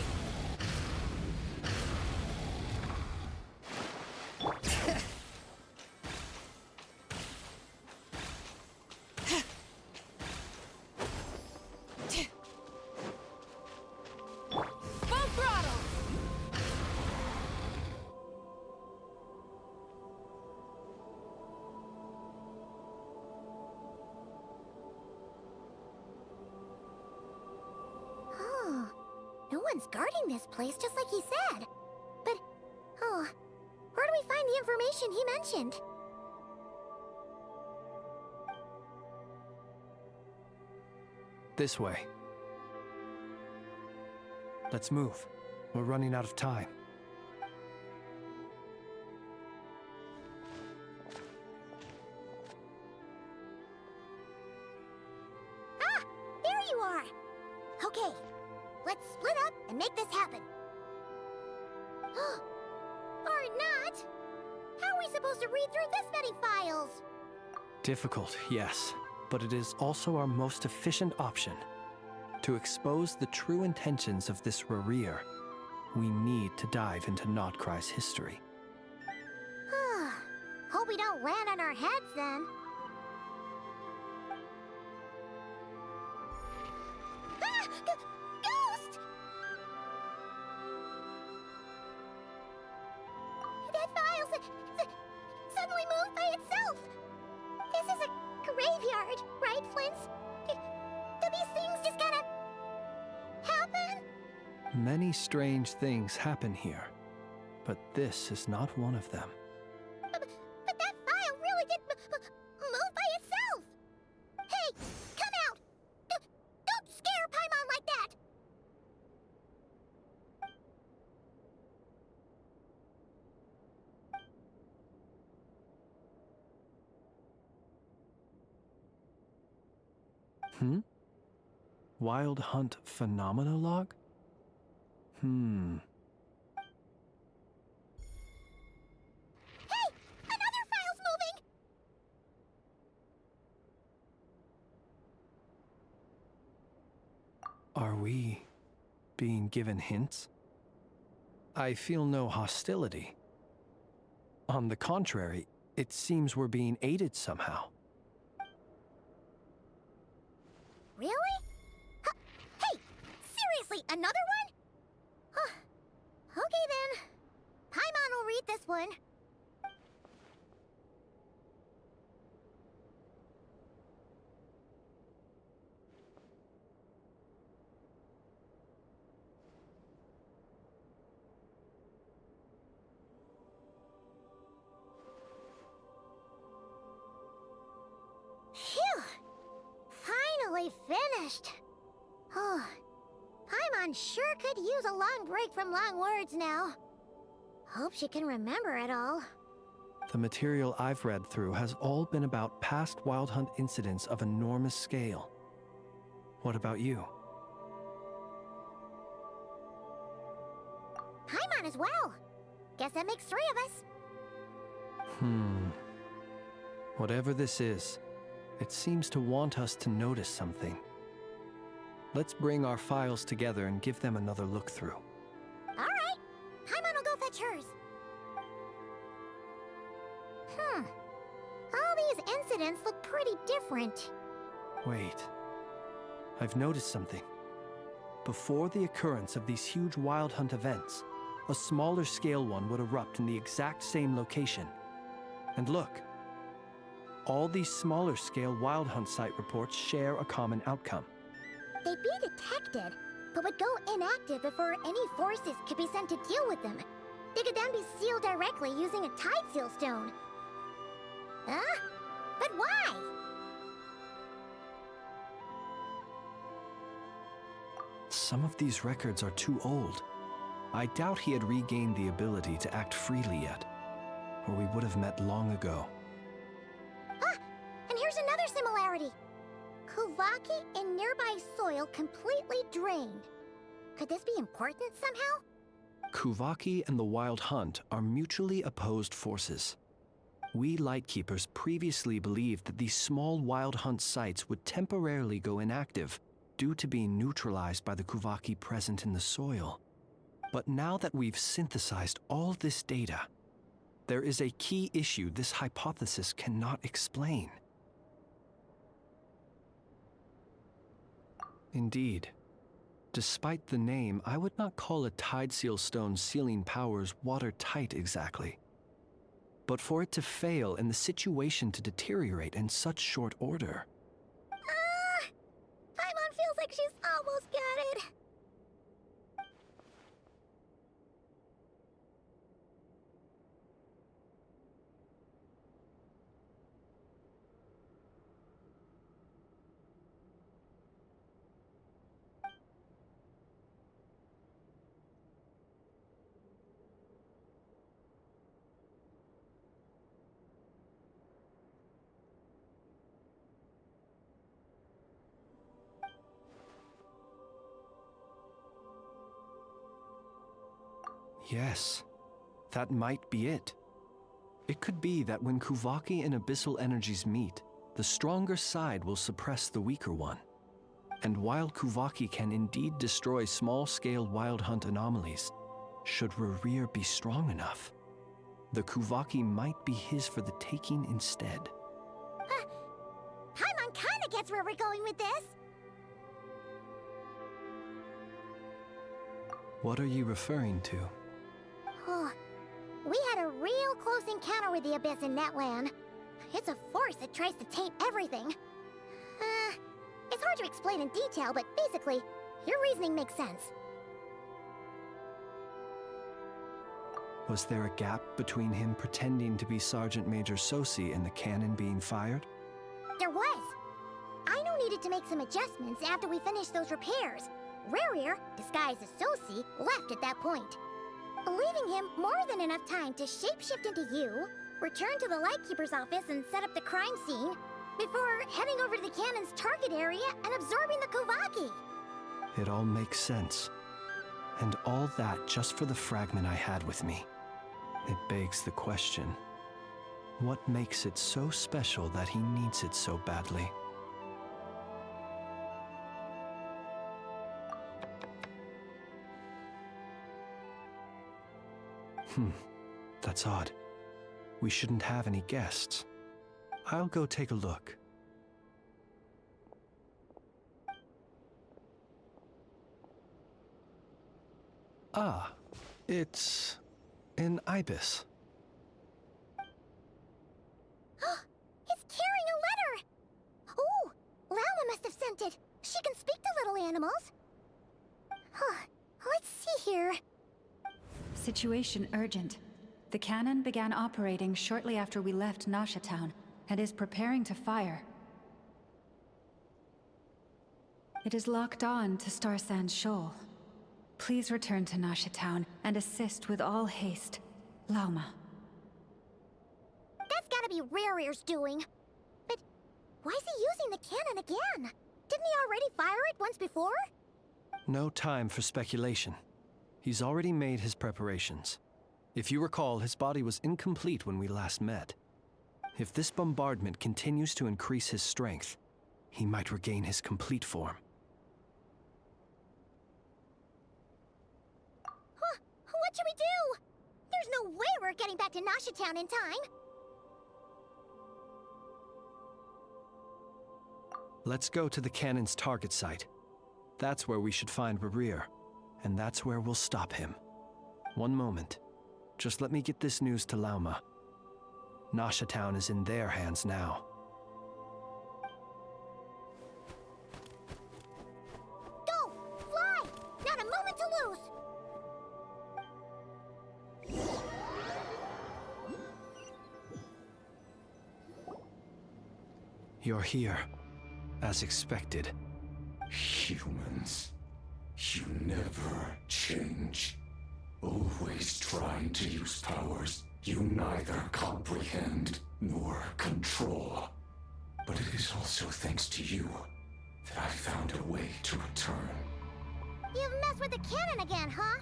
Full throttle! Oh, no one's guarding this place, just like he said. But, oh, where do we find the information he mentioned? This way. Let's move. We're running out of time. Ah! There you are! Okay, let's split up and make this happen. Or not! How are we supposed to read through this many files? Difficult, yes, but it is also our most efficient option. To expose the true intentions of this Rereer, we need to dive into Notcry's history. Hope we don't land on our heads then. Ah! Ghost! That file suddenly moved by itself. This is a graveyard, right, Flint's? Do these things just kind of happen? Many strange things happen here, but this is not one of them. But that file really did move by itself. Hey, come out! Don't scare Paimon like that! Wild Hunt Phenomenologue? Hey! Another file's moving! Are we being given hints? I feel no hostility. On the contrary, it seems we're being aided somehow. Really? Hey! Seriously, another one? Huh. Okay then. Paimon will read this one. Phew! Finally finished. Oh, Paimon sure could use a long break from long words now. Hope she can remember it all. The material I've read through has all been about past Wild Hunt incidents of enormous scale. What about you? Paimon as well. Guess that makes 3 of us. Whatever this is, it seems to want us to notice something. Let's bring our files together and give them another look through. All right. Paimon will go fetch hers. All these incidents look pretty different. Wait. I've noticed something. Before the occurrence of these huge Wild Hunt events, a smaller scale one would erupt in the exact same location. And look. All these smaller scale Wild Hunt site reports share a common outcome. They'd be detected, but would go inactive before any forces could be sent to deal with them. They could then be sealed directly using a tide seal stone. Huh? But why? Some of these records are too old. I doubt he had regained the ability to act freely yet, or we would have met long ago. Ah! And here's another similarity. Kuvaki and nearby soil completely drained. Could this be important somehow? Kuvaki and the Wild Hunt are mutually opposed forces. We Lightkeepers previously believed that these small Wild Hunt sites would temporarily go inactive due to being neutralized by the Kuvaki present in the soil. But now that we've synthesized all this data, there is a key issue this hypothesis cannot explain. Indeed. Despite the name, I would not call a tide seal stone's sealing powers watertight exactly. But for it to fail and the situation to deteriorate in such short order... Paimon feels like she's almost got it. Yes, that might be it. It could be that when Kuvaki and abyssal energies meet, the stronger side will suppress the weaker one. And while Kuvaki can indeed destroy small-scale Wild Hunt anomalies, should Rerir be strong enough, the Kuvaki might be his for the taking instead. Paimon kinda gets where we're going with this. What are you referring to? Oh, we had a real close encounter with the Abyss in Netland. It's a force that tries to taint everything. It's hard to explain in detail, but basically, your reasoning makes sense. Was there a gap between him pretending to be Sergeant Major Sosi and the cannon being fired? There was. Aino needed to make some adjustments after we finished those repairs. Rerir, disguised as Sosi, left at that point, leaving him more than enough time to shapeshift into you, return to the Lightkeeper's office and set up the crime scene, before heading over to the cannon's target area and absorbing the Kuvaki. It all makes sense. And all that just for the fragment I had with me. It begs the question, what makes it so special that he needs it so badly? That's odd. We shouldn't have any guests. I'll go take a look. Ah, it's an ibis. It's carrying a letter! Ooh, Lama must have sent it. She can speak to little animals. Let's see here. Situation urgent. The cannon began operating shortly after we left Nasha Town and is preparing to fire. It is locked on to Star Sand Shoal. Please return to Nasha Town and assist with all haste. Lauma. That's gotta be Rerir's doing. But why is he using the cannon again? Didn't he already fire it once before? No time for speculation. He's already made his preparations. If you recall, his body was incomplete when we last met. If this bombardment continues to increase his strength, he might regain his complete form. Huh? What should we do? There's no way we're getting back to Nasha Town in time. Let's go to the cannon's target site. That's where we should find Barir, and that's where we'll stop him. One moment. Just let me get this news to Lauma. Nasha Town is in their hands now. Go! Fly! Not a moment to lose! You're here, as expected. Humans, you never change. Always trying to use powers you neither comprehend nor control. But it is also thanks to you that I found a way to return. You've messed with the cannon again, huh?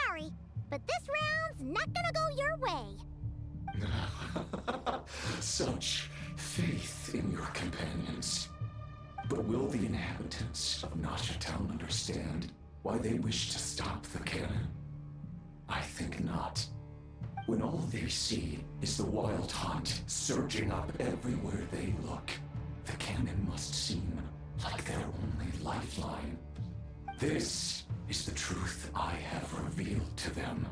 Sorry, but this round's not gonna go your way. Such faith in your companions. But will the inhabitants of Nasha Town understand why they wish to stop the cannon? I think not. When all they see is the wild hunt surging up everywhere they look, the cannon must seem like their only lifeline. This is the truth I have revealed to them.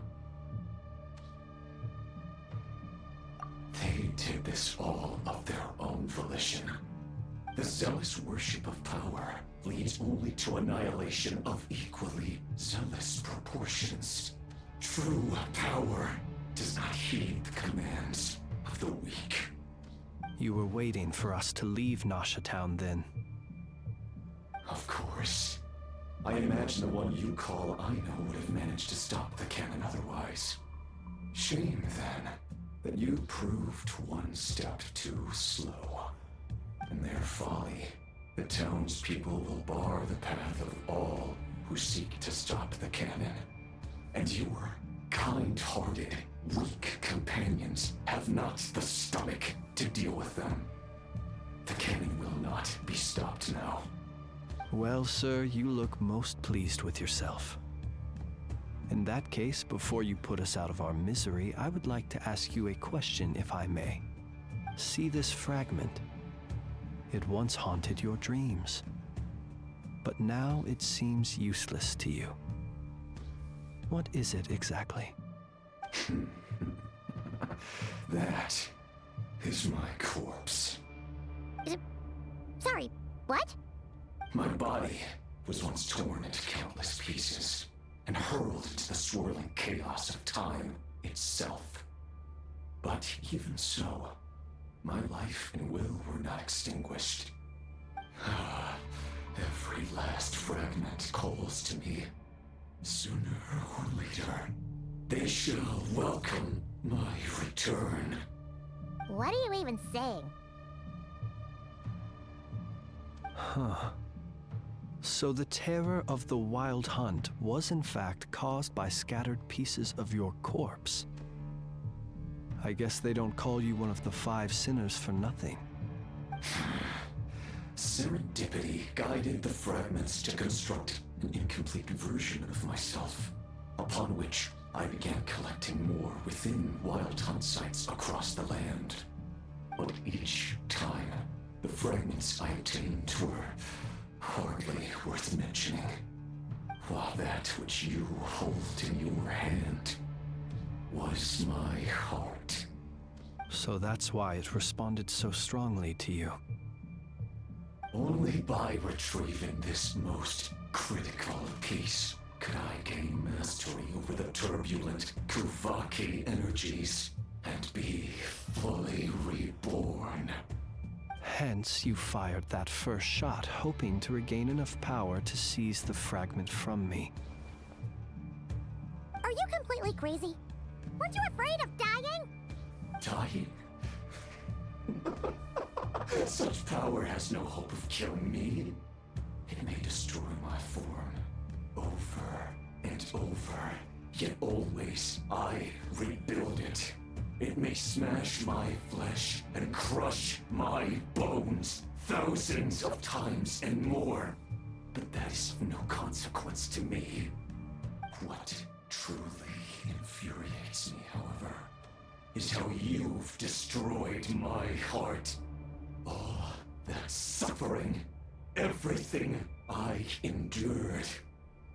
They did this all of their own volition. The zealous worship of power leads only to annihilation of equally zealous proportions. True power does not heed the commands of the weak. You were waiting for us to leave Nasha Town then. Of course. I imagine the one you call Aino would have managed to stop the cannon otherwise. Shame, then, that you proved one step too slow. In their folly, the townspeople will bar the path of all who seek to stop the cannon. And your kind-hearted, weak companions have not the stomach to deal with them. The cannon will not be stopped now. Well, sir, you look most pleased with yourself. In that case, before you put us out of our misery, I would like to ask you a question, if I may. See this fragment? It once haunted your dreams, but now it seems useless to you. What is it exactly? That is my corpse. Sorry, what? My body was once torn into countless pieces and hurled into the swirling chaos of time itself. But even so, my life and will were not extinguished. Every last fragment calls to me. Sooner or later, they shall welcome my return. What are you even saying? Huh. So the terror of the wild hunt was in fact caused by scattered pieces of your corpse. I guess they don't call you one of the 5 sinners for nothing. Serendipity guided the fragments to construct an incomplete version of myself, upon which I began collecting more within wild hunt sites across the land. But each time, the fragments I obtained were hardly worth mentioning, while that which you hold in your hand was my heart. So that's why it responded so strongly to you. Only by retrieving this most critical piece could I gain mastery over the turbulent Kuvaki energies and be fully reborn. Hence, you fired that first shot, hoping to regain enough power to seize the fragment from me. Are you completely crazy? Weren't you afraid of dying? Dying? Such power has no hope of killing me. It may destroy my form over and over, yet always I rebuild it. It may smash my flesh and crush my bones thousands of times and more, but that is of no consequence to me. What truly infuriates me, however, is how you've destroyed my heart. All that suffering, everything I endured,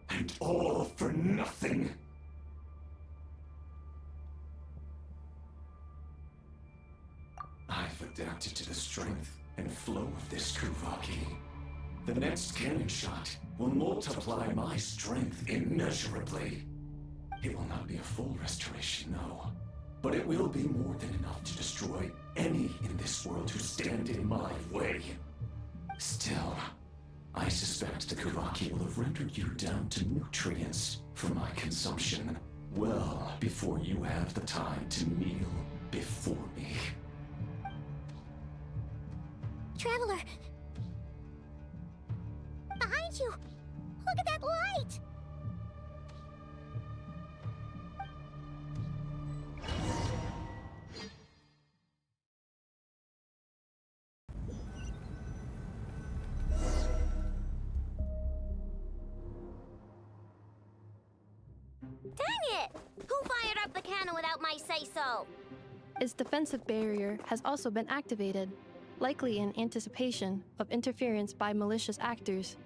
and all for nothing. I've adapted to the strength and flow of this Kuvaki. The next cannon shot will multiply my strength immeasurably. It will not be a full restoration, no, but it will be more than enough to destroy any in this world who stand in my way. Still, I suspect the Kuvaki will have rendered you down to nutrients for my consumption well before you have the time to kneel before me. Traveler! Behind you! Look at that light! Dang it! Who fired up the cannon without my say-so? Its defensive barrier has also been activated, likely in anticipation of interference by malicious actors.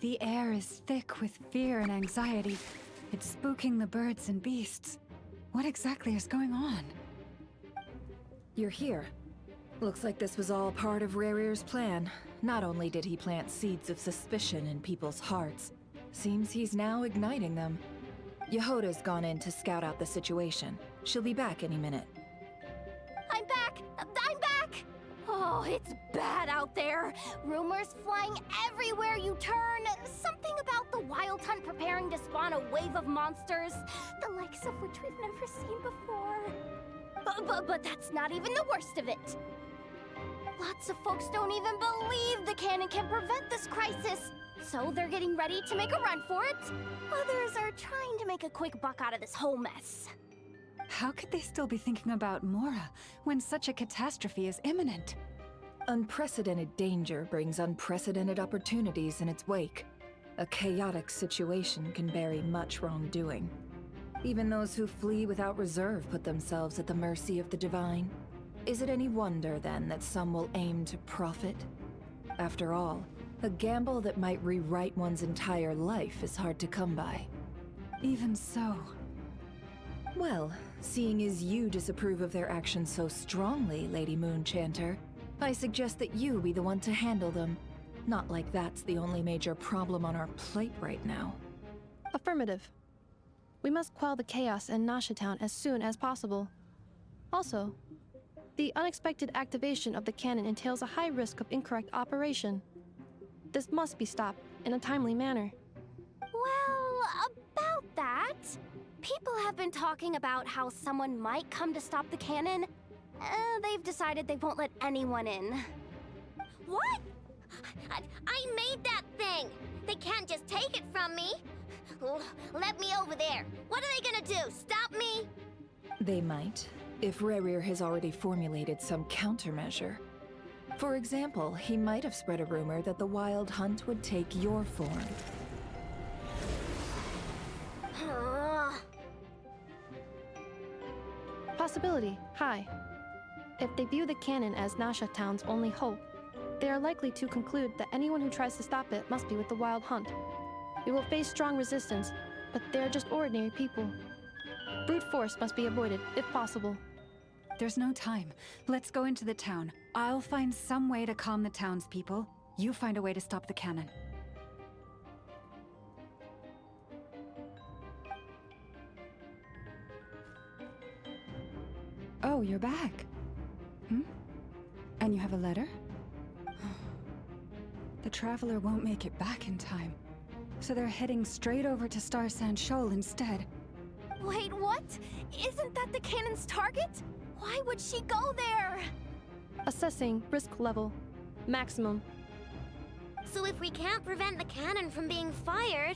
The air is thick with fear and anxiety. It's spooking the birds and beasts. What exactly is going on? You're here. Looks like this was all part of Rarir's plan. Not only did he plant seeds of suspicion in people's hearts, seems he's now igniting them. Yehoda's gone in to scout out the situation. She'll be back any minute. I'm back! I'm back! Oh, it's bad out there. Rumors flying everywhere you turn. Something about the Wild Hunt preparing to spawn a wave of monsters, the likes of which we've never seen before. But that's not even the worst of it. Lots of folks don't even believe the cannon can prevent this crisis, so they're getting ready to make a run for it. Others are trying to make a quick buck out of this whole mess. How could they still be thinking about Mora when such a catastrophe is imminent? Unprecedented danger brings unprecedented opportunities in its wake. A chaotic situation can bury much wrongdoing. Even those who flee without reserve put themselves at the mercy of the divine. Is it any wonder, then, that some will aim to profit? After all, a gamble that might rewrite one's entire life is hard to come by. Even so. Well, seeing as you disapprove of their actions so strongly, Lady Moonchanter, I suggest that you be the one to handle them. Not like that's the only major problem on our plate right now. Affirmative. We must quell the chaos in Nasha Town as soon as possible. Also, the unexpected activation of the cannon entails a high risk of incorrect operation. This must be stopped in a timely manner. Well, about that, people have been talking about how someone might come to stop the cannon. They've decided they won't let anyone in. What? I made that thing! They can't just take it from me! Oh, let me over there! What are they gonna do? Stop me? They might, if Rarir has already formulated some countermeasure. For example, he might have spread a rumor that the Wild Hunt would take your form. Possibility high. If they view the cannon as Nasha Town's only hope, they are likely to conclude that anyone who tries to stop it must be with the Wild Hunt. We will face strong resistance, but they are just ordinary people. Brute force must be avoided, if possible. There's no time. Let's go into the town. I'll find some way to calm the townspeople. You find a way to stop the cannon. Oh, you're back. And you have a letter? The Traveler won't make it back in time. So they're heading straight over to Star Sand Shoal instead. Wait, what? Isn't that the cannon's target? Why would she go there? Assessing risk level. Maximum. So if we can't prevent the cannon from being fired...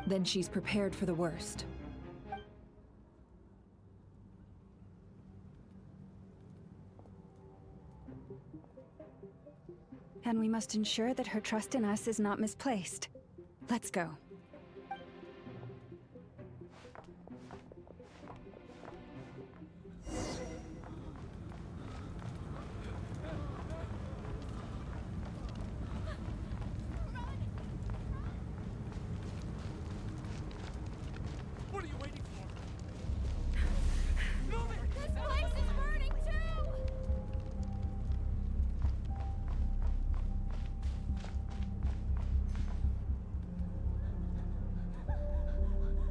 Then she's prepared for the worst. And we must ensure that her trust in us is not misplaced. Let's go. What are you waiting for? Move it! This place is burning too!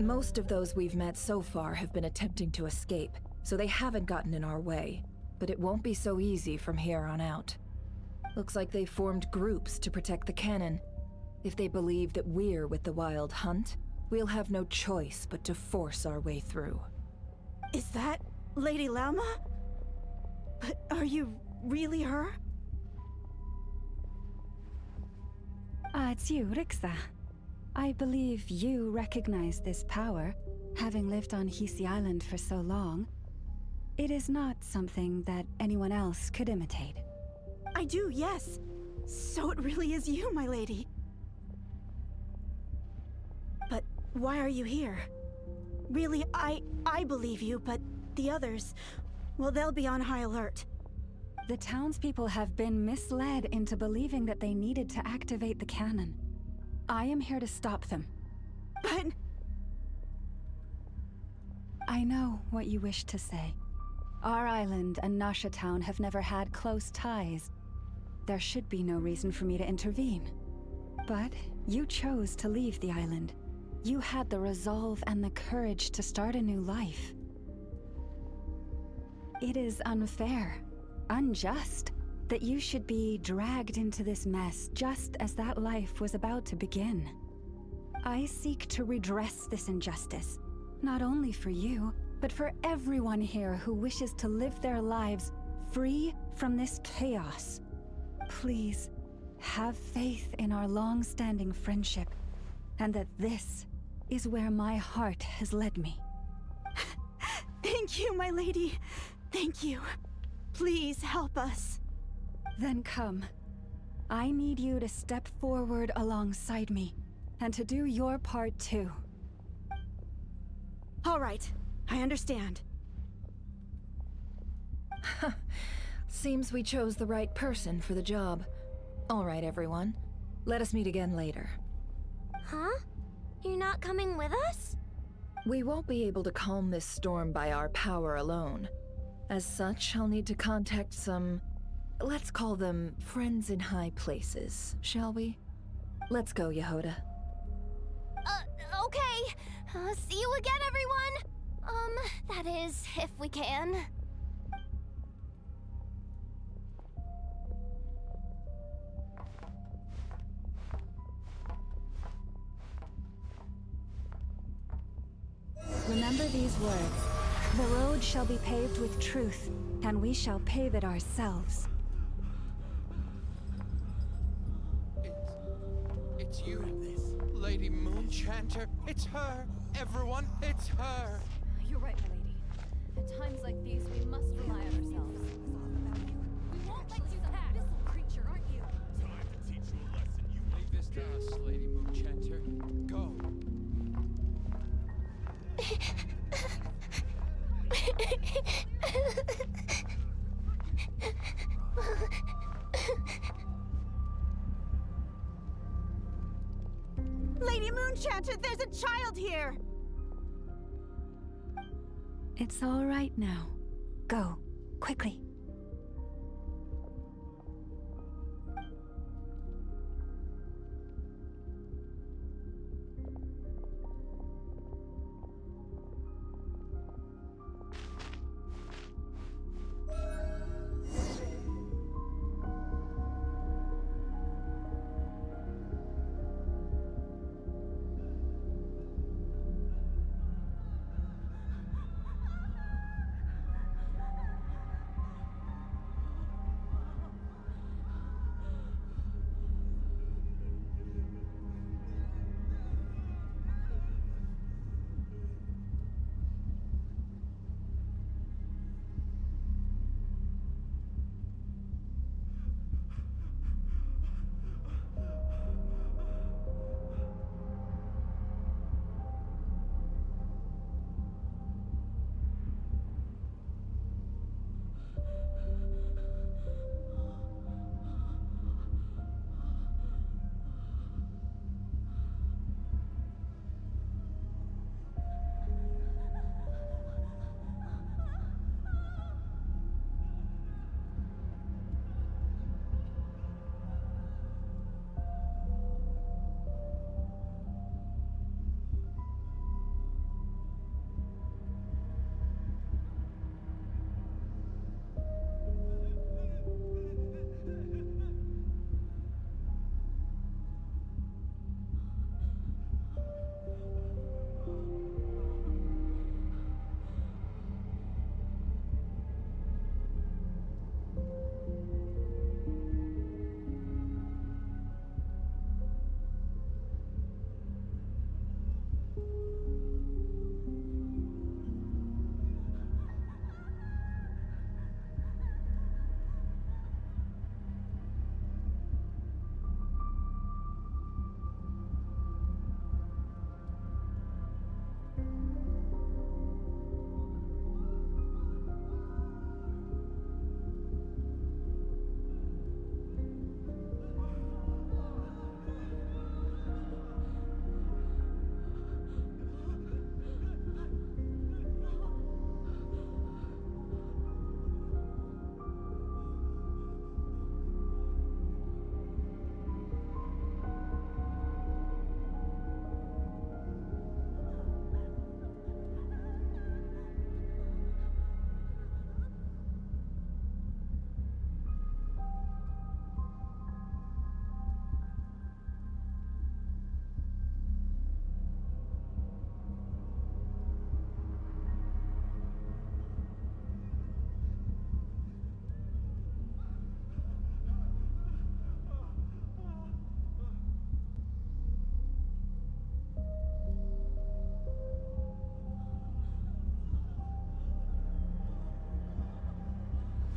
Most of those we've met so far have been attempting to escape, so they haven't gotten in our way. But it won't be so easy from here on out. Looks like they've formed groups to protect the cannon. If they believe that we're with the Wild Hunt, we'll have no choice but to force our way through. Is that Lady Lama? But are you really her? It's you, Rixa. I believe you recognize this power, having lived on Hisi Island for so long. It is not something that anyone else could imitate. I do, yes. So it really is you, my lady. But why are you here? Really, I believe you, but the others, well, they'll be on high alert. The townspeople have been misled into believing that they needed to activate the cannon. I am here to stop them. But... I know what you wish to say. Our island and Nasha Town have never had close ties. There should be no reason for me to intervene. But you chose to leave the island. You had the resolve and the courage to start a new life. It is unfair, unjust, that you should be dragged into this mess just as that life was about to begin. I seek to redress this injustice, not only for you, but for everyone here who wishes to live their lives free from this chaos. Please, have faith in our long-standing friendship, and that this is where my heart has led me. Thank you, my lady. Thank you. Please help us. Then come. I need you to step forward alongside me, and to do your part too. All right, I understand. Seems we chose the right person for the job. All right, everyone. Let us meet again later. Huh? You're not coming with us? We won't be able to calm this storm by our power alone. As such, I'll need to contact some... let's call them friends in high places, shall we? Let's go, Yehoda. Okay. See you again, everyone! That is, if we can. Remember these words. The road shall be paved with truth, and we shall pave it ourselves. It's you, Lady Moonchanter. It's her. Everyone, it's her. You're right, my lady. At times like these, we must rely on ourselves. We won't let you pass, abyssal creature, aren't you? Time to teach you a lesson. You leave this to us, Lady Moonchanter. Go. Lady Moonchanter, there's a child here! It's all right now. Go, quickly.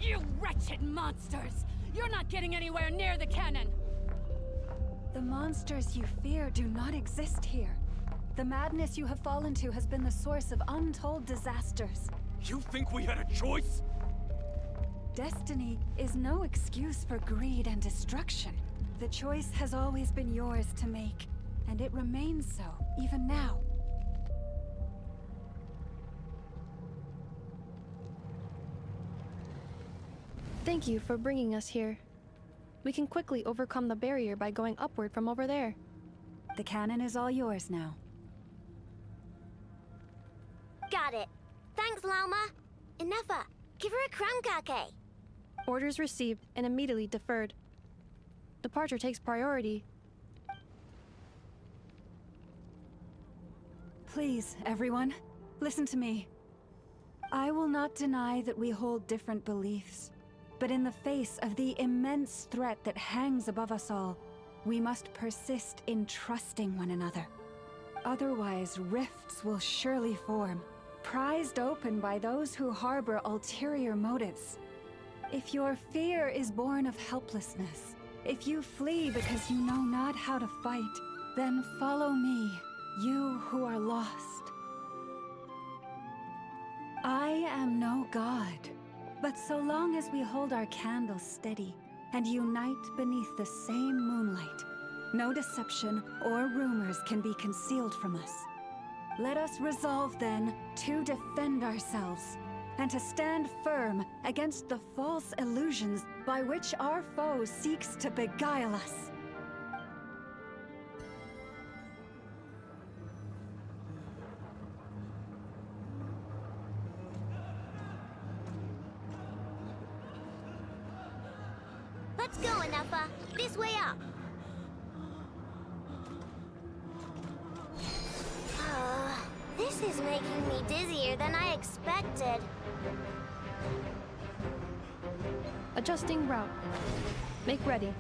You wretched monsters! You're not getting anywhere near the cannon! The monsters you fear do not exist here. The madness you have fallen to has been the source of untold disasters. You think we had a choice? Destiny is no excuse for greed and destruction. The choice has always been yours to make, and it remains so, even now. Thank you for bringing us here. We can quickly overcome the barrier by going upward from over there. The cannon is all yours now. Got it. Thanks, Lauma. Enougha, give her a crumb. Orders received and immediately deferred. Departure takes priority. Please, everyone, listen to me. I will not deny that we hold different beliefs, but in the face of the immense threat that hangs above us all, we must persist in trusting one another. Otherwise, rifts will surely form, prized open by those who harbor ulterior motives. If your fear is born of helplessness, if you flee because you know not how to fight, then follow me, you who are lost. I am no god, but so long as we hold our candles steady and unite beneath the same moonlight, no deception or rumors can be concealed from us. Let us resolve then to defend ourselves and to stand firm against the false illusions by which our foe seeks to beguile us. Let's go, Enougha. This way up. This is making me dizzier than I expected. Adjusting route. Make ready.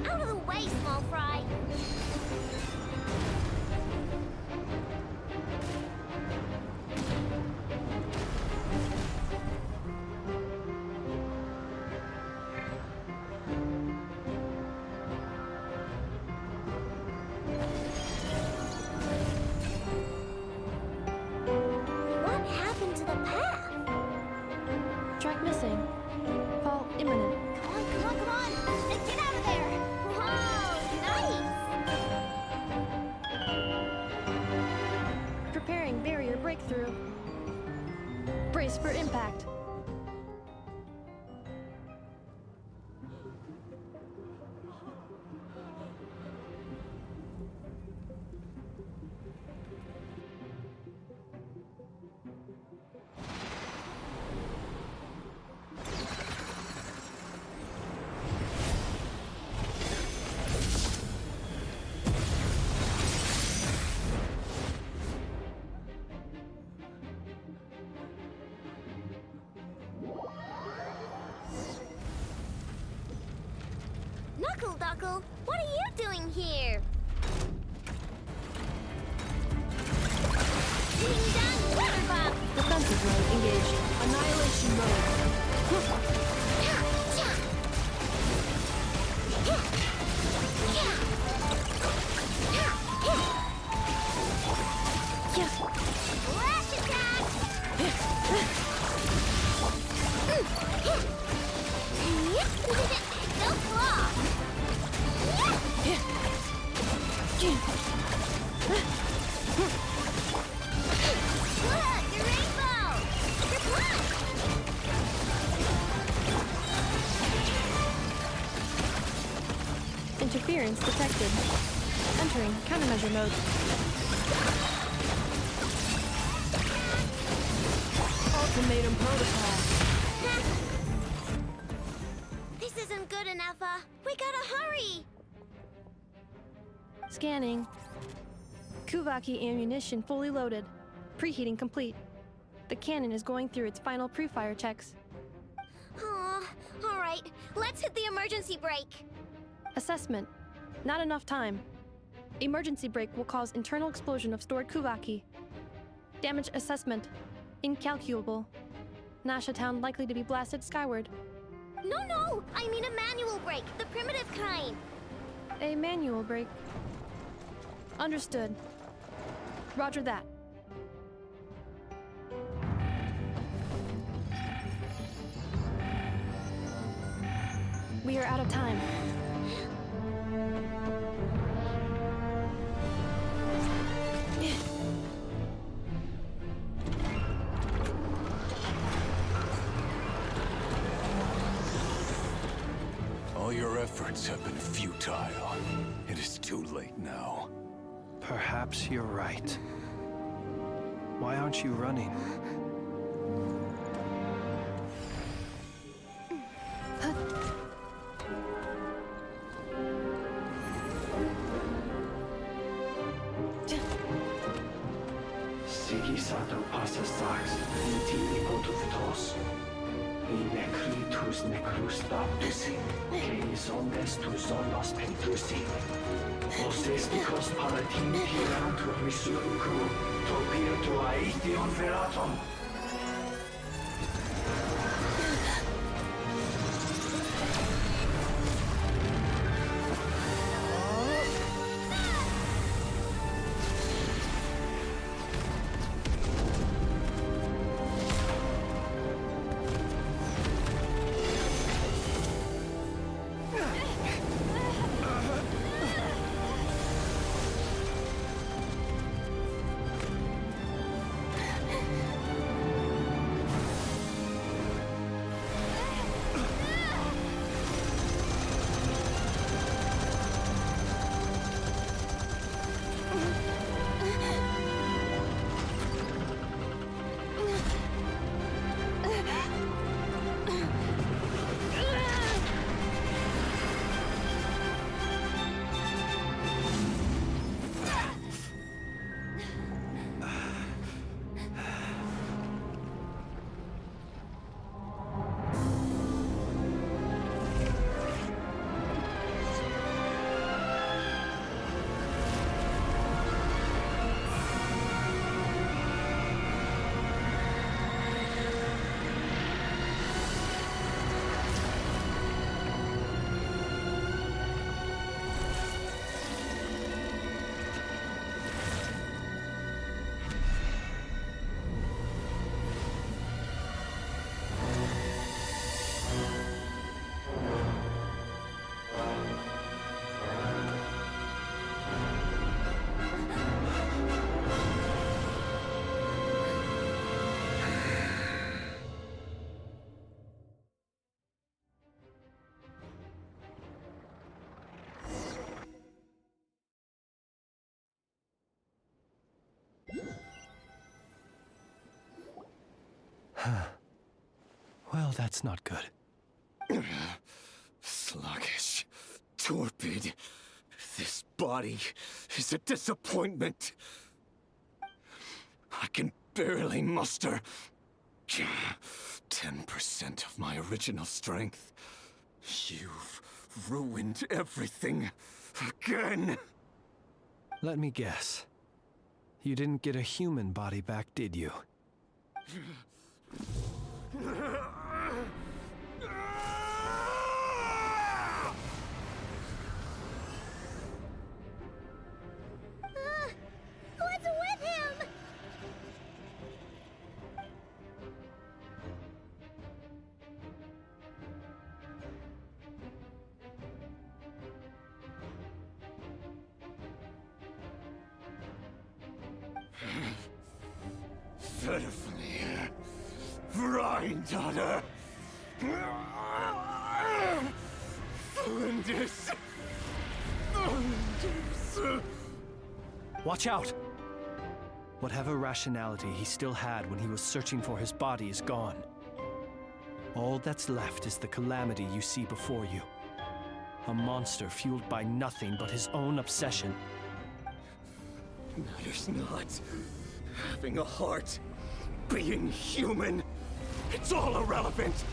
Out of the way, small fry. What happened to the path? Track missing. Fall imminent. Come on, come on, come on! Let's get out of there! Whoa, nice! Preparing barrier breakthrough. Brace for impact. Knuckle, what are you doing here? Ding dong, Butterbop! Defensive mode engaged. Annihilation mode. Flash attack! No claw! Look, your rainbow! Your punch! Interference detected. Entering countermeasure mode. Ultimatum protocol. This isn't good, Enougha. We gotta hurry! Scanning. Kuvaki ammunition fully loaded. Preheating complete. The cannon is going through its final pre-fire checks. Aw, alright. Let's hit the emergency brake. Assessment. Not enough time. Emergency brake will cause internal explosion of stored Kuvaki. Damage assessment. Incalculable. Nasha Town likely to be blasted skyward. No! I mean a manual brake, the primitive kind. A manual brake. Understood. Roger that. We are out of time. All your efforts have been futile. It is too late now. Perhaps you're right. Why aren't you running? Sigisato passa sax, inti ipotuftos. Inekritus necrus baptusi, que ondes tu zonos pentusi. Osesticos palatini pirantur misurucu, topir tua ition veraton. Well, that's not good. Sluggish. Torpid. This body is a disappointment. I can barely muster 10% of my original strength. You've ruined everything again. Let me guess. You didn't get a human body back, did you? What's with him? Pitifully, Rhine-daughter. Flinders. Watch out! Whatever rationality he still had when he was searching for his body is gone. All that's left is the calamity you see before you. A monster fueled by nothing but his own obsession. Matters not. Having a heart, being human, it's all irrelevant.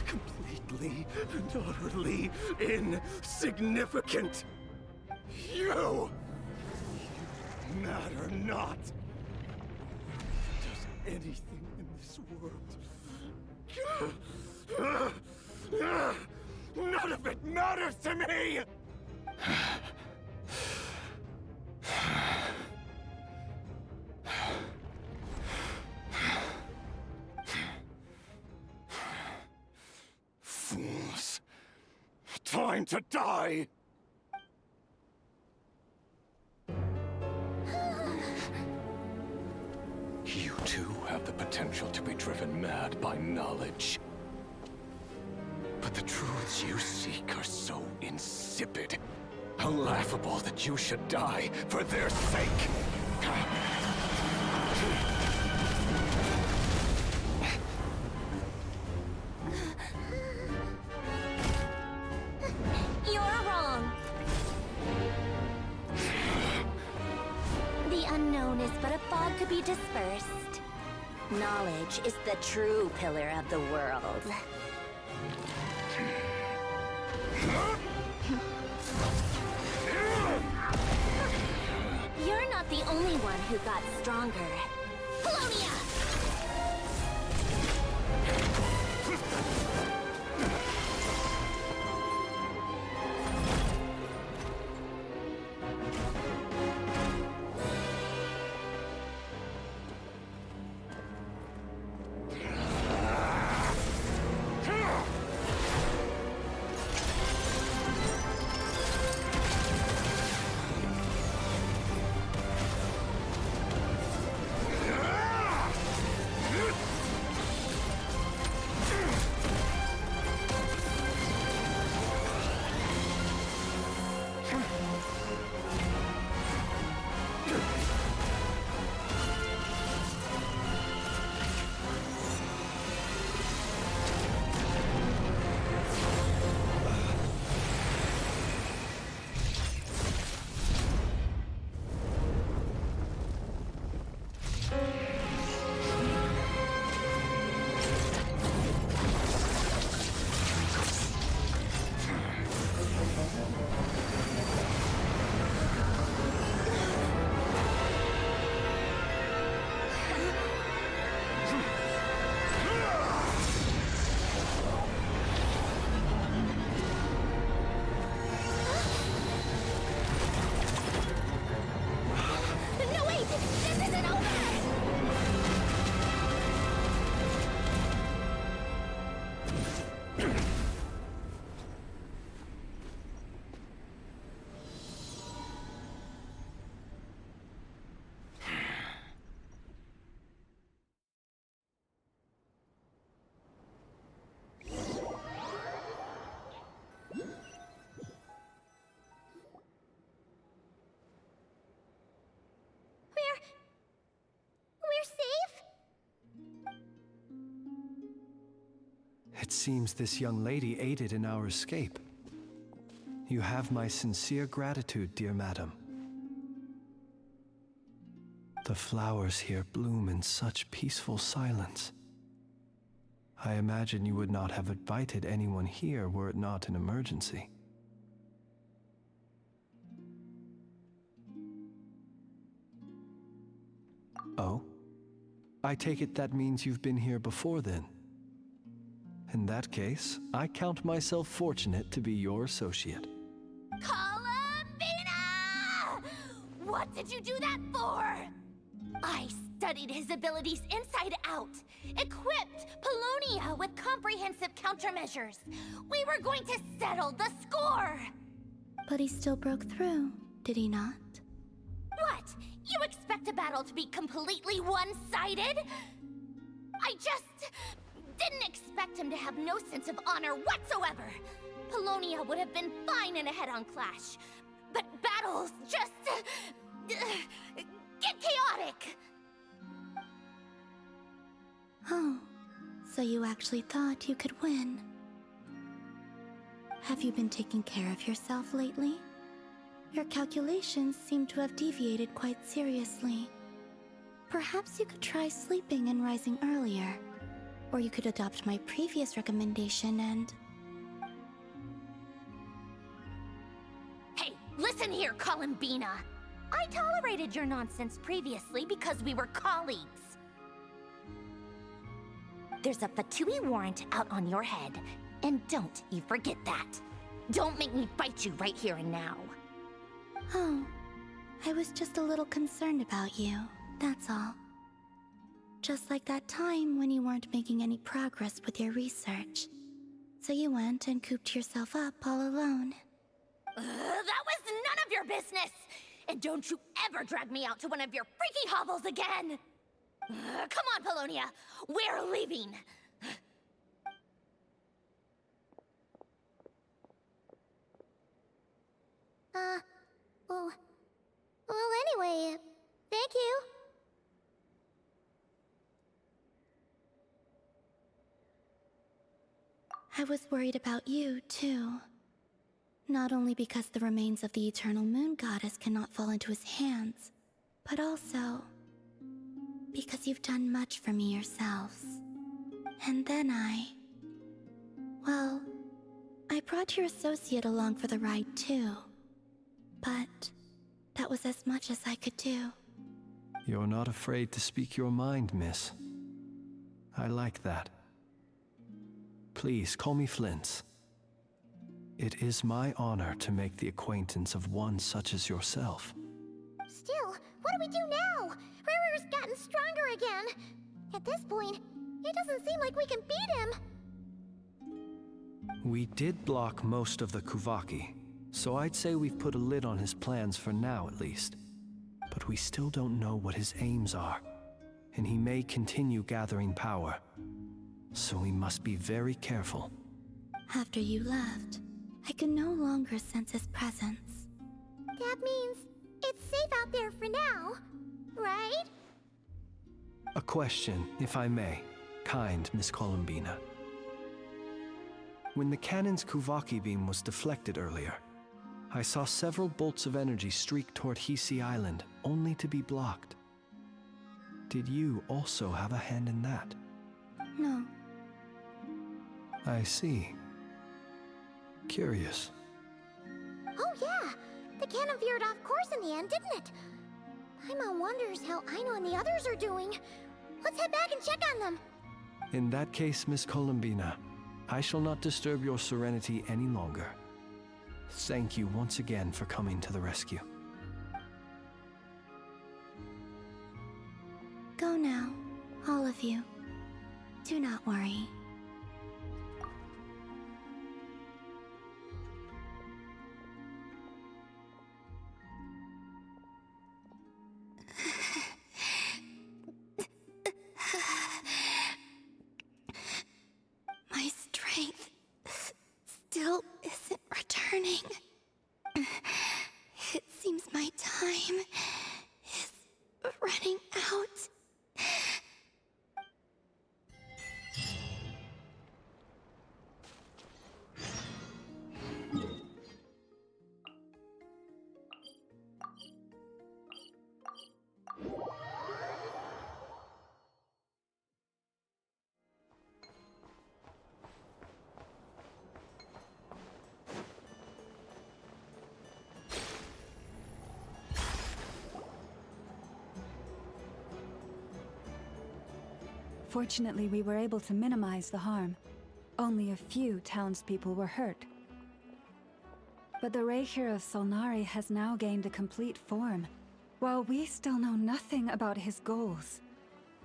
Completely and utterly insignificant. You matter not. Does anything in this world. None of it matters to me! Fools. Time to die! You too have the potential to be driven mad by knowledge. But the truths you seek are so insipid, laughable that you should die for their sake. You're wrong. The unknown is but a fog to be dispersed. Knowledge is the true pillar of the world. You're not the only one who got stronger. Polonia! It seems this young lady aided in our escape. You have my sincere gratitude, dear madam. The flowers here bloom in such peaceful silence. I imagine you would not have invited anyone here were it not an emergency. Oh? I take it that means you've been here before then. In that case, I count myself fortunate to be your associate. Columbina! What did you do that for? I studied his abilities inside out, equipped Polonia with comprehensive countermeasures. We were going to settle the score! But he still broke through, did he not? What? You expect a battle to be completely one-sided? I just didn't expect him to have no sense of honor whatsoever. Polonia would have been fine in a head-on clash, but battles just get chaotic. Oh, so you actually thought you could win. Have you been taking care of yourself lately? Your calculations seem to have deviated quite seriously. Perhaps you could try sleeping and rising earlier. Or you could adopt my previous recommendation and... Hey, listen here, Columbina! I tolerated your nonsense previously because we were colleagues. There's a Fatui warrant out on your head, and don't you forget that. Don't make me fight you right here and now. Oh, I was just a little concerned about you, that's all. Just like that time when you weren't making any progress with your research. So you went and cooped yourself up all alone. That was none of your business! And don't you ever drag me out to one of your freaky hovels again! Come on, Polonia! We're leaving! Well, anyway, thank you. I was worried about you, too. Not only because the remains of the Eternal Moon Goddess cannot fall into his hands, but also because you've done much for me yourselves. And then well, I brought your associate along for the ride, too. But that was as much as I could do. You're not afraid to speak your mind, miss. I like that. Please, call me Flint. It is my honor to make the acquaintance of one such as yourself. Still, what do we do now? Riri's gotten stronger again. At this point, it doesn't seem like we can beat him. We did block most of the Kuvaki, so I'd say we've put a lid on his plans for now at least. But we still don't know what his aims are, and he may continue gathering power. So we must be very careful. After you left, I could no longer sense his presence. That means it's safe out there for now, right? A question, if I may, kind Miss Columbina. When the cannon's Kuvaki beam was deflected earlier, I saw several bolts of energy streak toward Hisi Island, only to be blocked. Did you also have a hand in that? No. I see. Curious. Oh yeah, the cannon veered off course in the end, didn't it? Paimon wonders how Aino and the others are doing. Let's head back and check on them. In that case, Miss Columbina, I shall not disturb your serenity any longer. Thank you once again for coming to the rescue. Go now, all of you. Do not worry. My strength still isn't returning. It seems my time is running out. Fortunately, we were able to minimize the harm. Only a few townspeople were hurt. But the Reikir of Solnari has now gained a complete form, while we still know nothing about his goals.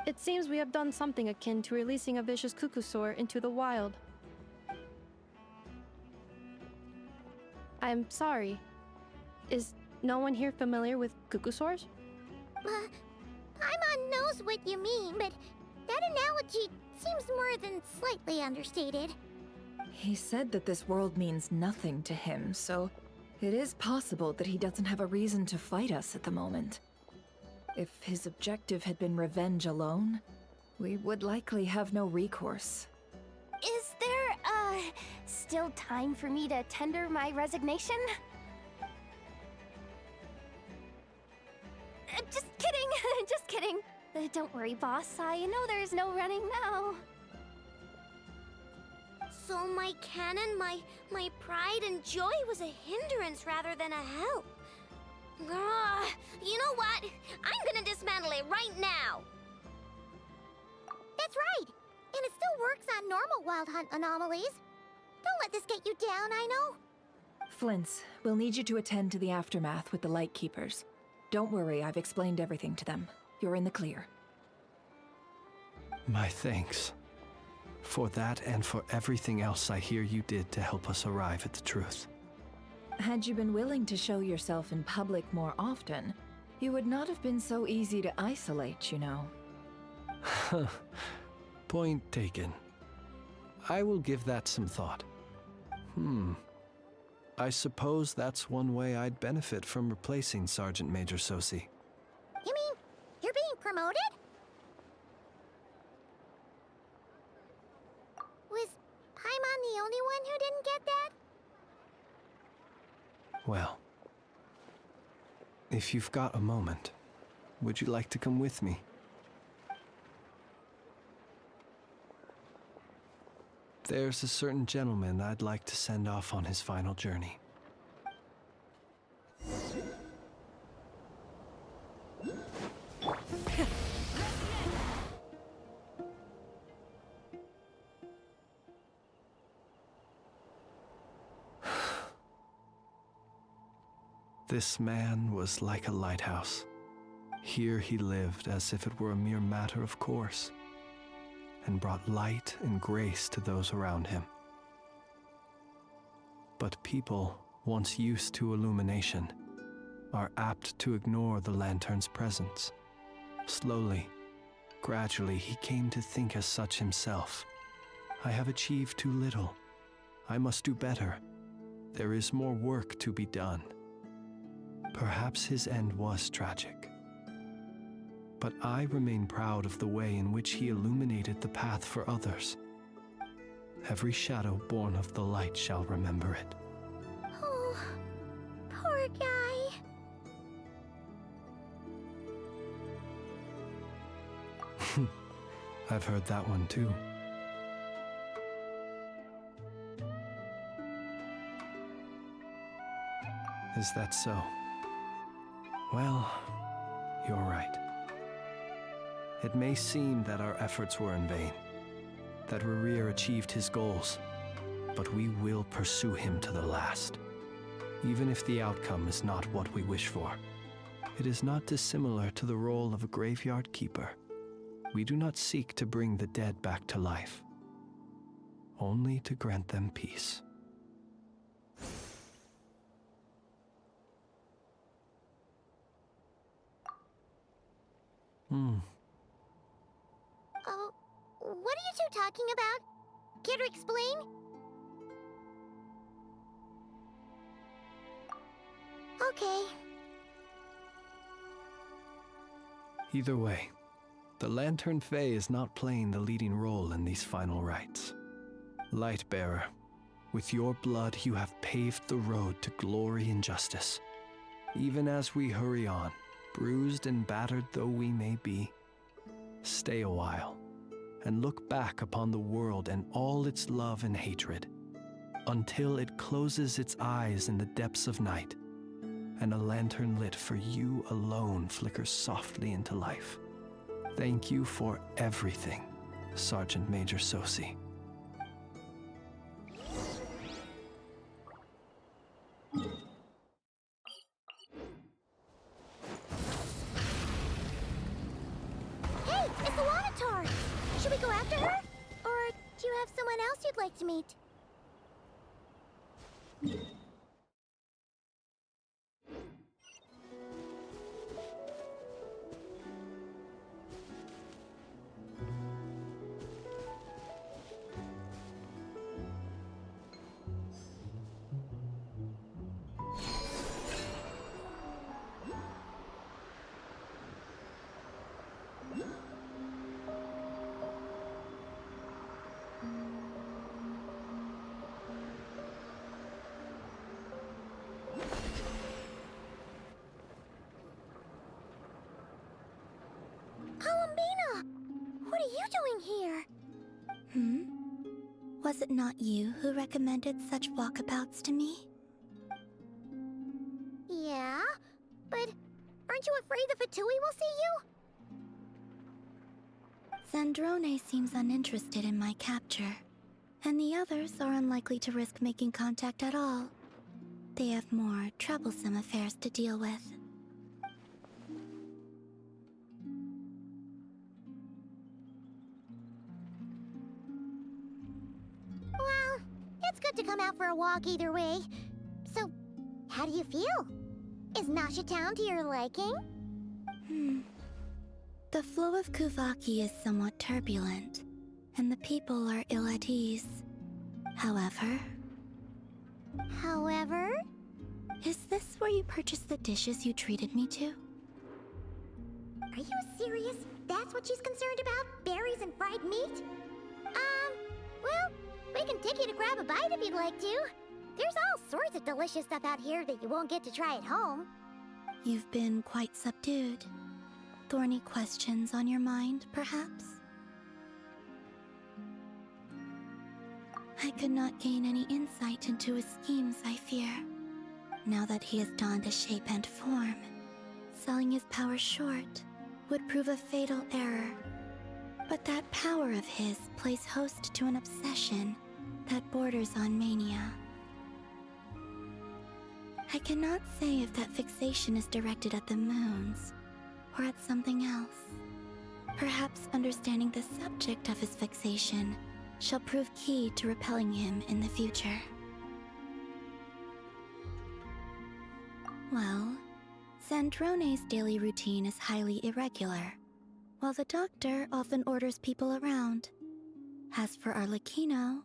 It seems we have done something akin to releasing a vicious Kukusaur into the wild. I'm sorry. Is no one here familiar with Kukusaurs? Paimon knows what you mean, but that analogy seems more than slightly understated. He said that this world means nothing to him, so it is possible that he doesn't have a reason to fight us at the moment. If his objective had been revenge alone, we would likely have no recourse. Is there, still time for me to tender my resignation? Just kidding, just kidding. Don't worry, boss. I know there's no running now. So my cannon, my pride and joy was a hindrance rather than a help. You know what? I'm gonna dismantle it right now. That's right. And it still works on normal wild hunt anomalies. Don't let this get you down, I know. Flints, we'll need you to attend to the aftermath with the Lightkeepers. Don't worry, I've explained everything to them. You're in the clear. My thanks. For that and for everything else I hear you did to help us arrive at the truth. Had you been willing to show yourself in public more often, you would not have been so easy to isolate, you know. Point taken. I will give that some thought. I suppose that's one way I'd benefit from replacing Sergeant Major Sosi. You mean you're being promoted? Was Paimon the only one who didn't get that? Well, if you've got a moment, would you like to come with me? There's a certain gentleman I'd like to send off on his final journey. This man was like a lighthouse. Here he lived as if it were a mere matter of course, and brought light and grace to those around him. But people, once used to illumination, are apt to ignore the lantern's presence. Slowly, gradually, he came to think as such himself. I have achieved too little. I must do better. There is more work to be done. Perhaps his end was tragic. But I remain proud of the way in which he illuminated the path for others. Every shadow born of the light shall remember it. Oh, poor guy. I've heard that one too. Is that so? Well, you're right. It may seem that our efforts were in vain, that Rerir achieved his goals, but we will pursue him to the last, even if the outcome is not what we wish for. It is not dissimilar to the role of a graveyard keeper. We do not seek to bring the dead back to life, only to grant them peace. What are you two talking about? Care to explain? Okay. Either way, the Lantern Fae is not playing the leading role in these final rites. Lightbearer, with your blood you have paved the road to glory and justice. Even as we hurry on, bruised and battered though we may be, stay a while and look back upon the world and all its love and hatred, until it closes its eyes in the depths of night, and a lantern lit for you alone flickers softly into life. Thank you for everything, Sergeant Major Sosi. Hey, it's Alanatar! Should we go after her? Or do you have someone else you'd like to meet? What are you doing here? Was it not you who recommended such walkabouts to me? Yeah, the Fatui will see you? Zandrone seems uninterested in my capture, and the others are unlikely to risk making contact at all. They have more troublesome affairs to deal with. Well, it's good to come out for a walk either way. So, how do you feel? Is Nasha Town to your liking? The flow of Kuvaki is somewhat turbulent, and the people are ill at ease. However... Is this where you purchased the dishes you treated me to? Are you serious? That's what she's concerned about? Berries and fried meat? Well, we can take you to grab a bite if you'd like to. There's all sorts of delicious stuff out here that you won't get to try at home. You've been quite subdued. Thorny questions on your mind, perhaps? I could not gain any insight into his schemes, I fear. Now that he has donned a shape and form, selling his power short would prove a fatal error. But that power of his plays host to an obsession that borders on mania. I cannot say if that fixation is directed at the moons or at something else. Perhaps understanding the subject of his fixation shall prove key to repelling him in the future. Well, Zandrone's daily routine is highly irregular, while the doctor often orders people around. As for Arlecchino...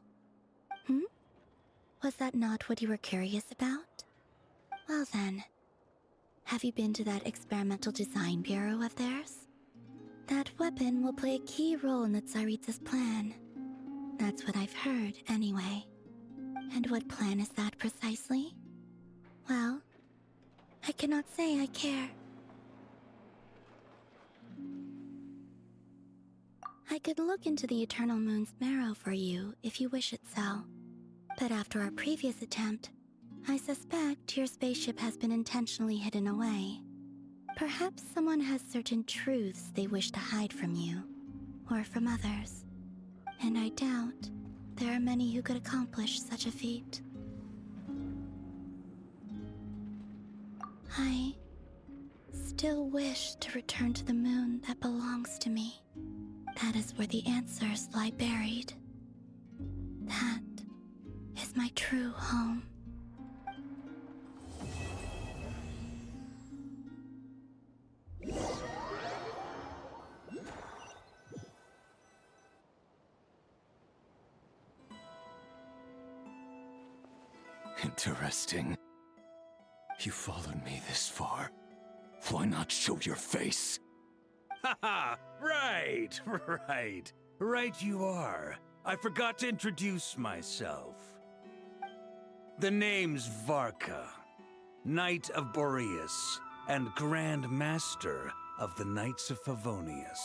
Was that not what you were curious about? Well then, have you been to that experimental design bureau of theirs? That weapon will play a key role in the Tsaritsa's plan. That's what I've heard, anyway. And what plan is that precisely? Well, I cannot say I care. I could look into the Eternal Moon's marrow for you if you wish it so. But after our previous attempt, I suspect your spaceship has been intentionally hidden away. Perhaps someone has certain truths they wish to hide from you, or from others. And I doubt there are many who could accomplish such a feat. I still wish to return to the moon that belongs to me. That is where the answers lie buried. That is my true home. Interesting. You followed me this far. Why not show your face? Haha! Right! Right you are. I forgot to introduce myself. The name's Varka, Knight of Boreas, and Grand Master of the Knights of Favonius.